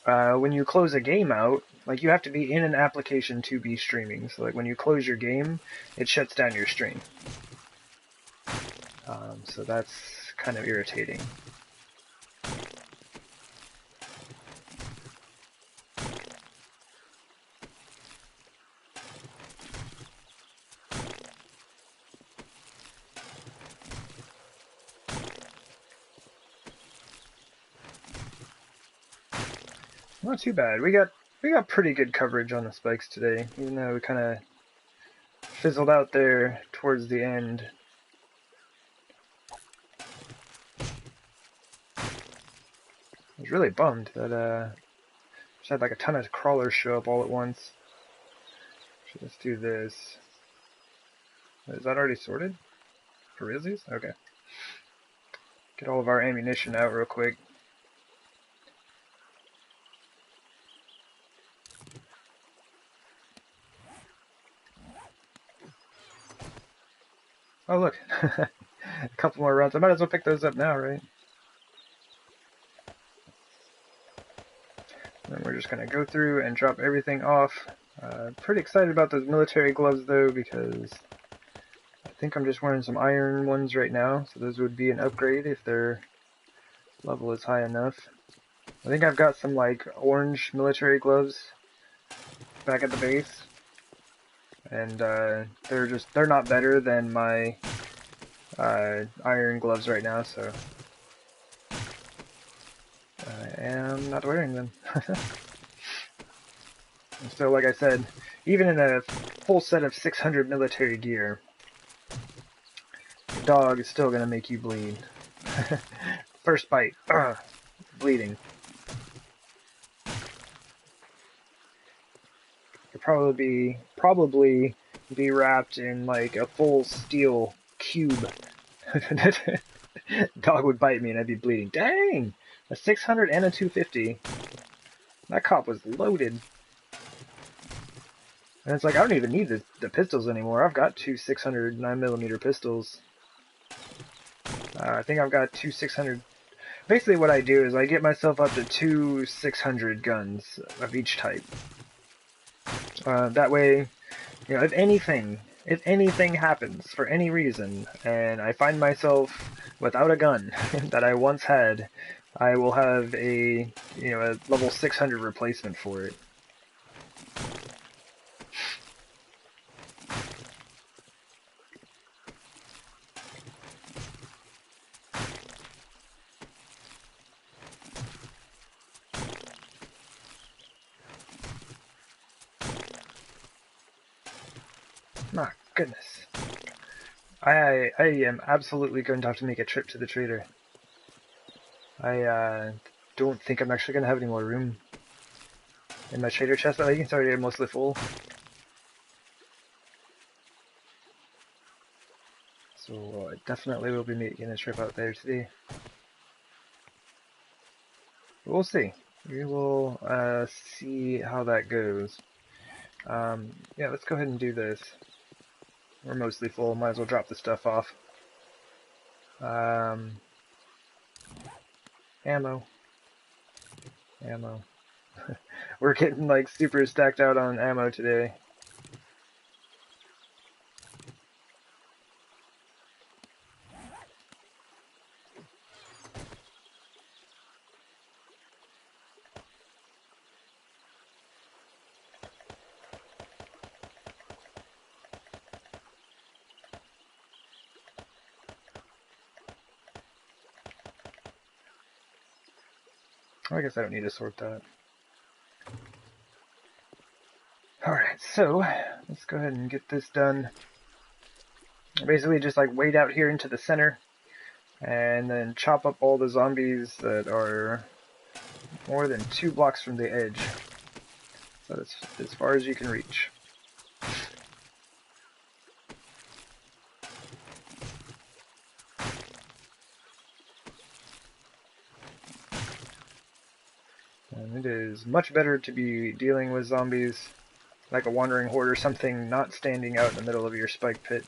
When you close a game out, like you have to be in an application to be streaming. So like when you close your game, it shuts down your stream. So that's kind of irritating. Not too bad. We got pretty good coverage on the spikes today, even though we kind of fizzled out there towards the end. I was really bummed that just had like a ton of crawlers show up all at once. So let's do this. Is that already sorted? For realsies? Okay. Get all of our ammunition out real quick. Oh look, a couple more rounds. I might as well pick those up now, right? And we're just going to go through and drop everything off. Pretty excited about those military gloves though, because I think I'm just wearing some iron ones right now, so those would be an upgrade if their level is high enough. I think I've got some like orange military gloves back at the base, and they're not better than my iron gloves right now, so I am not wearing them. And so, like I said, even in a full set of 600 military gear, the dog is still gonna make you bleed. First bite, bleeding. You'll probably be wrapped in like a full steel cube. Dog would bite me and I'd be bleeding. Dang! A 600 and a 250. That cop was loaded. And it's like, I don't even need the pistols anymore. I've got two 600 9mm pistols. I think I've got two 600. Basically what I do is I get myself up to two 600 guns of each type. That way, you know, if anything happens for any reason, and I find myself without a gun that I once had, I will have a level 600 replacement for it. My goodness. I am absolutely going to have to make a trip to the trader. I don't think I'm actually going to have any more room in my trader chest. I think it's already mostly full. So I definitely will be making a trip out there today. We'll see. We will see how that goes. Yeah, let's go ahead and do this. We're mostly full. Might as well drop the stuff off. Ammo. Ammo. We're getting like super stacked out on ammo today. I guess I don't need to sort that. Alright, so let's go ahead and get this done. Basically just like wait out here into the center and then chop up all the zombies that are more than 2 blocks from the edge. So that's as far as you can reach. And it is much better to be dealing with zombies like a wandering horde or something not standing out in the middle of your spike pit.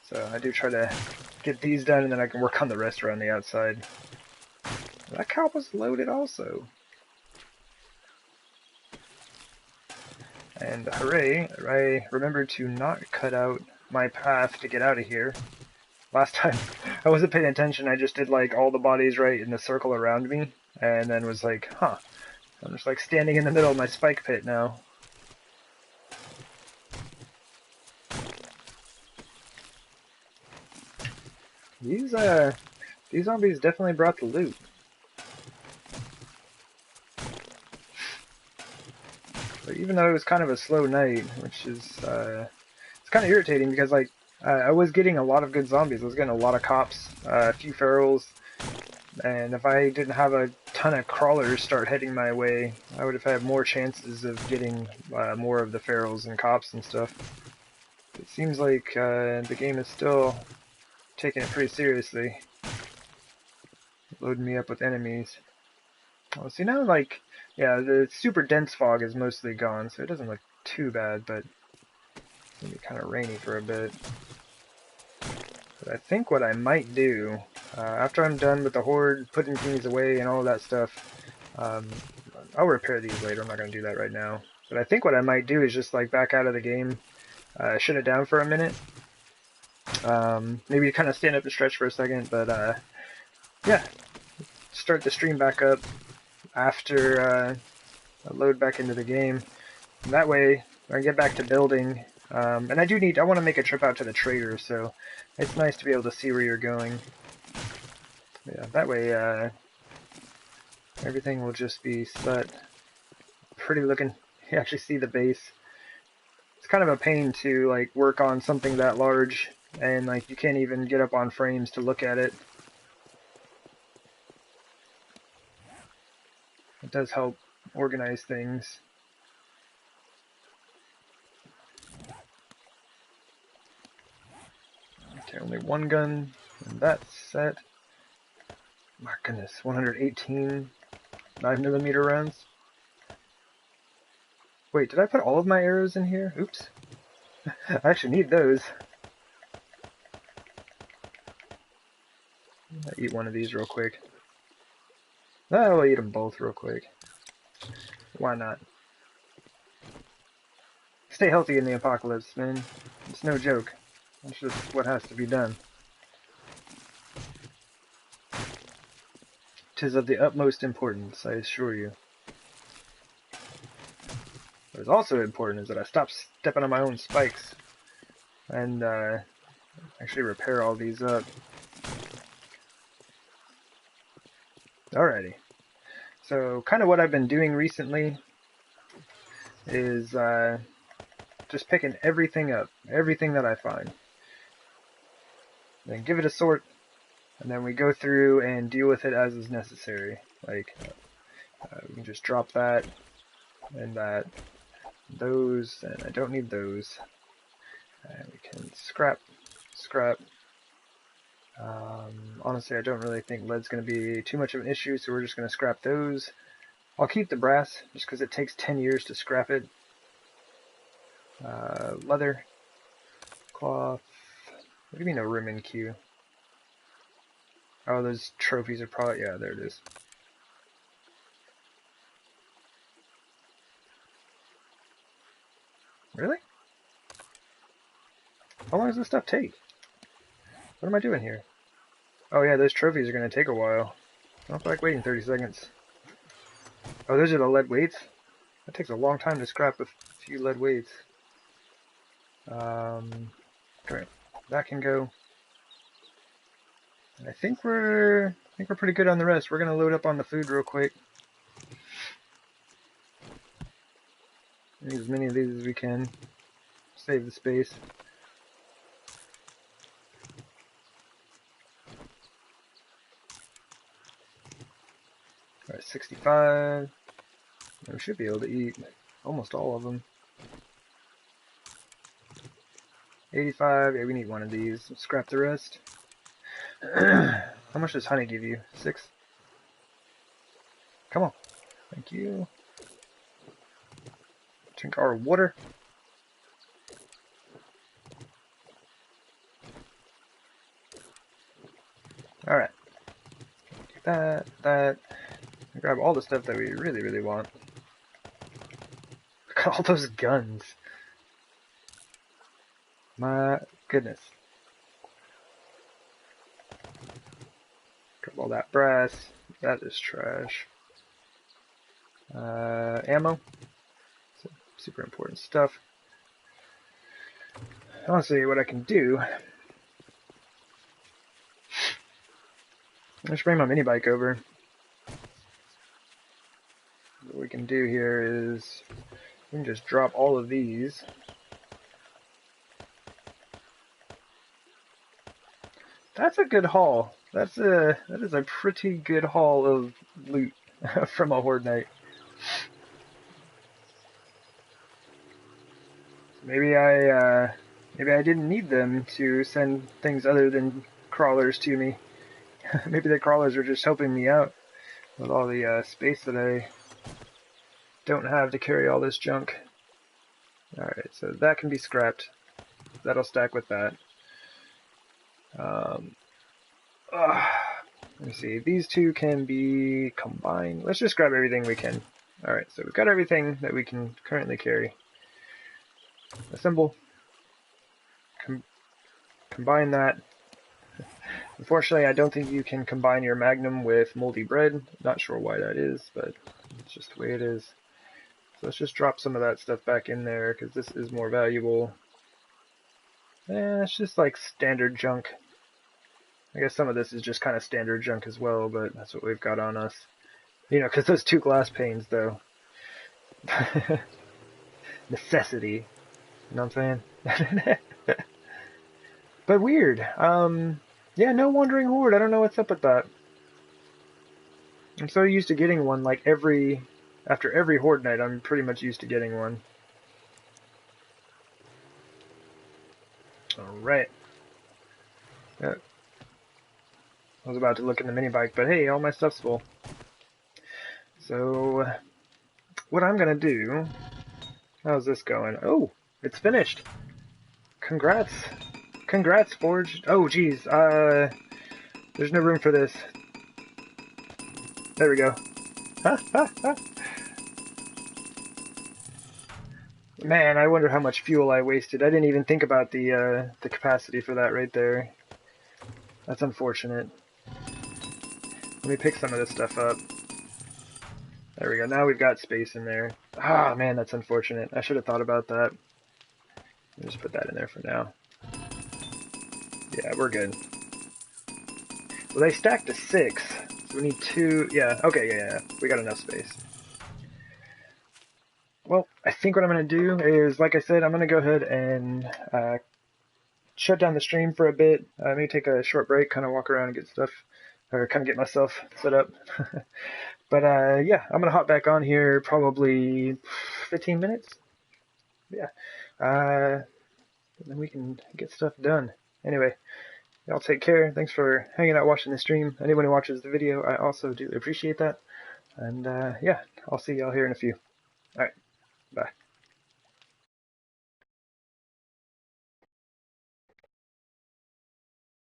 So I do try to get these done and then I can work on the rest around the outside. That cow was loaded also. And hooray, I remembered to not cut out my path to get out of here. Last time I wasn't paying attention, I just did like all the bodies right in the circle around me and then was like, huh, I'm just like standing in the middle of my spike pit now. These zombies definitely brought the loot. But even though it was kind of a slow night, which is it's kind of irritating because like I was getting a lot of good zombies. I was getting a lot of cops, a few ferals, and if I didn't have a ton of crawlers start heading my way, I would have had more chances of getting more of the ferals and cops and stuff. It seems like the game is still taking it pretty seriously, loading me up with enemies. Well, see now, like, yeah, the super dense fog is mostly gone, so it doesn't look too bad, but it's gonna be kind of rainy for a bit. But I think what I might do, after I'm done with the horde, putting things away and all that stuff, I'll repair these later, I'm not gonna do that right now. But I think what I might do is just, like, back out of the game, shut it down for a minute, maybe kind of stand up and stretch for a second, but, yeah, start the stream back up after I load back into the game. And that way, I get back to building. And I want to make a trip out to the trader, so it's nice to be able to see where you're going. Yeah, that way everything will just be set. Pretty looking. You actually see the base. It's kind of a pain to like work on something that large, and like you can't even get up on frames to look at it. It does help organize things. Okay, only one gun, and that's set. My goodness, 118 9mm rounds. Wait, did I put all of my arrows in here? Oops. I actually need those. I'll eat one of these real quick. I'll eat them both real quick. Why not? Stay healthy in the apocalypse, man. It's no joke. That's just what has to be done. 'Tis of the utmost importance, I assure you. What is also important is that I stop stepping on my own spikes and actually repair all these up. Alrighty. So kind of what I've been doing recently is just picking everything up, everything that I find. Then give it a sort, and then we go through and deal with it as is necessary. Like, we can just drop that, and that, those, and I don't need those. And we can scrap, scrap, Honestly, I don't really think lead's going to be too much of an issue, so we're just going to scrap those. I'll keep the brass, just because it takes 10 years to scrap it. Leather, cloth. What do you mean no room in queue? Oh, those trophies are probably, yeah, there it is. Really? How long does this stuff take? What am I doing here? Oh yeah, those trophies are going to take a while. I don't feel like waiting 30 seconds. Oh, those are the lead weights? That takes a long time to scrap a few lead weights. Okay, that can go. And I think we're pretty good on the rest. We're gonna load up on the food real quick. Use as many of these as we can. Save the space. Alright, 65. We should be able to eat almost all of them. 85. Yeah, we need one of these. Let's scrap the rest. How much does honey give you? 6? Come on. Thank you. Drink our water. Alright. That. Grab all the stuff that we really, really want. Look at all those guns. My goodness. Grab all that brass. That is trash. Ammo. Super important stuff. Honestly, what I can do... I should bring my mini bike over. What we can do here is... we can just drop all of these. That's a good haul. That is a pretty good haul of loot from a Horde Night. Maybe I didn't need them to send things other than crawlers to me. Maybe the crawlers are just helping me out with all the space that I don't have to carry all this junk. Alright, so that can be scrapped. That'll stack with that. Let me see. These two can be combined. Let's just grab everything we can. Alright, so we've got everything that we can currently carry. Assemble. Combine that. Unfortunately, I don't think you can combine your Magnum with moldy bread. Not sure why that is, but it's just the way it is. So let's just drop some of that stuff back in there, because this is more valuable. It's just like standard junk. I guess some of this is just kind of standard junk as well, but that's what we've got on us. You know, because those 2 glass panes, though. Necessity. You know what I'm saying? But weird. Yeah, no wandering horde. I don't know what's up with that. I'm so used to getting one, like, after every horde night, I'm pretty much used to getting one. Alright. I was about to look in the mini bike, but hey, all my stuff's full. So, what I'm gonna do... how's this going? Oh, it's finished! Congrats! Congrats, Forge! Oh, geez, there's no room for this. There we go. Man, I wonder how much fuel I wasted. I didn't even think about the capacity for that right there. That's unfortunate. Let me pick some of this stuff up. There we go. Now we've got space in there. Ah, man, that's unfortunate. I should have thought about that. Let me just put that in there for now. Yeah, we're good. Well, they stacked to 6. So we need 2. Yeah, okay, yeah. We got enough space. Well, I think what I'm going to do is, like I said, I'm going to go ahead and shut down the stream for a bit. Maybe take a short break, kind of walk around and get stuff, or kind of get myself set up. But yeah, I'm going to hop back on here probably 15 minutes. Yeah. And then we can get stuff done. Anyway, y'all take care. Thanks for hanging out watching the stream. Anyone who watches the video, I also do appreciate that. And yeah, I'll see y'all here in a few. Alright, bye.